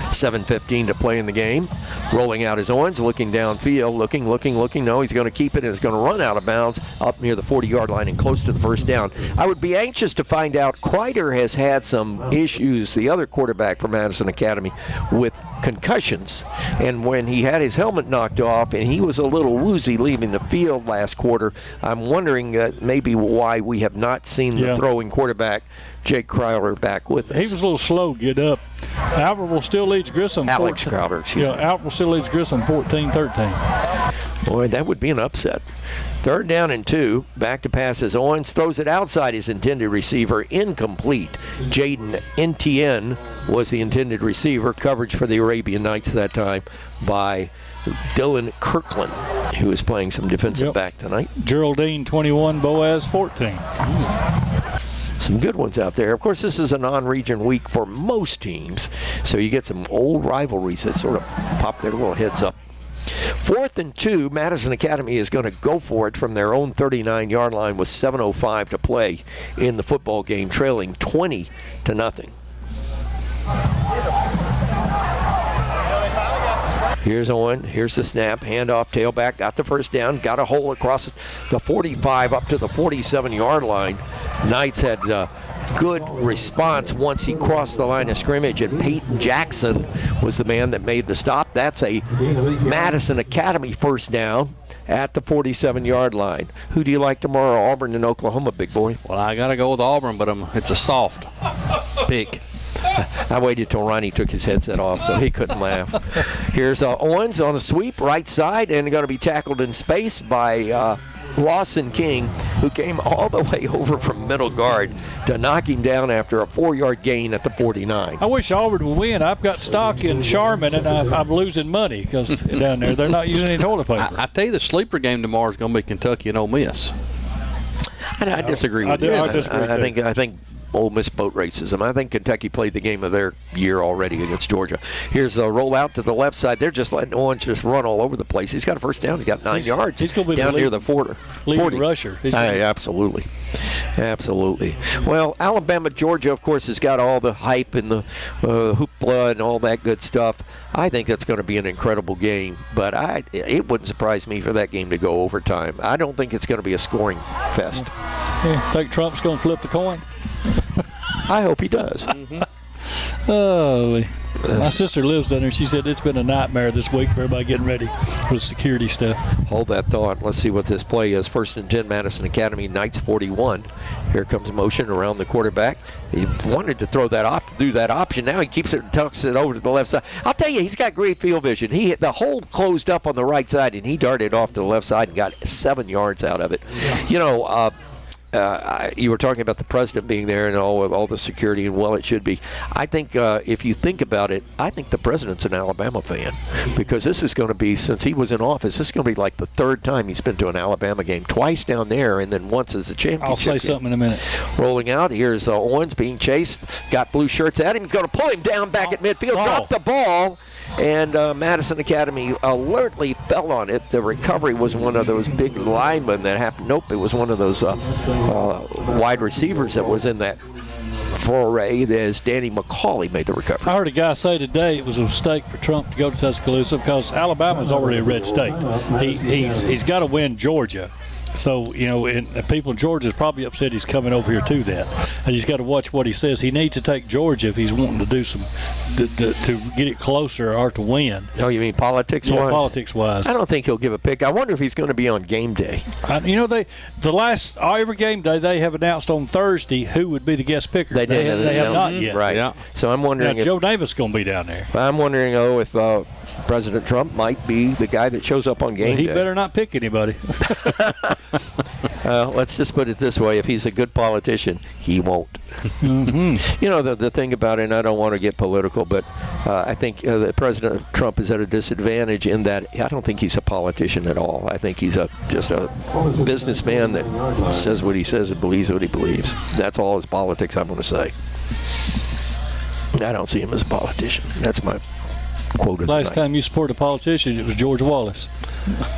7:15 to play in the game. Rolling out his Owens, looking downfield, looking. No, he's going to keep it, and it's going to run out of bounds up near the 40-yard line and close to the first down. I would be anxious to find out. Kreider has had some issues, the other quarterback from Madison Academy, with concussions. And when he had his helmet knocked off and he was a little woozy leaving the field last quarter, I'm wondering maybe why we have not seen the throwing quarterback Jake Crowder back with us. He was a little slow to get up. Albertville still leads Grissom. Alex 14. Crowder, excuse me. Albertville still leads Grissom 14-13. Boy, that would be an upset. 3rd down and 2. Back to passes. Owens throws it outside his intended receiver. Incomplete. Jaden NTN was the intended receiver. Coverage for the Arabian Knights that time by Dylan Kirkland, who is playing some defensive back tonight. Geraldine 21, Boaz 14. Some good ones out there. Of course, this is a non-region week for most teams, so you get some old rivalries that sort of pop their little heads up. 4th and 2, Madison Academy is going to go for it from their own 39-yard line with 7:05 to play in the football game, trailing 20-0. Here's Owen. Here's the snap. Handoff, tailback. Got the first down. Got a hole across the 45 up to the 47-yard line. Knights had good response once he crossed the line of scrimmage, and Peyton Jackson was the man that made the stop. That's a Madison Academy first down at the 47-yard line. Who do you like tomorrow, Auburn and Oklahoma, big boy? Well, I got to go with Auburn, but it's a soft pick. I waited till Ronnie took his headset off so he couldn't laugh. Here's Owens on a sweep, right side, and going to be tackled in space by Lawson King, who came all the way over from middle guard to knock him down after a 4-yard gain at the 49. I wish Auburn would win. I've got stock in Sharman, and I'm losing money because down there they're not using any toilet paper. I tell you, the sleeper game tomorrow is going to be Kentucky and Ole Miss. I disagree with you. I disagree I think Ole Miss boat racism. I think Kentucky played the game of their year already against Georgia. Here's a roll out to the left side. They're just letting Owens just run all over the place. He's got a first down. He's got 9 yards. He's going to be down near the 40. Leading rusher. Absolutely. Absolutely. Well, Alabama, Georgia, of course, has got all the hype and the hoopla and all that good stuff. I think that's going to be an incredible game, but it wouldn't surprise me for that game to go overtime. I don't think it's going to be a scoring fest. Think Trump's going to flip the coin? I hope he does. Oh, my sister lives down there. She said it's been a nightmare this week for everybody getting ready for security stuff. Hold that thought. Let's see what this play is. 1st and 10, Madison Academy, Knights 41. Here comes motion around the quarterback. He wanted to throw do that option. Now he keeps it and tucks it over to the left side. I'll tell you, he's got great field vision. He hit the hole closed up on the right side, and he darted off to the left side and got 7 yards out of it. You know, you were talking about the president being there and all the security, and well, it should be. I think if you think about it, I think the president's an Alabama fan, because this is going to be, since he was in office, this is going to be like the 3rd time he's been to an Alabama game, twice down there and then once as a championship. I'll say something in a minute. Rolling out, here's Owens being chased, got blue shirts at him. He's going to pull him down back at midfield, drop the ball, and Madison Academy alertly fell on it. The recovery was one of those big linemen that happened. Nope, it was one of those wide receivers that was in that foray. There's Danny McCauley made the recovery. I heard a guy say today it was a mistake for Trump to go to Tuscaloosa because Alabama's already a red state. He's got to win Georgia. So, you know, and people in Georgia is probably upset he's coming over here to that. And he's got to watch what he says. He needs to take Georgia if he's wanting to do some to get it closer or to win. Oh, you mean politics-wise? Yeah, politics-wise. I don't think he'll give a pick. I wonder if he's going to be on game day. You know, every game day they have announced on Thursday who would be the guest picker. They have not yet. Right. Yeah. So I'm wondering now, Joe Davis is going to be down there. I'm wondering, if President Trump might be the guy that shows up on game day. He better not pick anybody. Let's just put it this way. If he's a good politician, he won't. Mm-hmm. You know, the thing about it, and I don't want to get political, but I think that President Trump is at a disadvantage in that I don't think he's a politician at all. I think he's just a businessman that says what he says and believes what he believes. That's all his politics, I'm going to say. I don't see him as a politician. That's my quote of the night. Last time you supported a politician, it was George Wallace.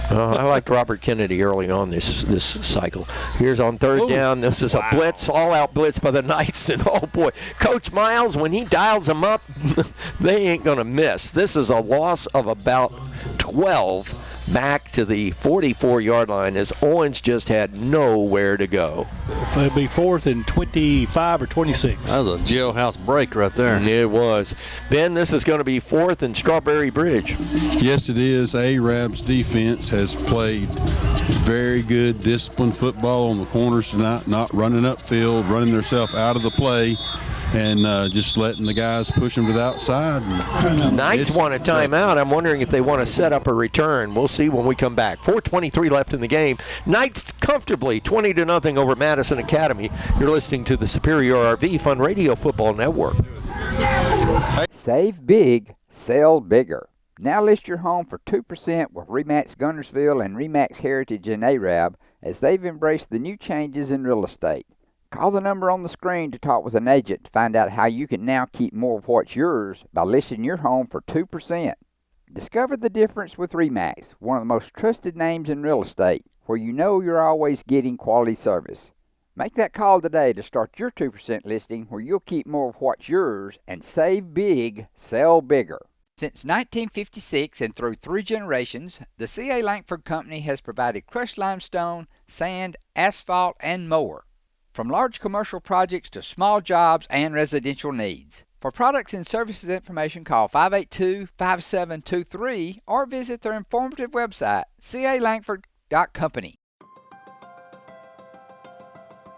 I liked Robert Kennedy early on this cycle. Here's on 3rd down. This is a blitz, all-out blitz by the Knights. And, oh, boy, Coach Miles, when he dials them up, they ain't going to miss. This is a loss of about 12 back to the 44-yard line as Owens just had nowhere to go. It'll be 4th and 25 or 26. That was a jailhouse break right there. It was. Ben, this is going to be 4th and Strawberry Bridge. Yes, it is. Arab's defense has played very good, disciplined football on the corners tonight, not running upfield, running themselves out of the play, and just letting the guys push them to the outside. Knights want a timeout. I'm wondering if they want to set up a return. We'll see when we come back. 4:23 left in the game. Knights comfortably 20-0 over Madison Academy. You're listening to the Superior RV Fun Radio Football Network. Save big, sell bigger. Now list your home for 2% with RE/MAX Gunnersville and RE/MAX Heritage in Arab as they've embraced the new changes in real estate. Call the number on the screen to talk with an agent to find out how you can now keep more of what's yours by listing your home for 2%. Discover the difference with RE/MAX, one of the most trusted names in real estate, where you know you're always getting quality service. Make that call today to start your 2% listing where you'll keep more of what's yours and save big, sell bigger. Since 1956 and through 3 generations, the C.A. Langford Company has provided crushed limestone, sand, asphalt, and more. From large commercial projects to small jobs and residential needs. For products and services information, call 582-5723 or visit their informative website, calangford.company.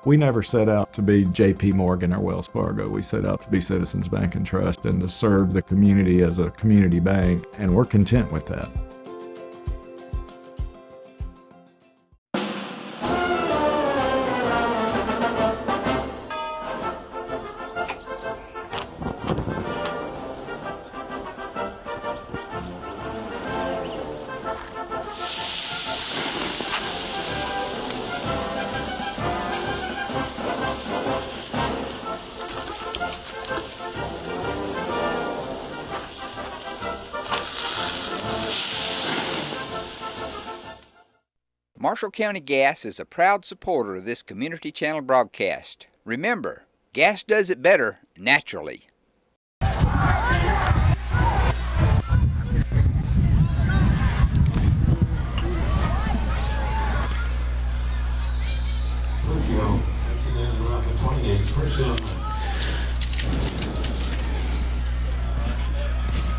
We never set out to be J.P. Morgan or Wells Fargo. We set out to be Citizens Bank and Trust and to serve the community as a community bank, and we're content with that. Marshall County Gas is a proud supporter of this community channel broadcast. Remember, gas does it better naturally.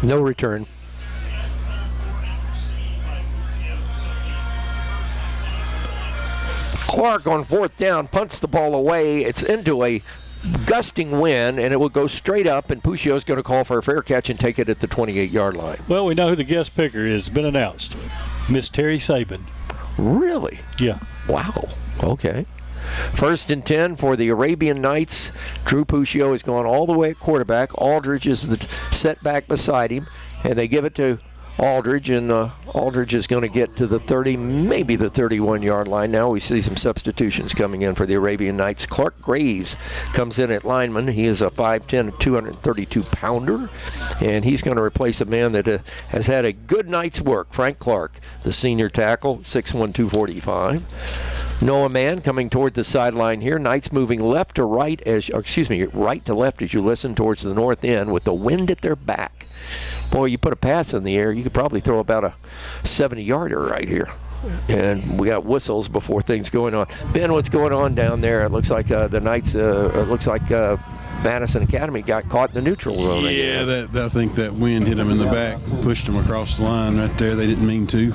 No return. Clark on 4th down punts the ball away. It's into a gusting wind, and it will go straight up, and Puccio's going to call for a fair catch and take it at the 28-yard line. Well, we know who the guest picker is. It's been announced. Miss Terry Sabin. Really? Yeah. Wow. Okay. 1st and 10 for the Arabian Knights. Drew Puccio has gone all the way at quarterback. Aldridge is the setback beside him, and they give it to Aldridge, and Aldridge is going to get to the 30, maybe the 31-yard line. Now we see some substitutions coming in for the Arabian Knights. Clark Graves comes in at lineman. He is a 5'10", 232-pounder, and he's going to replace a man that has had a good night's work, Frank Clark, the senior tackle, 6'1", 245. Noah Mann coming toward the sideline here. Knights moving right to left as you listen towards the north end with the wind at their back. Boy, you put a pass in the air, you could probably throw about a 70-yarder right here. And we got whistles before things going on. Ben, what's going on down there? It looks like the Knights, Madison Academy got caught in the neutral zone. Yeah, I think that wind hit them in the back, pushed them across the line right there. They didn't mean to.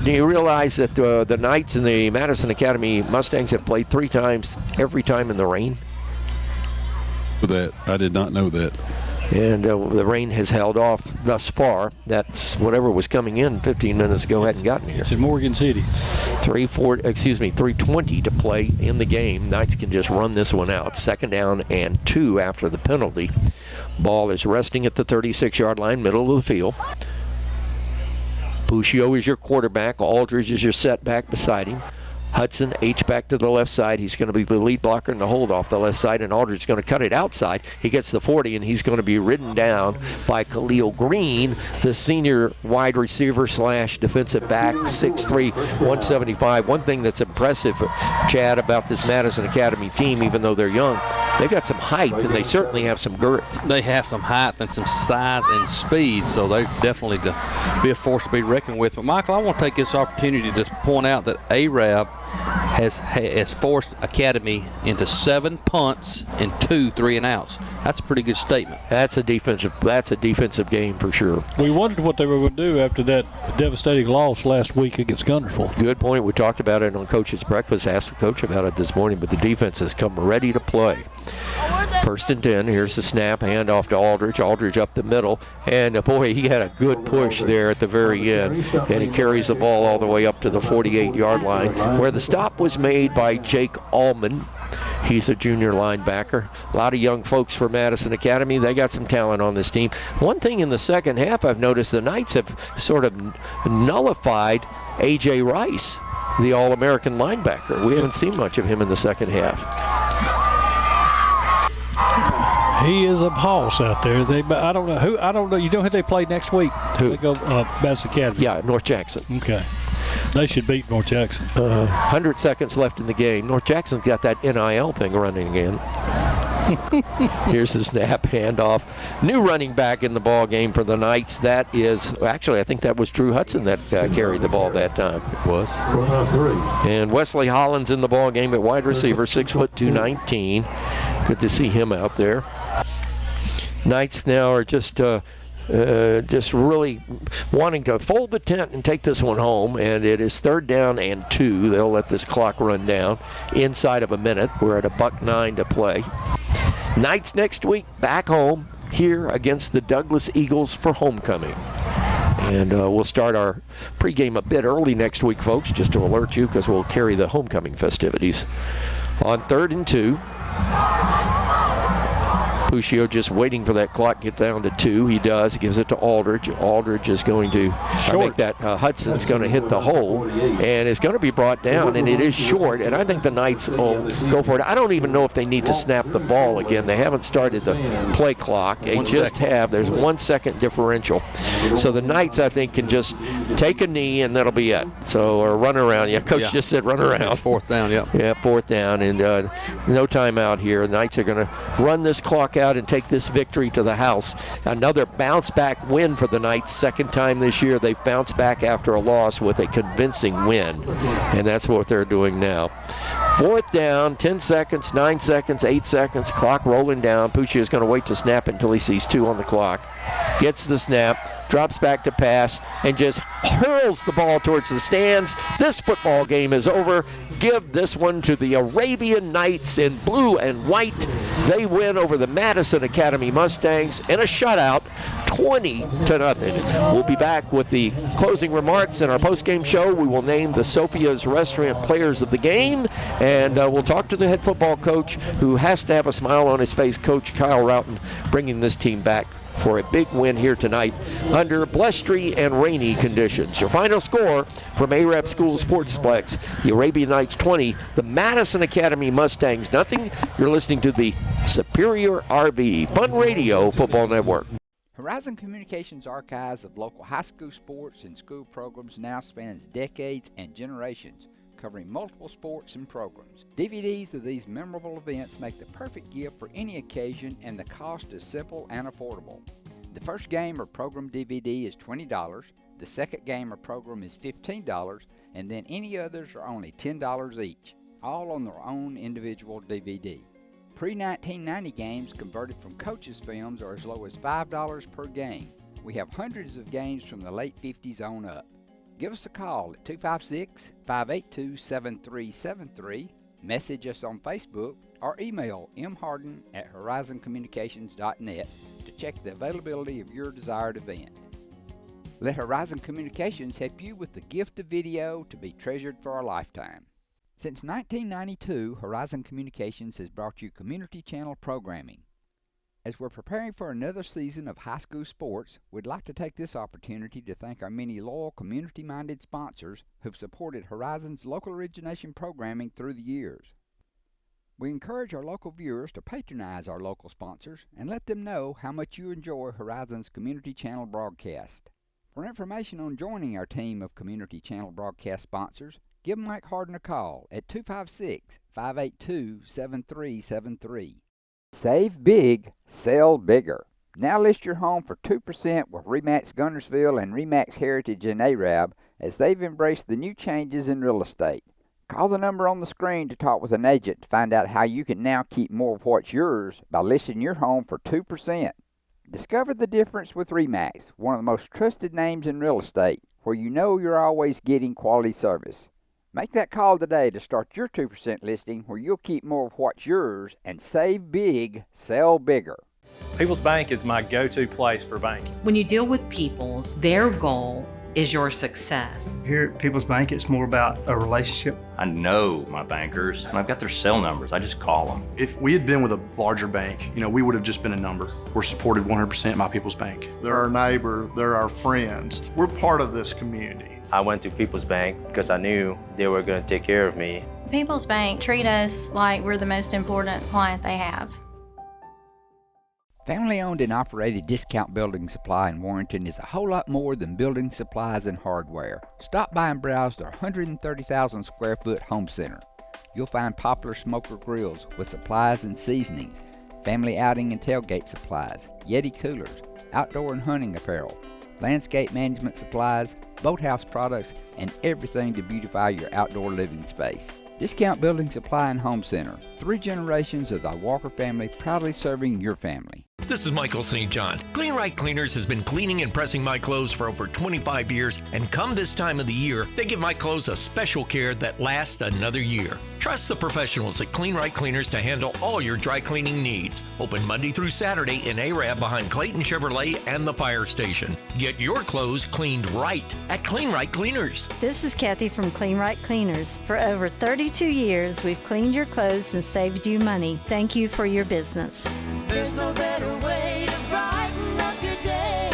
Do you realize that the Knights and the Madison Academy Mustangs have played 3 times, every time in the rain? That I did not know that. And the rain has held off thus far. That's whatever was coming in 15 minutes ago hadn't gotten here. It's in Morgan City. 3:20 to play in the game. Knights can just run this one out. 2nd down and 2 after the penalty. Ball is resting at the 36-yard line, middle of the field. Puccio is your quarterback. Aldridge is your setback beside him. Hudson, H-back to the left side. He's going to be the lead blocker in the hold off the left side, and Aldridge is going to cut it outside. He gets the 40, and he's going to be ridden down by Khalil Green, the senior wide receiver / defensive back, 6'3", 175. One thing that's impressive, Chad, about this Madison Academy team, even though they're young, they've got some height, and they certainly have some girth. They have some height and some size and speed, so they're definitely to be a force to be reckoned with. But, Michael, I want to take this opportunity to point out that Arab has forced Academy into 7 punts and 2 3-and-outs. That's a pretty good statement. That's a defensive game for sure. We wondered what they were going to do after that devastating loss last week against Guntersville. Good point. We talked about it on Coach's Breakfast. Asked the coach about it this morning, but the defense has come ready to play. 1st and 10. Here's the snap. Handoff to Aldridge. Aldridge up the middle. And, boy, he had a good push there at the very end. And he carries the ball all the way up to the 48-yard line, where the stop was made by Jake Allman. He's a junior linebacker. A lot of young folks for Madison Academy. They got some talent on this team. One thing in the second half I've noticed, the Knights have sort of nullified A.J. Rice, the All-American linebacker. We haven't seen much of him in the second half. He is a boss out there. I don't know who. I don't know. You know who they play next week? Who? They go Madison Academy. Yeah, North Jackson. Okay. They should beat North Jackson. 100 seconds left in the game. North Jackson's got that NIL thing running again. Here's the snap, handoff. New running back in the ball game for the Knights. That is, actually, I think that was Drew Hudson that carried the ball that time. It was. And Wesley Hollins in the ball game at wide receiver, 6'2", 219. Good to see him out there. Knights now are just really wanting to fold the tent and take this one home, and it is 3rd down and 2. They'll let this clock run down inside of a minute. We're at $1:09 to play. Knights next week back home here against the Douglas Eagles for homecoming. And we'll start our pregame a bit early next week, folks, just to alert you, because we'll carry the homecoming festivities. On 3rd and 2. Puccio just waiting for that clock to get down to 2. He does. He gives it to Aldridge. Aldridge is going to make that. Hudson's going to hit the hole, and it's going to be brought down, and it is short, and I think the Knights will go for it. I don't even know if they need to snap the ball again. They haven't started the play clock. They just have. There's 1 second differential. So the Knights, I think, can just take a knee, and that'll be it. So, or run around. Yeah, Coach just said run around. It's 4th down, yeah. Yeah, 4th down, and no timeout here. The Knights are going to run this clock out and take this victory to the house. Another bounce-back win for the Knights. 2nd time this year they've bounced back after a loss with a convincing win, and that's what they're doing now. 4th down, 10 seconds, 9 seconds, 8 seconds, clock rolling down. Pucci is going to wait to snap until he sees 2 on the clock. Gets the snap, drops back to pass, and just hurls the ball towards the stands. This football game is over. Give this one to the Arabian Knights in blue and white. They win over the Madison Academy Mustangs in a shutout, 20-0. We'll be back with the closing remarks in our post-game show. We will name the Sophia's Restaurant Players of the Game, and we'll talk to the head football coach, who has to have a smile on his face, Coach Kyle Roughton, bringing this team back for a big win here tonight under blustery and rainy conditions. Your final score from Arab School Sportsplex: the Arabian Knights 20, the Madison Academy Mustangs nothing. You're listening to the Superior RV Fun Radio Football Network. Horizon Communications' archives of local high school sports and school programs now spans decades and generations, covering multiple sports and programs. DVDs of these memorable events make the perfect gift for any occasion, and the cost is simple and affordable. The first game or program DVD is $20, the second game or program is $15, and then any others are only $10 each, all on their own individual DVD. Pre-1990 games converted from coaches' films are as low as $5 per game. We have hundreds of games from the late 50s on up. Give us a call at 256-582-7373, message us on Facebook, or email mharden@horizoncommunications.net to check the availability of your desired event. Let Horizon Communications help you with the gift of video to be treasured for a lifetime. Since 1992, Horizon Communications has brought you community channel programming. As we're preparing for another season of high school sports, we'd like to take this opportunity to thank our many loyal community-minded sponsors who've supported Horizon's local origination programming through the years. We encourage our local viewers to patronize our local sponsors and let them know how much you enjoy Horizon's community channel broadcast. For information on joining our team of community channel broadcast sponsors, give Mike Harden a call at 256-582-7373. Save big, sell bigger. Now list your home for 2% with RE/MAX Guntersville and RE/MAX Heritage in Arab, as they've embraced the new changes in real estate. Call the number on the screen to talk with an agent to find out how you can now keep more of what's yours by listing your home for 2%. Discover the difference with RE/MAX, one of the most trusted names in real estate, where you know you're always getting quality service. Make that call today to start your 2% listing where you'll keep more of what's yours and save big, sell bigger. People's Bank is my go-to place for banking. When you deal with People's, their goal is your success. Here at People's Bank, it's more about a relationship. I know my bankers, and I've got their cell numbers. I just call them. If we had been with a larger bank, we would have just been a number. We're supported 100% by People's Bank. They're our neighbor, they're our friends. We're part of this community. I went to People's Bank because I knew they were going to take care of me. People's Bank treat us like we're the most important client they have. Family-owned and operated Discount Building Supply in Warrenton is a whole lot more than building supplies and hardware. Stop by and browse their 130,000 square foot home center. You'll find popular smoker grills with supplies and seasonings, family outing and tailgate supplies, Yeti coolers, outdoor and hunting apparel, landscape management supplies, boathouse products, and everything to beautify your outdoor living space. Discount Building Supply and Home Center. 3 generations of the Walker family proudly serving your family. This is Michael St. John. Clean Right Cleaners has been cleaning and pressing my clothes for over 25 years, and come this time of the year, they give my clothes a special care that lasts another year. Trust the professionals at Clean Right Cleaners to handle all your dry cleaning needs. Open Monday through Saturday in Arab behind Clayton Chevrolet and the fire station. Get your clothes cleaned right at Clean Right Cleaners. This is Kathy from Clean Right Cleaners. For over 32 years, we've cleaned your clothes and saved you money. Thank you for your business. There's no better way to brighten up your day.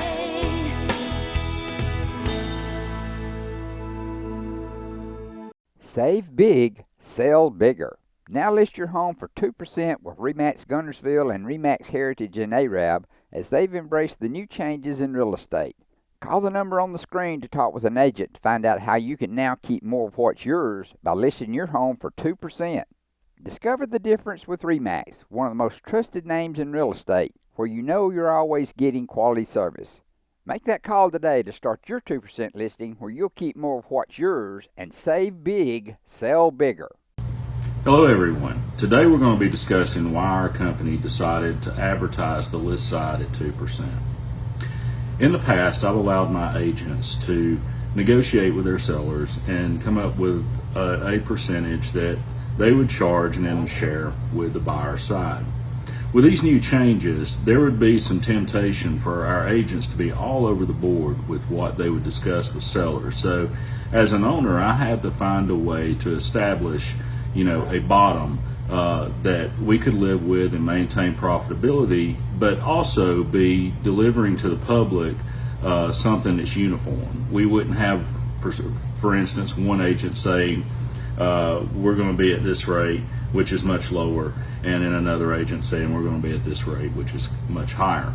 Save big, sell bigger. Now list your home for 2% with RE/MAX Gunnersville and RE/MAX Heritage in Arab as they've embraced the new changes in real estate. Call the number on the screen to talk with an agent to find out how you can now keep more of what's yours by listing your home for 2%. Discover the difference with RE/MAX, one of the most trusted names in real estate, where you know you're always getting quality service. Make that call today to start your 2% listing where you'll keep more of what's yours and save big, sell bigger. Hello everyone. Today we're going to be discussing why our company decided to advertise the list side at 2%. In the past, I've allowed my agents to negotiate with their sellers and come up with a percentage that they would charge and then share with the buyer side. With these new changes, there would be some temptation for our agents to be all over the board with what they would discuss with sellers. So as an owner, I had to find a way to establish, a bottom that we could live with and maintain profitability, but also be delivering to the public something that's uniform. We wouldn't have, for instance, one agent saying, we're going to be at this rate, which is much lower, and then another agent saying we're going to be at this rate, which is much higher.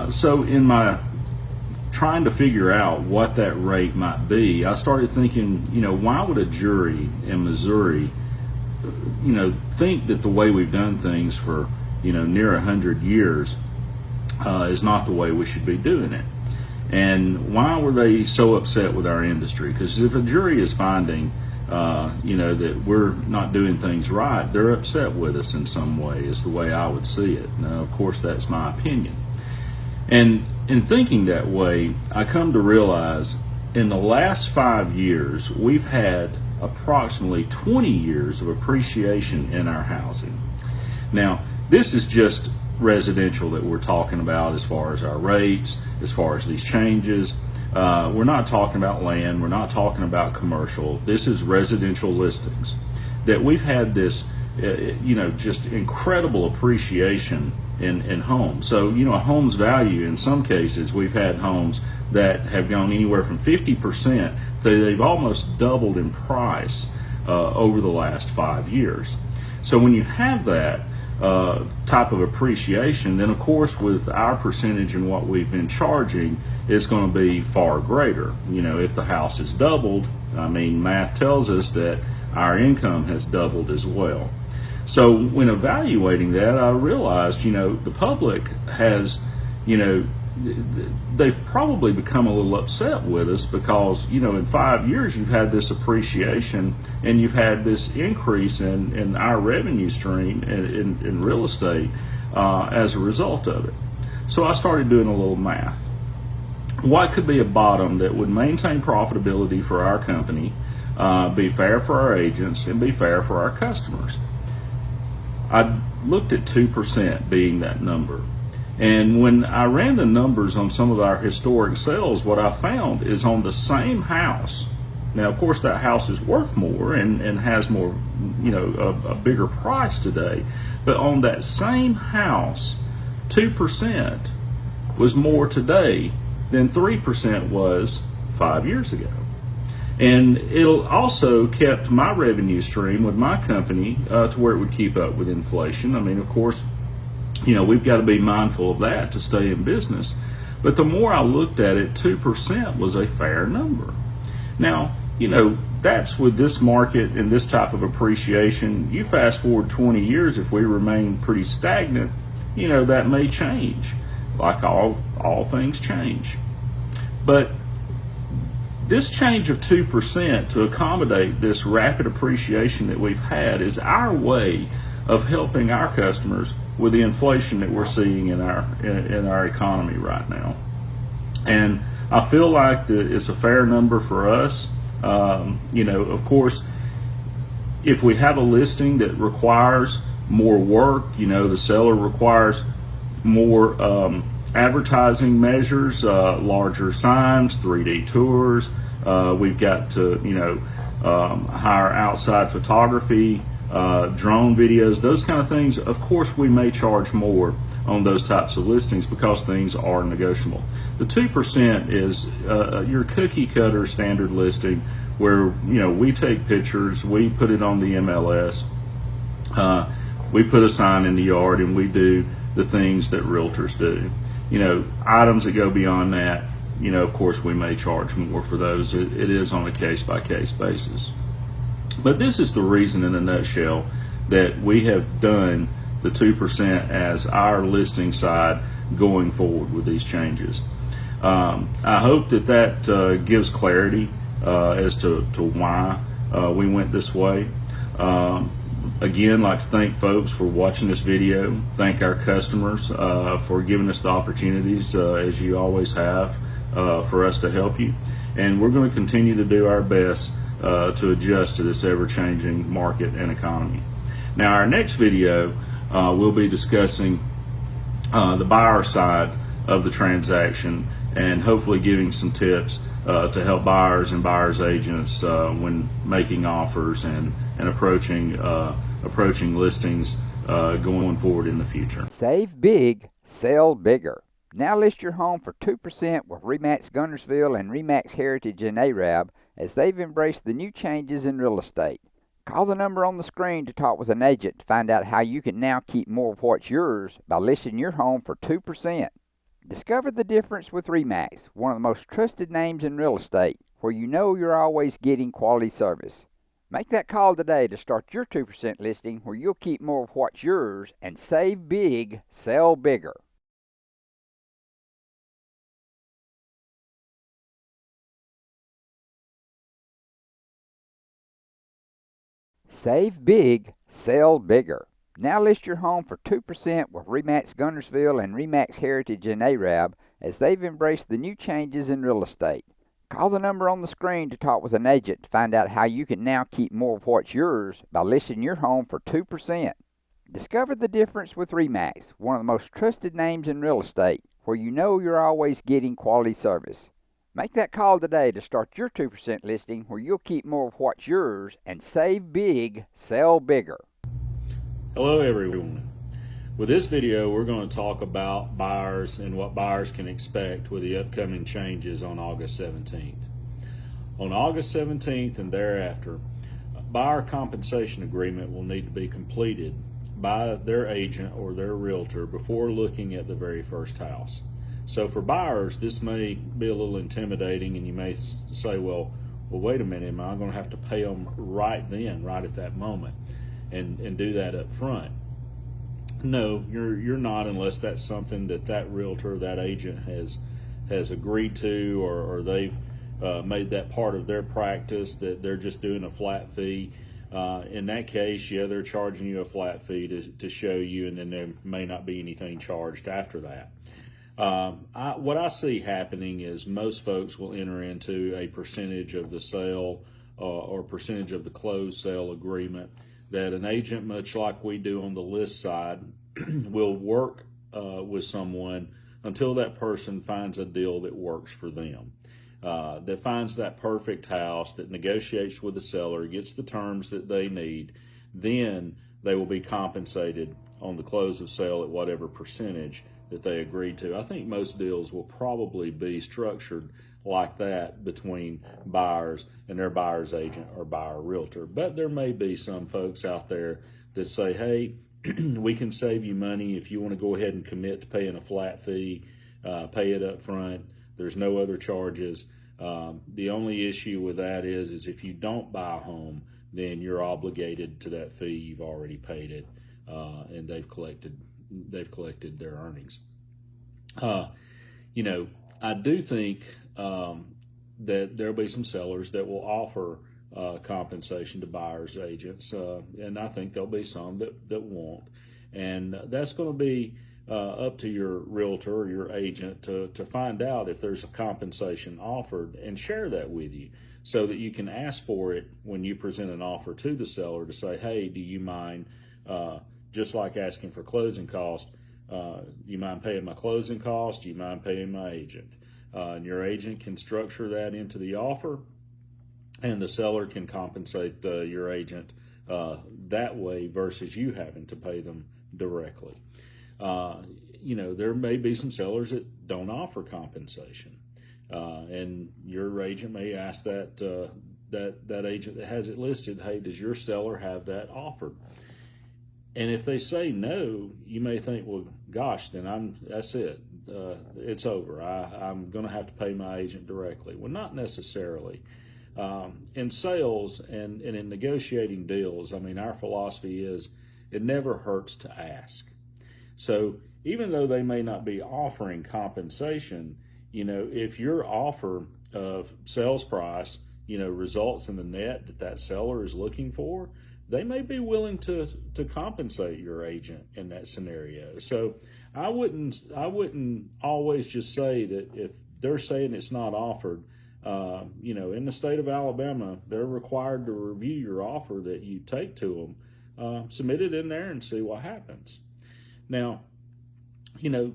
So in my trying to figure out what that rate might be, I started thinking, why would a jury in Missouri, think that the way we've done things for, near 100 years is not the way we should be doing it? And why were they so upset with our industry? Because if a jury is finding that we're not doing things right, they're upset with us in some way, is the way I would see it. Now, of course, that's my opinion. And in thinking that way, I come to realize in the last 5 years, we've had approximately 20 years of appreciation in our housing. Now, this is just residential that we're talking about as far as our rates, as far as these changes. We're not talking about land, we're not talking about commercial. This is residential listings. That we've had this, just incredible appreciation in homes. So, a home's value, in some cases, we've had homes that have gone anywhere from 50% to they've almost doubled in price over the last 5 years. So when you have that type of appreciation, then of course with our percentage and what we've been charging, it's going to be far greater. If the house has doubled, math tells us that our income has doubled as well. So when evaluating that, I realized, the public has, they've probably become a little upset with us because, in 5 years you've had this appreciation and you've had this increase in our revenue stream in real estate as a result of it. So I started doing a little math. What could be a bottom that would maintain profitability for our company, be fair for our agents, and be fair for our customers? I looked at 2% being that number. And when I ran the numbers on some of our historic sales, what I found is on the same house. Now, of course, that house is worth more and has more, a bigger price today. But on that same house, 2% was more today than 3% was 5 years ago. And it'll also kept my revenue stream with my company to where it would keep up with inflation. I mean, of course, we've got to be mindful of that to stay in business. But the more I looked at it, 2% was a fair number. Now, that's with this market and this type of appreciation. You fast forward 20 years, if we remain pretty stagnant, that may change. Like all things change. But this change of 2% to accommodate this rapid appreciation that we've had is our way of helping our customers with the inflation that we're seeing in our economy right now. And I feel like that it's a fair number for us. Of course, if we have a listing that requires more work, the seller requires more advertising measures, larger signs, 3D tours. We've got to, hire outside photography, drone videos, those kind of things. Of course, we may charge more on those types of listings because things are negotiable. The 2% is your cookie cutter standard listing where, we take pictures, we put it on the MLS, we put a sign in the yard, and we do the things that realtors do. Items that go beyond that, of course, we may charge more for those. It is on a case-by-case basis. But this is the reason in a nutshell that we have done the 2% as our listing side going forward with these changes. I hope that gives clarity as to why we went this way. Again, I'd like to thank folks for watching this video. Thank our customers for giving us the opportunities, as you always have, for us to help you. And we're going to continue to do our best to adjust to this ever-changing market and economy. Now, our next video, we'll be discussing the buyer side of the transaction and hopefully giving some tips to help buyers and buyers agents when making offers and approaching listings going forward in the future. Save big, sell bigger. Now list your home for 2% with RE/MAX Guntersville and RE/MAX Heritage in Arab as they've embraced the new changes in real estate. Call the number on the screen to talk with an agent to find out how you can now keep more of what's yours by listing your home for 2%. Discover the difference with RE/MAX, one of the most trusted names in real estate, where you're always getting quality service. Make that call today to start your 2% listing where you'll keep more of what's yours and save big, sell bigger. Save big, sell bigger. Now list your home for 2% with RE/MAX Guntersville and RE/MAX Heritage in Arab as they've embraced the new changes in real estate. Call the number on the screen to talk with an agent to find out how you can now keep more of what's yours by listing your home for 2%. Discover the difference with RE/MAX, one of the most trusted names in real estate, where you're always getting quality service. Make that call today to start your 2% listing where you'll keep more of what's yours and save big, sell bigger. Hello everyone. With this video, we're going to talk about buyers and what buyers can expect with the upcoming changes on August 17th. On August 17th and thereafter, a buyer compensation agreement will need to be completed by their agent or their realtor before looking at the very first house. So for buyers, this may be a little intimidating, and you may say, well, wait a minute, am I going to have to pay them right then, right at that moment, and do that up front? No, you're not, unless that's something that realtor, that agent has agreed to, or they've made that part of their practice, that they're just doing a flat fee. In that case, yeah, they're charging you a flat fee to show you, and then there may not be anything charged after that. What I see happening is most folks will enter into a percentage of the sale or percentage of the closed sale agreement that an agent, much like we do on the list side, will work with someone until that person finds a deal that works for them. That finds that perfect house, that negotiates with the seller, gets the terms that they need, then they will be compensated on the close of sale at whatever percentage that they agreed to. I think most deals will probably be structured like that between buyers and their buyer's agent or buyer realtor. But there may be some folks out there that say, hey, we can save you money if you want to go ahead and commit to paying a flat fee, pay it up front. There's no other charges. The only issue with that is if you don't buy a home, then you're obligated to that fee. You've already paid it, and they've collected their earnings. I do think that there'll be some sellers that will offer compensation to buyers agents, and I think there'll be some that won't, and that's going to be up to your realtor or your agent to find out if there's a compensation offered and share that with you, so that you can ask for it when you present an offer to the seller to say, hey, do you mind, just like asking for closing costs, you mind paying my closing costs? Do you mind paying my agent? And your agent can structure that into the offer, and the seller can compensate your agent that way versus you having to pay them directly. There may be some sellers that don't offer compensation, and your agent may ask that agent that has it listed, hey, does your seller have that offered? And if they say no, you may think, well, gosh, then that's it. It's over. I'm going to have to pay my agent directly. Well, not necessarily. In sales and in negotiating deals, our philosophy is it never hurts to ask. So even though they may not be offering compensation, if your offer of sales price, results in the net that seller is looking for, they may be willing to compensate your agent in that scenario. So I wouldn't always just say that if they're saying it's not offered. In the state of Alabama, they're required to review your offer that you take to them, submit it in there and see what happens. Now,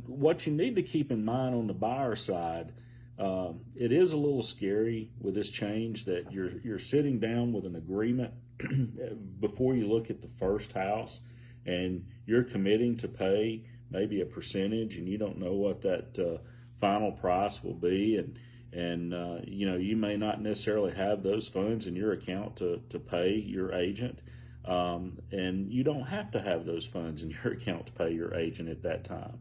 what you need to keep in mind on the buyer side, it is a little scary with this change that you're sitting down with an agreement before you look at the first house, and you're committing to pay maybe a percentage, and you don't know what that final price will be, and you may not necessarily have those funds in your account to pay your agent, and you don't have to have those funds in your account to pay your agent at that time.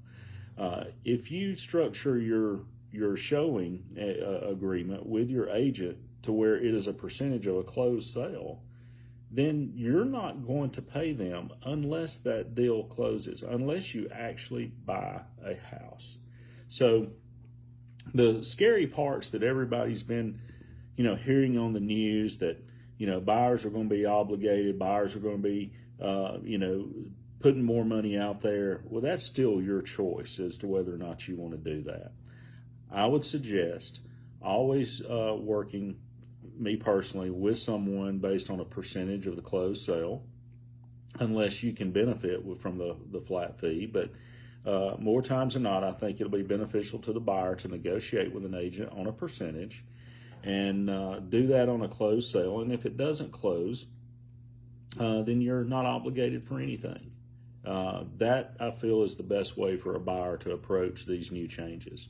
If you structure your showing agreement with your agent to where it is a percentage of a closed sale, then you're not going to pay them unless that deal closes, unless you actually buy a house. So the scary parts that everybody's been, hearing on the news, that, buyers are going to be obligated, buyers are going to be, putting more money out there. Well, that's still your choice as to whether or not you want to do that. I would suggest always working, me personally, with someone based on a percentage of the closed sale, unless you can benefit from the flat fee. But more times than not, I think it'll be beneficial to the buyer to negotiate with an agent on a percentage and do that on a closed sale. And if it doesn't close, then you're not obligated for anything. That, I feel, is the best way for a buyer to approach these new changes.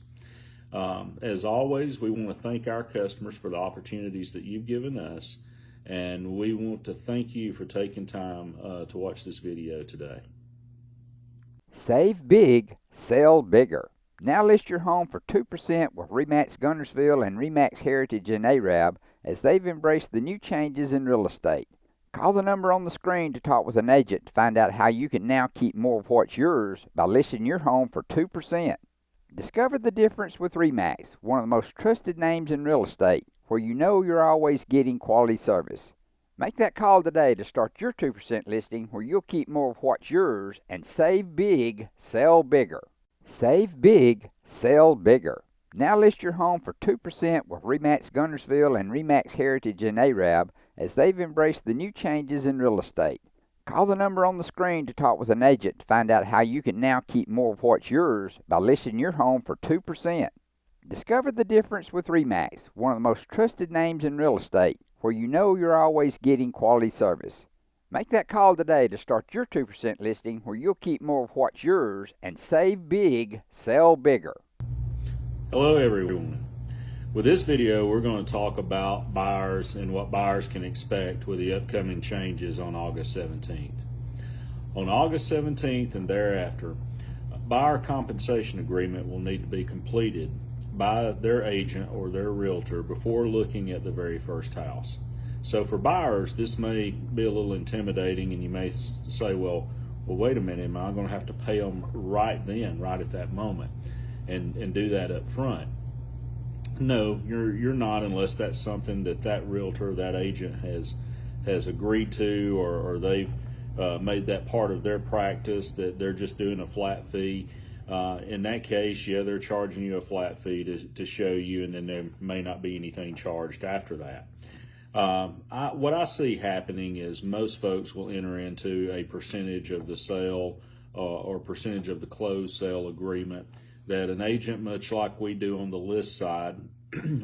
As always, we want to thank our customers for the opportunities that you've given us, and we want to thank you for taking time to watch this video today. Save big, sell bigger. Now list your home for 2% with RE/MAX Guntersville and RE/MAX Heritage in Arab, as they've embraced the new changes in real estate. Call the number on the screen to talk with an agent to find out how you can now keep more of what's yours by listing your home for 2%. Discover the difference with RE/MAX, one of the most trusted names in real estate, where you know you're always getting quality service. Make that call today to start your 2% listing where you'll keep more of what's yours and save big, sell bigger. Save big, sell bigger. Now list your home for 2% with RE/MAX Gunnersville and RE/MAX Heritage in Arab as they've embraced the new changes in real estate. Call the number on the screen to talk with an agent to find out how you can now keep more of what's yours by listing your home for 2%. Discover the difference with RE/MAX, one of the most trusted names in real estate, where you know you're always getting quality service. Make that call today to start your 2% listing where you'll keep more of what's yours and save big, sell bigger. Hello everyone. With this video, we're going to talk about buyers and what buyers can expect with the upcoming changes on August 17th. On August 17th and thereafter, a buyer compensation agreement will need to be completed by their agent or their realtor before looking at the very first house. So for buyers, this may be a little intimidating, and you may say, well, wait a minute, am I going to have to pay them right then, right at that moment, and do that up front? No, you're not, unless that's something that realtor, that agent has agreed to, or they've made that part of their practice, that they're just doing a flat fee. In that case, yeah, they're charging you a flat fee to show you, and then there may not be anything charged after that. What I see happening is most folks will enter into a percentage of the sale or percentage of the closed sale agreement that an agent, much like we do on the list side,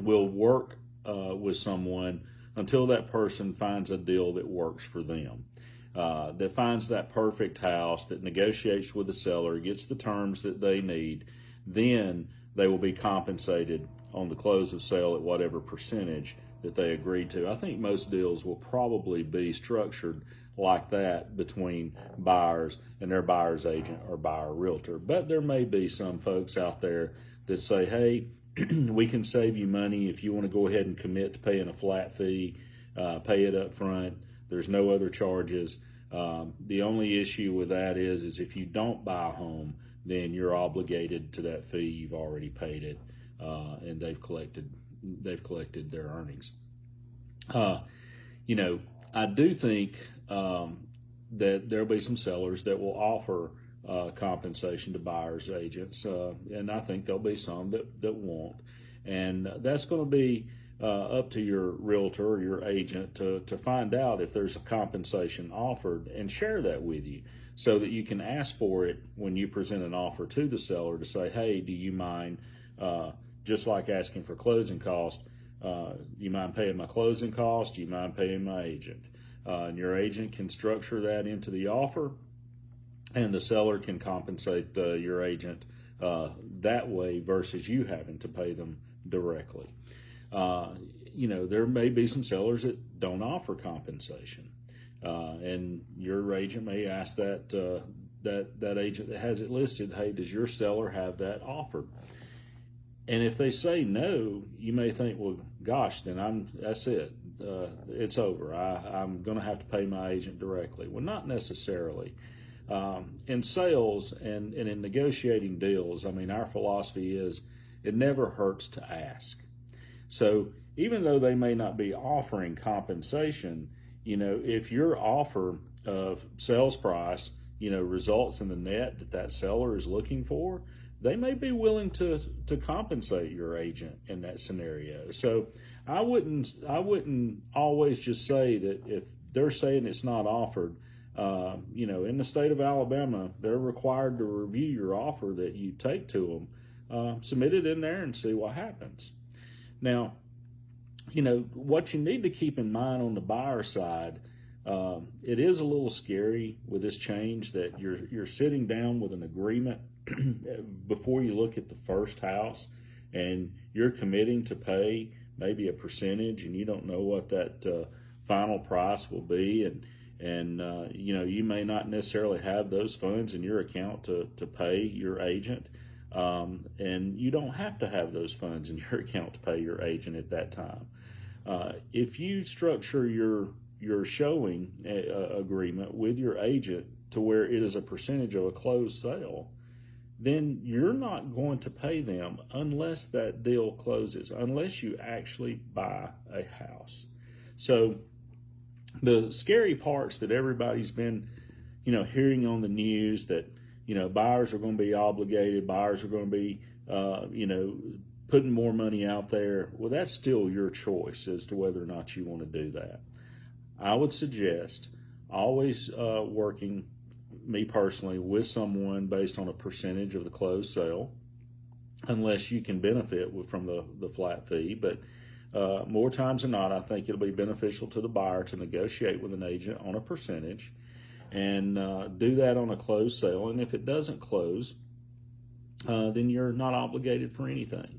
will work with someone until that person finds a deal that works for them, that finds that perfect house, that negotiates with the seller, gets the terms that they need. Then they will be compensated on the close of sale at whatever percentage that they agreed to. I think most deals will probably be structured like that between buyers and their buyer's agent or buyer realtor. But there may be some folks out there that say, hey, we can save you money if you want to go ahead and commit to paying a flat fee, pay it up front. There's no other charges. The only issue with that is if you don't buy a home, then you're obligated to that fee. You've already paid it, and they've collected their earnings. I do think that there'll be some sellers that will offer compensation to buyers agents, and I think there'll be some that won't, and that's going to be up to your realtor or your agent to find out if there's a compensation offered and share that with you, so that you can ask for it when you present an offer to the seller to say, hey, do you mind, just like asking for closing costs, you mind paying my closing costs? Do you mind paying my agent? And your agent can structure that into the offer, and the seller can compensate your agent that way versus you having to pay them directly. There may be some sellers that don't offer compensation, and your agent may ask that agent that has it listed, hey, does your seller have that offered? And if they say no, you may think, well, gosh, then that's it. It's over. I'm going to have to pay my agent directly. Well, not necessarily. In sales and in negotiating deals, our philosophy is it never hurts to ask. So even though they may not be offering compensation, if your offer of sales price, results in the net that seller is looking for, they may be willing to compensate your agent in that scenario. So I wouldn't always just say that if they're saying it's not offered. In the state of Alabama, they're required to review your offer that you take to them, submit it in there, and see what happens. Now, what you need to keep in mind on the buyer side, it is a little scary with this change that you're sitting down with an agreement before you look at the first house, and you're committing to pay maybe a percentage, and you don't know what that final price will be, and you may not necessarily have those funds in your account to pay your agent, and you don't have to have those funds in your account to pay your agent at that time. If you structure your your showing agreement with your agent to where it is a percentage of a closed sale, then you're not going to pay them unless that deal closes, unless you actually buy a house. So the scary parts that everybody's been, hearing on the news, that, buyers are going to be obligated, buyers are going to be, putting more money out there. Well, that's still your choice as to whether or not you want to do that. I would suggest always working, me personally, with someone based on a percentage of the closed sale, unless you can benefit from the flat fee. But more times than not, I think it'll be beneficial to the buyer to negotiate with an agent on a percentage and do that on a closed sale. And if it doesn't close, then you're not obligated for anything.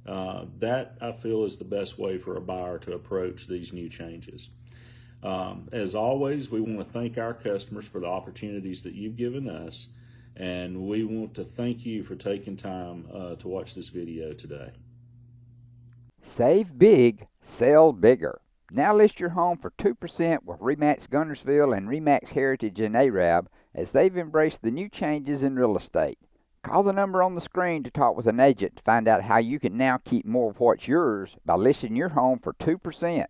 That, I feel, is the best way for a buyer to approach these new changes. As always, we want to thank our customers for the opportunities that you've given us, and we want to thank you for taking time to watch this video today. Save big, sell bigger. Now list your home for 2% with RE/MAX Guntersville and RE/MAX Heritage in Arab, as they've embraced the new changes in real estate. Call the number on the screen to talk with an agent to find out how you can now keep more of what's yours by listing your home for 2%.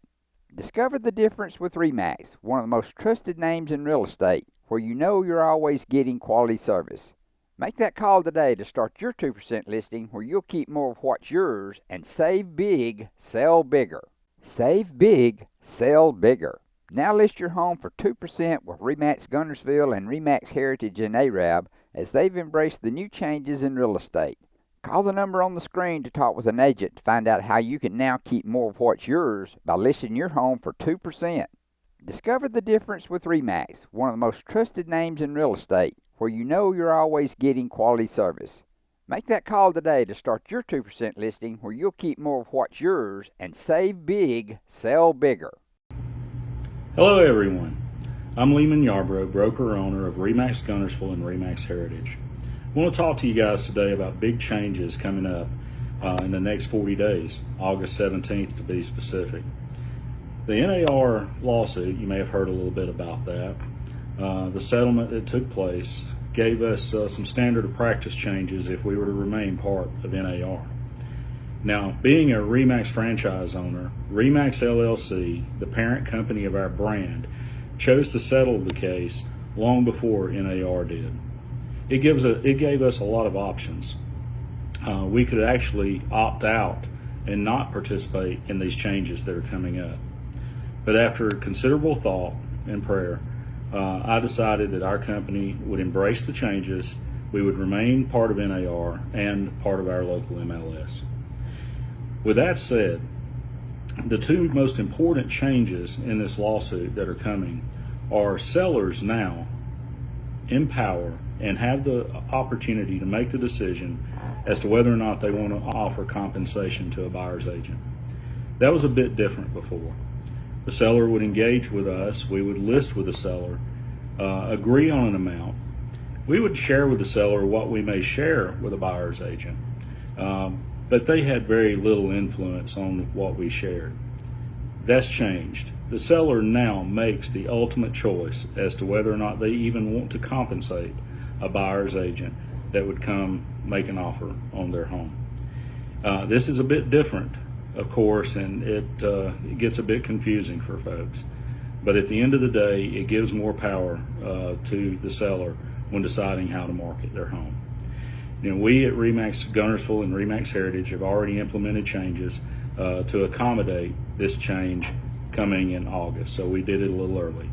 Discover the difference with RE/MAX, one of the most trusted names in real estate, where you know you're always getting quality service. Make that call today to start your 2% listing, where you'll keep more of what's yours and save big, sell bigger. Save big, sell bigger. Now list your home for 2% with RE/MAX Guntersville and RE/MAX Heritage in Arab, as they've embraced the new changes in real estate. Call the number on the screen to talk with an agent to find out how you can now keep more of what's yours by listing your home for 2%. Discover the difference with RE/MAX, one of the most trusted names in real estate, where you know you're always getting quality service. Make that call today to start your 2% listing, where you'll keep more of what's yours and save big, sell bigger. Hello everyone, I'm Lehman Yarbrough, broker-owner of RE/MAX Guntersville and RE/MAX Heritage. I want to talk to you guys today about big changes coming up in the next 40 days, August 17th to be specific. The NAR lawsuit, you may have heard a little bit about that. The settlement that took place gave us some standard of practice changes if we were to remain part of NAR. Now, being a RE/MAX franchise owner, RE/MAX LLC, the parent company of our brand, chose to settle the case long before NAR did. It gave us a lot of options. We could actually opt out and not participate in these changes that are coming up. But after considerable thought and prayer, I decided that our company would embrace the changes, we would remain part of NAR and part of our local MLS. With that said, the two most important changes in this lawsuit that are coming are sellers now in power and have the opportunity to make the decision as to whether or not they want to offer compensation to a buyer's agent. That was a bit different before. The seller would engage with us, we would list with the seller, agree on an amount. We would share with the seller what we may share with a buyer's agent, but they had very little influence on what we shared. That's changed. The seller now makes the ultimate choice as to whether or not they even want to compensate a buyer's agent that would come make an offer on their home. This is a bit different, of course, and it gets a bit confusing for folks. But at the end of the day, it gives more power to the seller when deciding how to market their home. We at RE/MAX Guntersville and RE/MAX Heritage have already implemented changes to accommodate this change coming in August, so we did it a little early.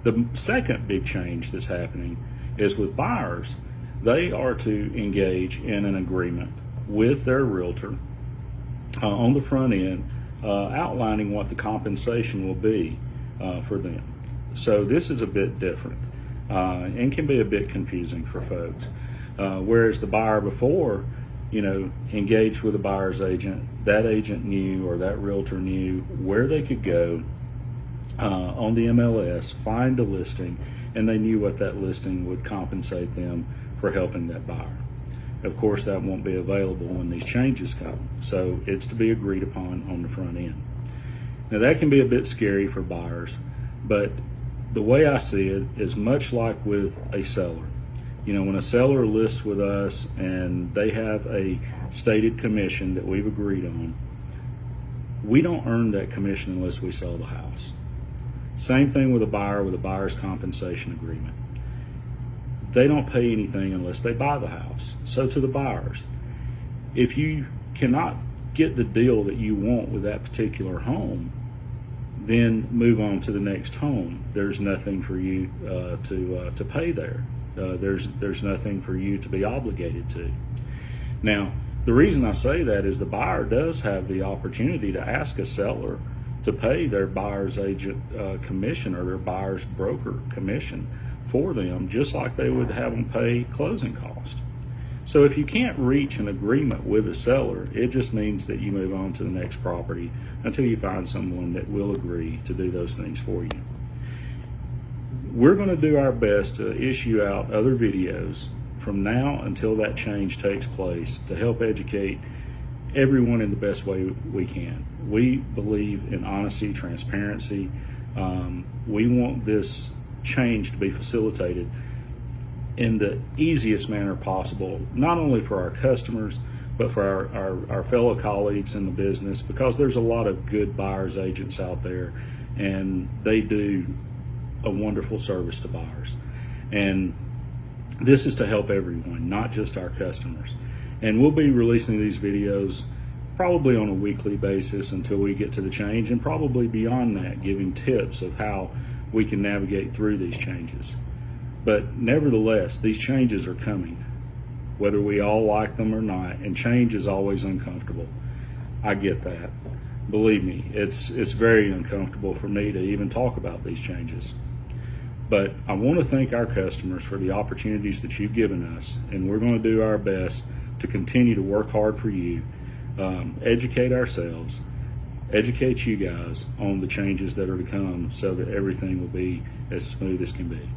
The second big change that's happening is with buyers. They are to engage in an agreement with their realtor on the front end, outlining what the compensation will be for them. So this is a bit different and can be a bit confusing for folks. Whereas the buyer before, engaged with a buyer's agent, that agent knew, or that realtor knew, where they could go on the MLS, find a listing, and they knew what that listing would compensate them for helping that buyer. Of course, that won't be available when these changes come, so it's to be agreed upon on the front end. Now that can be a bit scary for buyers, but the way I see it is much like with a seller. You know, when a seller lists with us and they have a stated commission that we've agreed on, we don't earn that commission unless we sell the house. Same thing with a buyer with a buyer's compensation agreement. They don't pay anything unless they buy the house. So to the buyers, if you cannot get the deal that you want with that particular home, then move on to the next home. There's nothing for you to pay there. There's nothing for you to be obligated to. Now, the reason I say that is the buyer does have the opportunity to ask a seller to pay their buyer's agent commission or their buyer's broker commission for them, just like they would have them pay closing costs. So if you can't reach an agreement with a seller, it just means that you move on to the next property until you find someone that will agree to do those things for you. We're going to do our best to issue out other videos from now until that change takes place to help educate everyone in the best way we can. We believe in honesty, transparency. We want this change to be facilitated in the easiest manner possible, not only for our customers, but for our fellow colleagues in the business, because there's a lot of good buyers agents out there, and they do a wonderful service to buyers. And this is to help everyone, not just our customers. And we'll be releasing these videos probably on a weekly basis until we get to the change, and probably beyond that, giving tips of how we can navigate through these changes. But nevertheless, these changes are coming, whether we all like them or not, and change is always uncomfortable. I get that. Believe me, it's very uncomfortable for me to even talk about these changes. But I want to thank our customers for the opportunities that you've given us, and we're going to do our best to continue to work hard for you, educate ourselves, educate you guys on the changes that are to come so that everything will be as smooth as can be.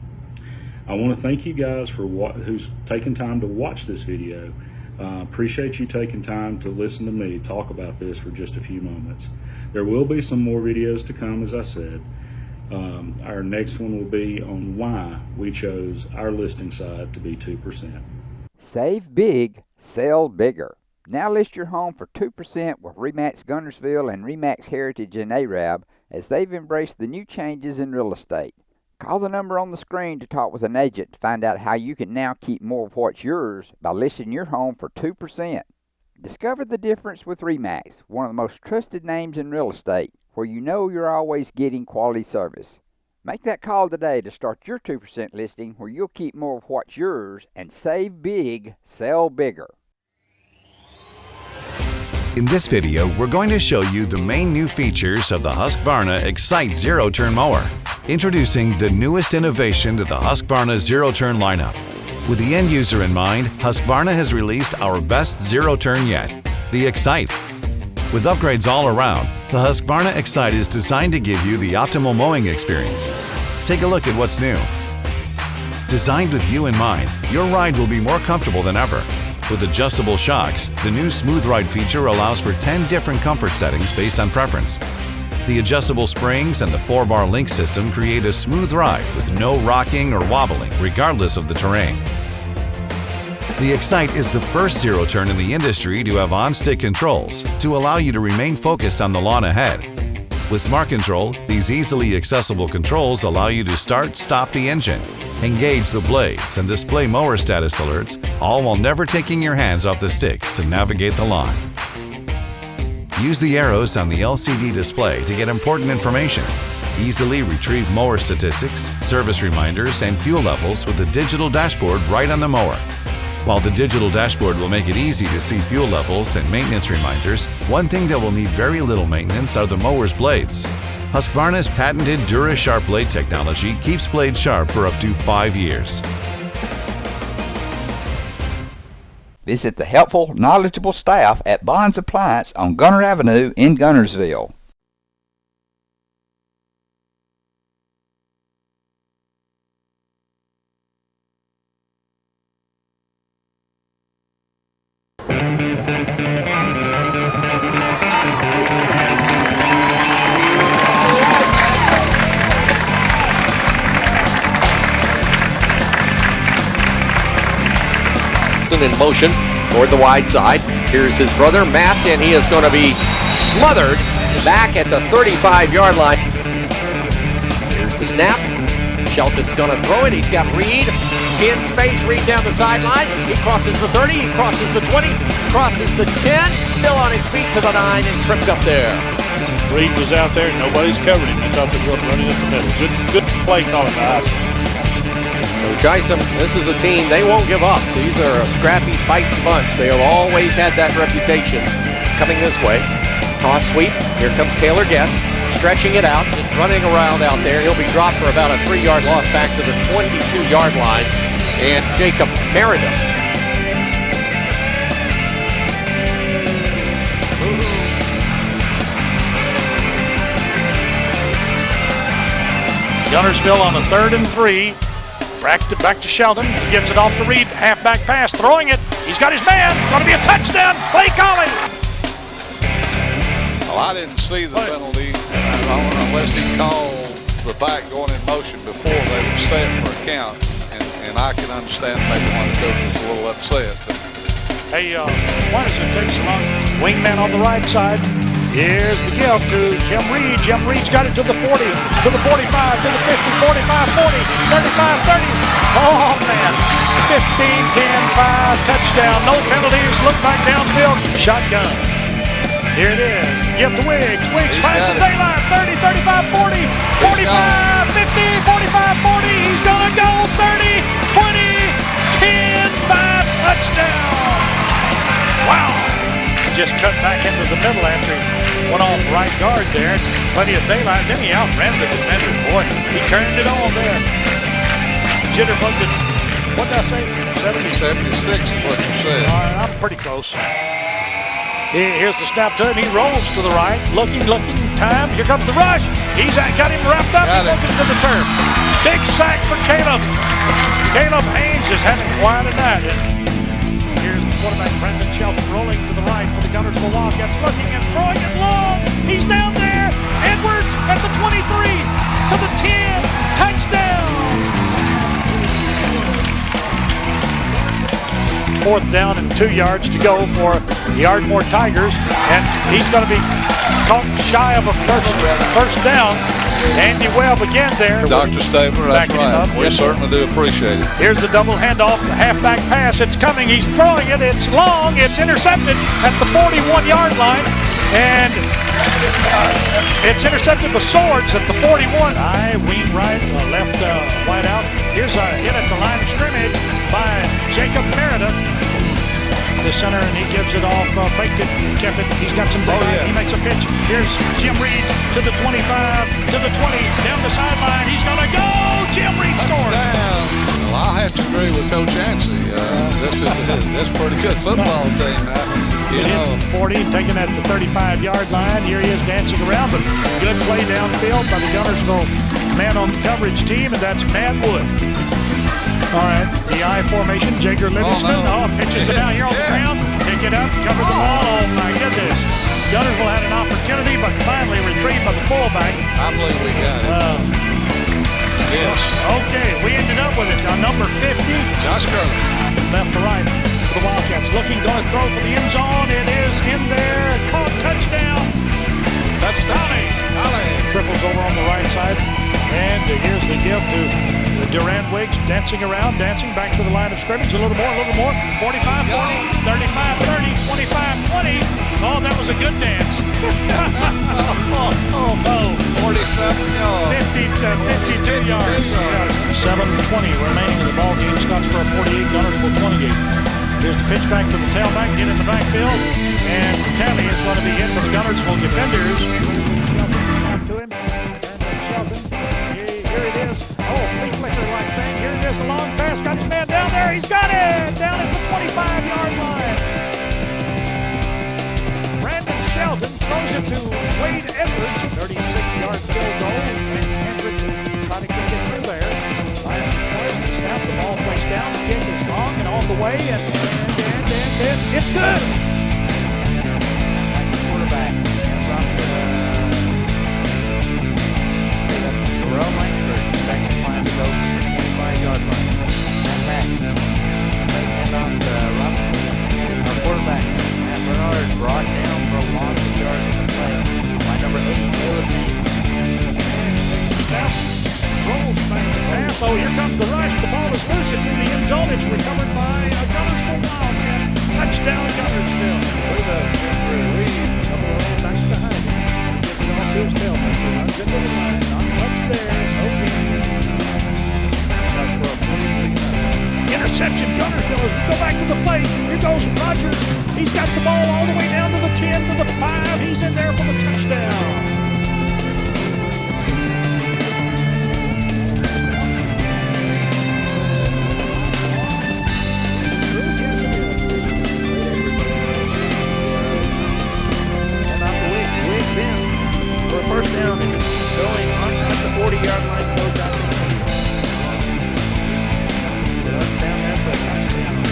I want to thank you guys for who's taken time to watch this video. Appreciate you taking time to listen to me talk about this for just a few moments. There will be some more videos to come, as I said. Our next one will be on why we chose our listing side to be 2%. Save big, sell bigger. Now list your home for 2% with RE/MAX Guntersville and RE/MAX Heritage in Arab, as they've embraced the new changes in real estate. Call the number on the screen to talk with an agent to find out how you can now keep more of what's yours by listing your home for 2%. Discover the difference with RE/MAX, one of the most trusted names in real estate, where you know you're always getting quality service. Make that call today to start your 2% listing, where you'll keep more of what's yours and save big, sell bigger. In this video, we're going to show you the main new features of the Husqvarna Excite Zero-Turn Mower. Introducing the newest innovation to the Husqvarna Zero-Turn lineup. With the end user in mind, Husqvarna has released our best zero-turn yet, the Excite. With upgrades all around, the Husqvarna Excite is designed to give you the optimal mowing experience. Take a look at what's new. Designed with you in mind, your ride will be more comfortable than ever. With adjustable shocks, the new Smooth Ride feature allows for 10 different comfort settings based on preference. The adjustable springs and the 4-bar link system create a smooth ride with no rocking or wobbling, regardless of the terrain. The Excite is the first zero-turn in the industry to have on-stick controls to allow you to remain focused on the lawn ahead. With Smart Control, these easily accessible controls allow you to start, stop the engine, engage the blades, and display mower status alerts, all while never taking your hands off the sticks to navigate the lawn. Use the arrows on the LCD display to get important information. Easily retrieve mower statistics, service reminders, and fuel levels with the digital dashboard right on the mower. While the digital dashboard will make it easy to see fuel levels and maintenance reminders, one thing that will need very little maintenance are the mower's blades. Husqvarna's patented DuraSharp blade technology keeps blades sharp for up to 5 years. Visit the helpful, knowledgeable staff at Bond's Appliance on Gunner Avenue in Guntersville. Shelton in motion toward the wide side. Here's his brother, Matt, and he is going to be smothered back at the 35-yard line. Here's the snap. Shelton's going to throw it. He's got Reed in space. Reed down the sideline. He crosses the 30. He crosses the 20. Crosses the 10. Still on his feet to the 9 and tripped up there. Reed was out there. Nobody's covered him. They thought they were running up the middle. Good play calling by Isom. Coach Isom, this is a team, they won't give up. These are a scrappy, fighting bunch. They have always had that reputation. Coming this way. Toss sweep. Here comes Taylor Guess. Stretching it out, just running around out there. He'll be dropped for about a 3-yard loss back to the 22-yard line. And Jacob Meredith. Gunnersville on a 3rd and 3. Back to Shelton. He gives it off to Reed. Halfback pass. Throwing it. He's got his man. Going to be a touchdown. Play calling. Well, I didn't see the penalty unless he called the back going in motion before they were set for a count. And I can understand maybe one of the coaches was a little upset. But. Hey, why does it take so long? Wingman on the right side. Here's the gift to Jim Reed. Jim Reed's got it to the 40, to the 45, to the 50, 45, 40, 35, 30. Oh, man. 15, 10, 5, touchdown. No penalties. Look back downfield. Shotgun. Here it is. Give to Wiggs. Wiggs finds the daylight. 30, 35, 40, 45, 50, 45, 40. He's going to go 30, 20, 10, 5, touchdown. Wow. Just cut back into the middle after he went off right guard there. Plenty of daylight. Then he outran the defender. Boy, he turned it on there. Jitterbugged it. What did I say? 76 is what you said. I'm pretty close. Here's the snap to him. He rolls to the right. Looking. Time. Here comes the rush. He's got him wrapped up. He looking to the turf. Big sack for Caleb. Caleb Haynes is having quite a night. Here's the quarterback, Brendan Shelton, rolling to the right for the Gunnersville Wildcats, looking and throwing it long. He's down there. Edwards at the 23, to the 10, touchdown. 4th down and 2 yards to go for the Ardmore Tigers, and he's going to be caught shy of a first down. Andy Webb again there. Dr. Stabler, that's right. We certainly do appreciate it. Here's the double handoff, the halfback pass. It's coming. He's throwing it. It's long. It's intercepted at the 41-yard line. And it's intercepted with Swords at the 41. Wing right, left wide out. Here's a hit at the line of scrimmage by Jacob Meredith. The center, and he gives it off, faked it, kept it. He's got some daylight. He makes a pitch. Here's Jim Reed to the 25, to the 20, down the sideline. He's going to go. Jim Reed scores. Well, I'll have to agree with Coach Yancey. That's a pretty good football team. It hits at 40, taken at the 35-yard line. Here he is dancing around, but good play downfield by the Gunnersville man on the coverage team, and that's Matt Wood. All right, the I formation, Jager Livingston. Pitches it down here on the ground. Pick it up, cover the ball. Oh, my goodness. Gunnersville had an opportunity, but finally retrieved by the fullback. I believe we got it. Yes. Okay, we ended up with it. Number 50. Josh Curley. Left to right for the Wildcats. Looking, going to throw for the end zone. It is in there. Caught, touchdown. That's Dolly. Triples over on the right side. And here's the give to Durant Wiggs, dancing around, dancing back to the line of scrimmage. A little more. 45, 40, 35, 30, 25, 20. Oh, that was a good dance. 47 yards. 52 yards. 7:20 remaining in the ball game. Scottsboro 48, Gunnersville 28. Here's the pitch back to the tailback, get in the backfield, and the tally is going to be hit for the Gunnersville defenders. To him. Here it is. Flea flicker like thing. Here it is, a long pass. Got his man down there. He's got it. Down at the 25-yard line. Brandon Shelton throws it to Wade Edwards. 36-yard field goal. Hendricks trying to get it through there. Snap, the ball placed down. The kick is long and on the way. And it's good. Quarterback. Second time to go to the 25-yard line. And back. Hand off to Robert tempo. Here comes the rush. The ball is loose. It's in the end zone. It's recovered by a Gunnersville Wildcat. Touchdown, Gunnersville. With a Reed. Couple of running backs behind him. Gets it off to his tailback. He runs into the line. Not much there. Okay. That's for a 43. Interception, Gunnersville. As we go back to the play. Here goes Rogers. He's got the ball all the way down to the 10, to the 5. He's in there for the touchdown. First down and going on at the 40-yard line, goes out to the field. Down there for a touchdown.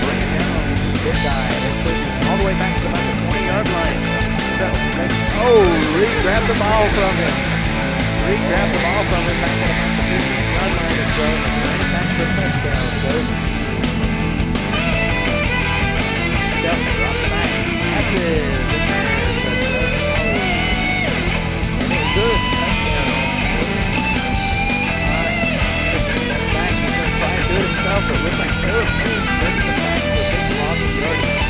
Bring it down. Big guy. They push it all the way back to about the 20-yard line. Reed grabbed the ball from him. Back at about the 15-yard line or so. Right back to the touchdown. So, drop the back. That's it. And it's good. Touchdown. That back is going to try to do it himself, but it looks like Caleb Reed brings the back to a big loss of yardage.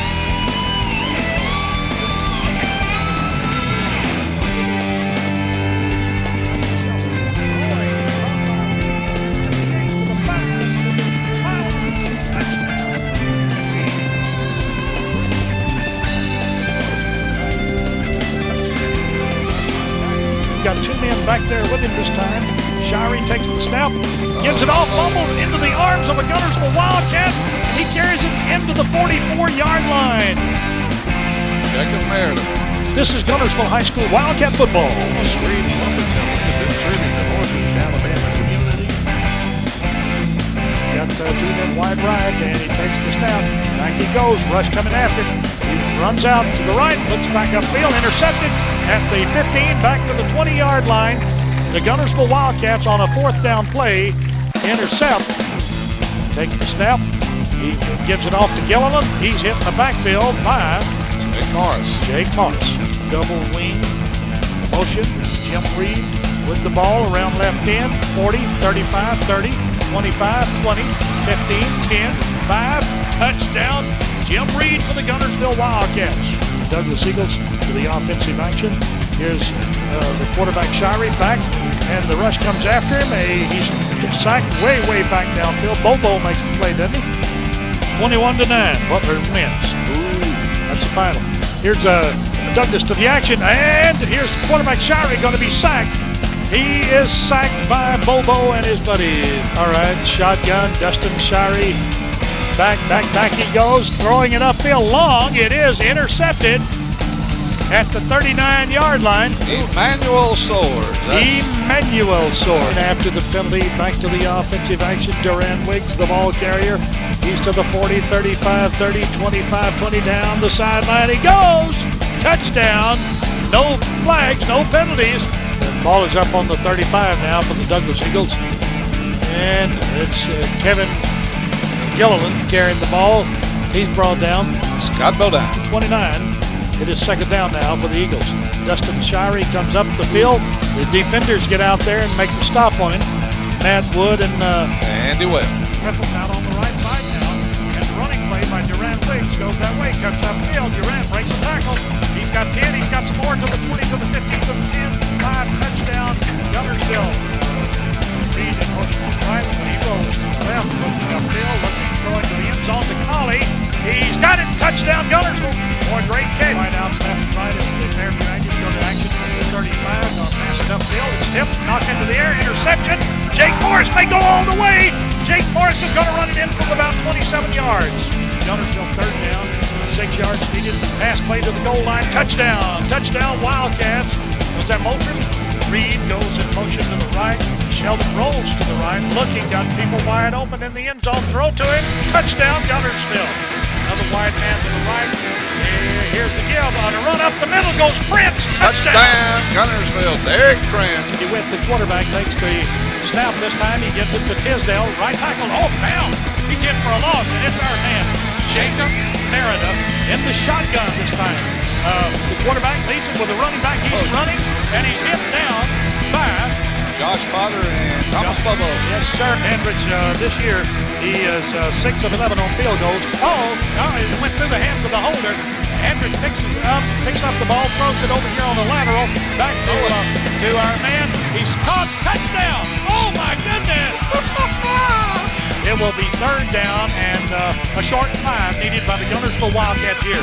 Got two men back there with him this time. Shirey takes the snap, gives it off, fumbled into the arms of a Gunnersville Wildcat. He carries it into the 44-yard line. Jacob Meredith. This is Gunnersville High School Wildcat football. Almost Reed Lumberton contributing to Northeast Alabama community. Got two men wide right, and he takes the snap. Back he goes, rush coming after him. He runs out to the right, looks back upfield, intercepted at the 15, back to the 20-yard line. The Gunnersville Wildcats on a fourth down play intercept. Takes the snap. He gives it off to Gilliland. He's hit in the backfield by Jake Morris. Double wing motion. Jim Reed with the ball around left end. 40, 35, 30, 25, 20, 15, 10, 5. Touchdown. Jim Reed for the Gunnersville Wildcats. Douglas Eagles to the offensive action. Here's the quarterback Shirey back, and the rush comes after him. He's sacked way back downfield. Bobo makes the play, doesn't he? 21-9. Butler wins. That's the final. Here's Douglas to the action, and here's the quarterback Shirey going to be sacked. He is sacked by Bobo and his buddies. All right, shotgun, Dustin Shirey. Back he goes, throwing it upfield long. It is intercepted at the 39-yard line. Emmanuel Soares. After the penalty, back to the offensive action. Duran Wiggs, the ball carrier. He's to the 40, 35, 30, 25, 20 down the sideline. He goes! Touchdown! No flags, no penalties. The ball is up on the 35 now for the Douglas Eagles. And it's Kevin Gilliland carrying the ball. He's brought down. Scott Bodine. 29. It is second down now for the Eagles. Dustin Shirey comes up the field. The defenders get out there and make the stop on him. Matt Wood and Andy Webb. Ripples out on the right side now. And the running play by Duran Wiggs goes that way. Cuts upfield. Duran breaks a tackle. He's got 10. He's got some more to the 20, to the 15, to the 10. 5 touchdown. Gunnersville. Reed in motion to the right when he rolls to the left. Looking upfield. Throwing to the end zone to Colley. He's got it. Touchdown Gunnersville. Boy, great kick. Right out, left and right as the Fairview Aggies go to action from the 35. Gonna pass it upfield. It's tipped. Knocked into the air. Interception. Jake Morris may go all the way. Jake Morris is going to run it in from about 27 yards. Gunnersville third down. 6 yards needed. Pass play to the goal line. Touchdown. Touchdown Wildcats. Was that Moultrie? Reed goes in motion to the right. Sheldon rolls to the right, looking, got people wide open in the end zone. Throw to him. Touchdown, Gunnersville. Another wide man to the right. Here's the give. On a run up the middle goes Prince. Touchdown, Gunnersville. Derek Prince. He went, the quarterback takes the snap this time. He gives it to Tisdale. Right tackle. Oh, down. He's in for a loss, and it's our man, Jacob Meredith. in the shotgun this time. The quarterback leads him with a running back. He's running, and he's hit down by Josh Potter and Thomas Bubba. Yes, sir. Hendricks this year, he is 6 of 11 on field goals. It went through the hands of the holder. Hendricks picks up the ball, throws it over here on the lateral, back to our man. He's caught, touchdown. Oh my goodness! It will be 3rd down and a short 5 needed by the Gunnersville Wildcats here.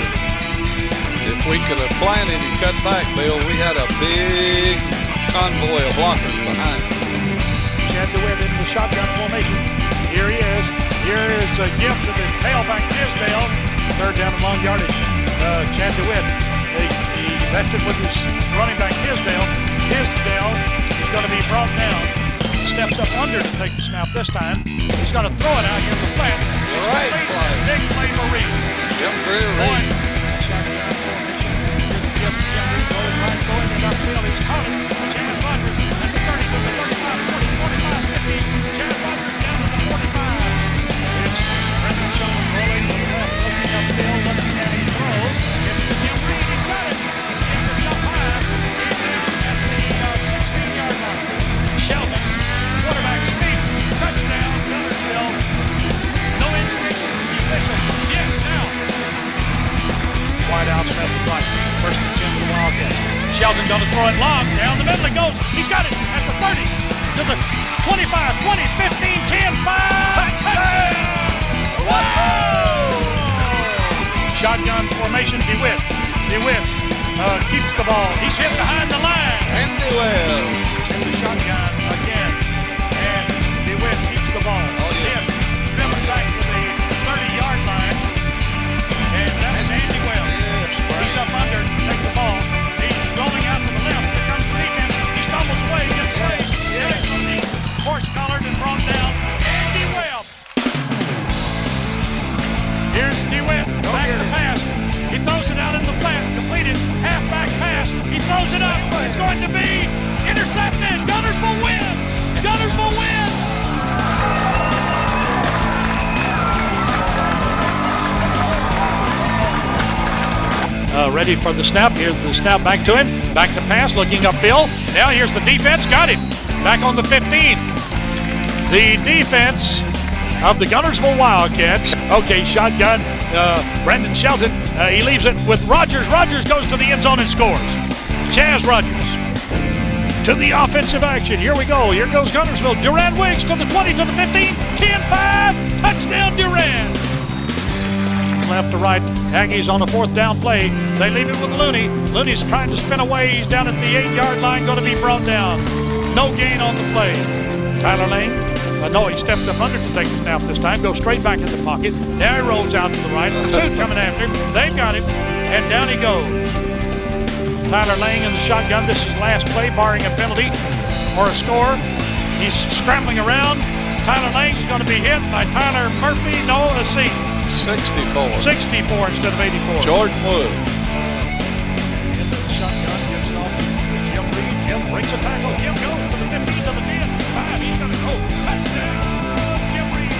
If we could have planted and cut back, Bill, we had a big convoy of blockers behind. Chad DeWitt in the shotgun formation. Here he is. Here is a gift to the tailback Tisdale. 3rd down and long yardage. Chad DeWitt. He left it with his running back Tisdale. Tisdale is going to be brought down. Steps up under to take the snap this time. He's going to throw it out here in the flat. It's right play. Big play for Reed. Jim Reed. Shotgun formation. Jim Reed goes right, going in upfield. He's caught it. Chad Rogers at the 30, to the 35, 40, 45, 50. Chad Rogers down to the 45. It's Brendan Shelton rolling to the left, looking upfield, looking at he throws. It's to Jim Reed. He's got it. He's to jump high. At the 16-yard line. Shelton, quarterback sneaks. Touchdown, Gunnersville. No indication from the officials. Yes, now. Wide out, left and right. 1st and 10 for the Wildcats. Shelton going to throw it long. Down the middle it goes. He's got it at the 30, to the 25, 20, 15, 10, 5. Touchdown! Whoa! Shotgun formation, DeWitt. DeWitt keeps the ball. He's hit behind the line. And DeWitt. In the shotgun again. And DeWitt keeps the ball. Hit. Driven back to the 30-yard line. And that is Andy Wells. He's up under to take the ball. He's rolling out to the left. Here comes the defense. He stumbles away, gets away. Here's from the horse-collared and brought down. Andy Webb. Here's DeWitt. Back to pass. He throws it out in the flat. Completed. Halfback pass. He throws it up. It's going to be intercepted. Gunnersville win. Gunnersville win. Ready for the snap. Here's the snap back to him. Back to pass, looking upfield. Now here's the defense. Got him. Back on the 15. The defense of the Gunnersville Wildcats. Okay, shotgun. Brendan Shelton. He leaves it with Rogers. Rogers goes to the end zone and scores. Chaz Rogers to the offensive action. Here we go. Here goes Gunnersville. Durand Wiggs to the 20, to the 15. 10-5. Touchdown, Durand. Left to right. Aggies on the 4th down play. They leave it with Looney. Looney's trying to spin away. He's down at the 8-yard line, going to be brought down. No gain on the play. Tyler Lane. No, he stepped up under to take the snap this time. Goes straight back in the pocket. Now he rolls out to the right. Pursuit coming after him. They've got him. And down he goes. Tyler Lane in the shotgun. This is last play, barring a penalty or a score. He's scrambling around. Tyler Lane is going to be hit by Tyler Murphy. No, a seat. 64. 64 instead of 84. Jordan Wood. Into the shotgun, gives it off to Jim Reed. Jim breaks a tackle. Jim goes to the 15, to the 10. 5, he's going to go. Touchdown, Jim Reed.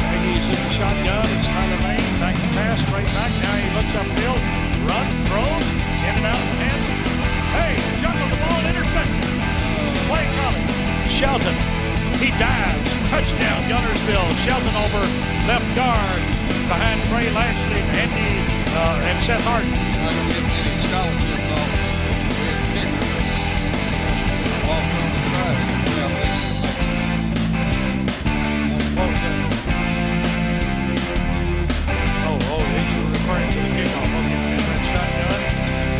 Aggies in the shotgun. It's Tyler Lane. Back to pass, straight back. Now he looks upfield, runs, throws, in and out of the hands. Hey, juggled the ball, intercepted. Play coming. Shelton. He dives. Touchdown, Gunnersville. Shelton over left guard behind Trey Lashley, Andy, and Seth Harden. Not going to get any scholarships off. We had kickers that walked on the tracks and we got this. He's referring to the kickoff. Okay, that shotgun.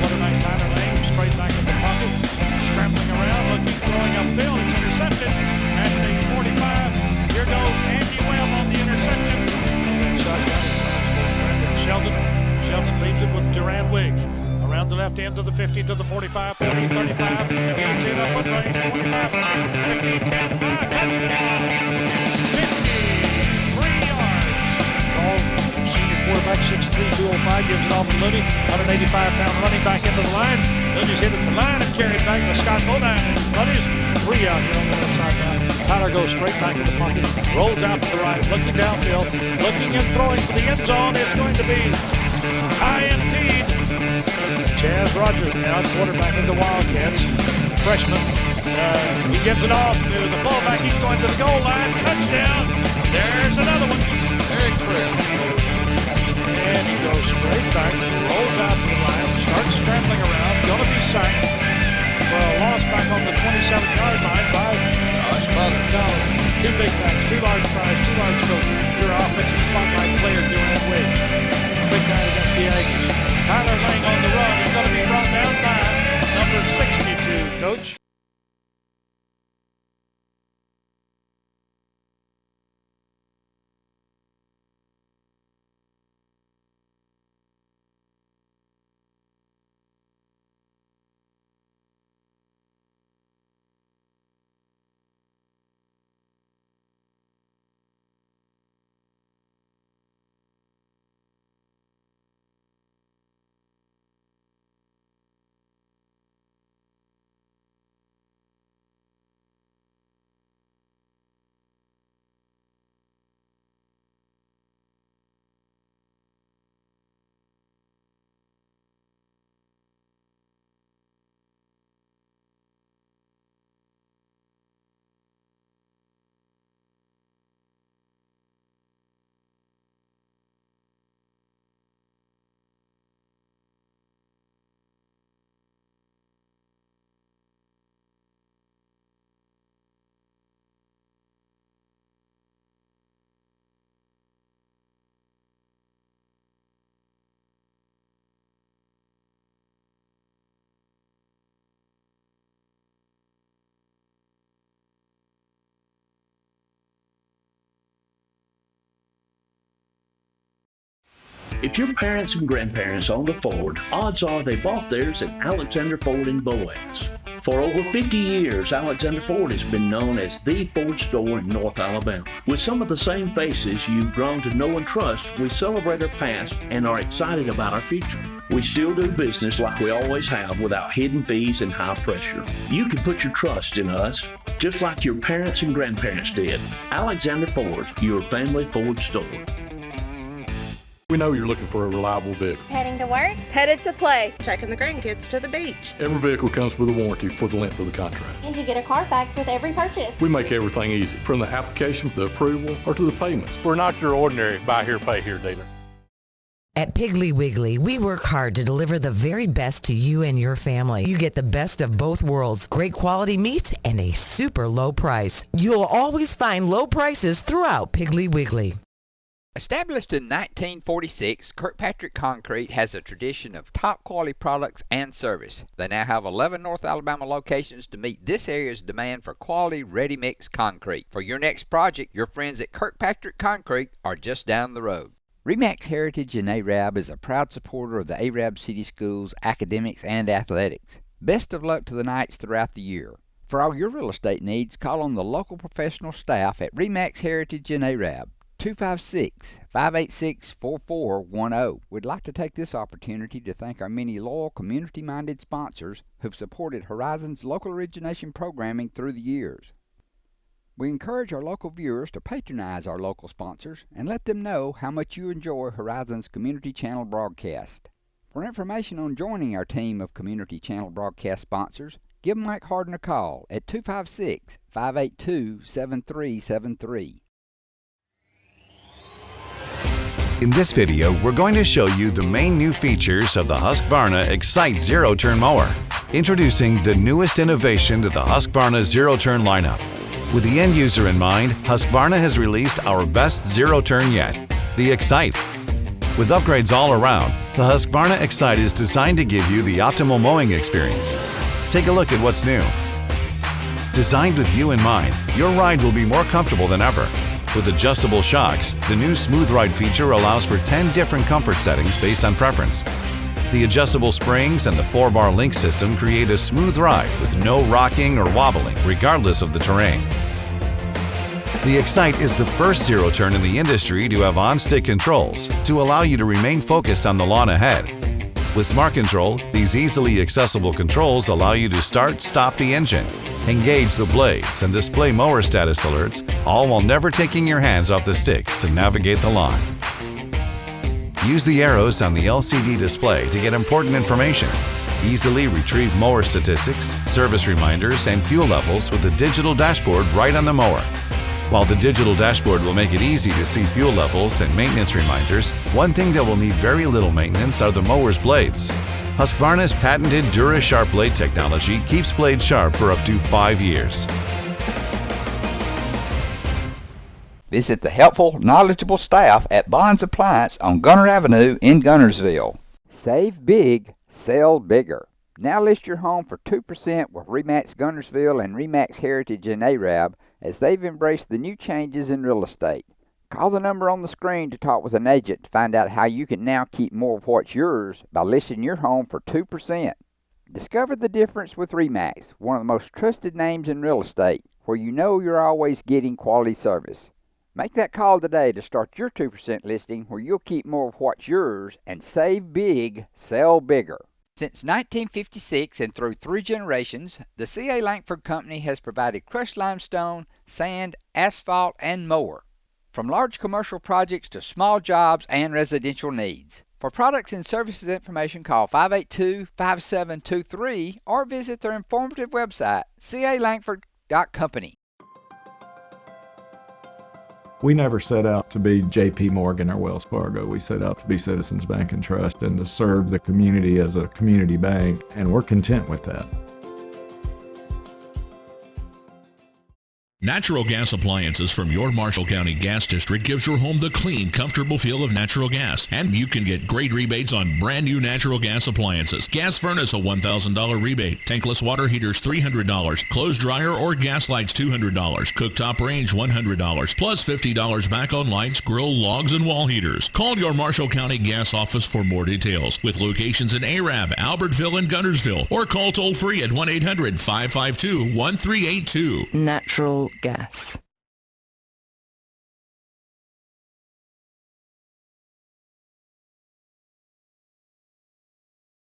Quarterback Tyler Lane, straight back in the pocket. Scrambling around, looking, throwing upfield. It's intercepted at the 45. Here goes Andy Webb on the interception. Shelton leaves it with Durand Wiggs. Around the left end to the 50, to the 45, 30, 35. Gets it up on range, 25, 15, 10, 5, touchdown. 53 yards. Tall senior quarterback, 6'3", 205, gives it off to Looney. 185-pound running back into the line. Looney's hit at the line and carried back to Scott Bodine and his buddies. 3 out here on the left sideline. Tyler goes straight back in the pocket, rolls out to the right, looking downfield, looking and throwing for the end zone. It's going to be INT. Chaz Rogers now quarterback of the Wildcats. Freshman. He gives it off to the fullback. He's going to the goal line. Touchdown. There's another one. Eric Fred. And he goes straight back, rolls out to the line, starts scrambling around, going to be sacked for a loss back on the 27-yard line by two big backs, two large guys, two large coaches. Your offensive spotlight player doing it with. Big guy against the Aggies. Tyler Lang on the run. He's going to be brought down by number 62, Coach. If your parents and grandparents owned a Ford, odds are they bought theirs at Alexander Ford in Boaz. For over 50 years, Alexander Ford has been known as the Ford store in North Alabama. With some of the same faces you've grown to know and trust, we celebrate our past and are excited about our future. We still do business like we always have without hidden fees and high pressure. You can put your trust in us, just like your parents and grandparents did. Alexander Ford, your family Ford store. We know you're looking for a reliable vehicle. Heading to work? Headed to play. Taking the grandkids to the beach. Every vehicle comes with a warranty for the length of the contract. And you get a Carfax with every purchase. We make everything easy, from the application to the approval or to the payments. We're not your ordinary buy here, pay here dealer. At Piggly Wiggly, we work hard to deliver the very best to you and your family. You get the best of both worlds, great quality meats and a super low price. You'll always find low prices throughout Piggly Wiggly. Established in 1946, Kirkpatrick Concrete has a tradition of top quality products and service. They now have 11 North Alabama locations to meet this area's demand for quality ready-mix concrete. For your next project, your friends at Kirkpatrick Concrete are just down the road. RE/MAX Heritage in Arab is a proud supporter of the Arab City Schools, academics, and athletics. Best of luck to the Knights throughout the year. For all your real estate needs, call on the local professional staff at RE/MAX Heritage in Arab. 256-586-4410. We'd like to take this opportunity to thank our many loyal community-minded sponsors who've supported Horizon's local origination programming through the years. We encourage our local viewers to patronize our local sponsors and let them know how much you enjoy Horizon's Community Channel broadcast. For information on joining our team of Community Channel broadcast sponsors, give Mike Harden a call at 256-582-7373. In this video, we're going to show you the main new features of the Husqvarna Excite Zero-Turn Mower. Introducing the newest innovation to the Husqvarna Zero-Turn lineup. With the end user in mind, Husqvarna has released our best zero-turn yet, the Excite. With upgrades all around, the Husqvarna Excite is designed to give you the optimal mowing experience. Take a look at what's new. Designed with you in mind, your ride will be more comfortable than ever. With adjustable shocks, the new Smooth Ride feature allows for 10 different comfort settings based on preference. The adjustable springs and the 4-bar link system create a smooth ride with no rocking or wobbling, regardless of the terrain. The Excite is the first zero-turn in the industry to have on-stick controls to allow you to remain focused on the lawn ahead. With Smart Control, these easily accessible controls allow you to start, stop the engine, engage the blades, and display mower status alerts, all while never taking your hands off the sticks to navigate the lawn. Use the arrows on the LCD display to get important information. Easily retrieve mower statistics, service reminders, and fuel levels with the digital dashboard right on the mower. While the digital dashboard will make it easy to see fuel levels and maintenance reminders, one thing that will need very little maintenance are the mower's blades. Husqvarna's patented DuraSharp blade technology keeps blades sharp for up to 5 years. Visit the helpful, knowledgeable staff at Bond's Appliance on Gunner Avenue in Gunnersville. Save big, sell bigger. Now list your home for 2% with RE/MAX Gunnersville and RE/MAX Heritage in Arab, as they've embraced the new changes in real estate. Call the number on the screen to talk with an agent to find out how you can now keep more of what's yours by listing your home for 2%. Discover the difference with RE/MAX, one of the most trusted names in real estate, where you know you're always getting quality service. Make that call today to start your 2% listing where you'll keep more of what's yours and save big, sell bigger. Since 1956 and through 3 generations, the C.A. Langford Company has provided crushed limestone, sand, asphalt, and more. From large commercial projects to small jobs and residential needs. For products and services information, call 582-5723 or visit their informative website, calangford.company. We never set out to be J.P. Morgan or Wells Fargo. We set out to be Citizens Bank and Trust and to serve the community as a community bank, and we're content with that. Natural gas appliances from your Marshall County Gas District gives your home the clean, comfortable feel of natural gas. And you can get great rebates on brand new natural gas appliances. Gas furnace, a $1,000 rebate. Tankless water heaters, $300. Clothes dryer or gas lights, $200. Cooktop range, $100. Plus $50 back on lights, grill, logs, and wall heaters. Call your Marshall County Gas office for more details. With locations in Arab, Albertville, and Gunnersville. Or call toll free at 1-800-552-1382. Natural gas.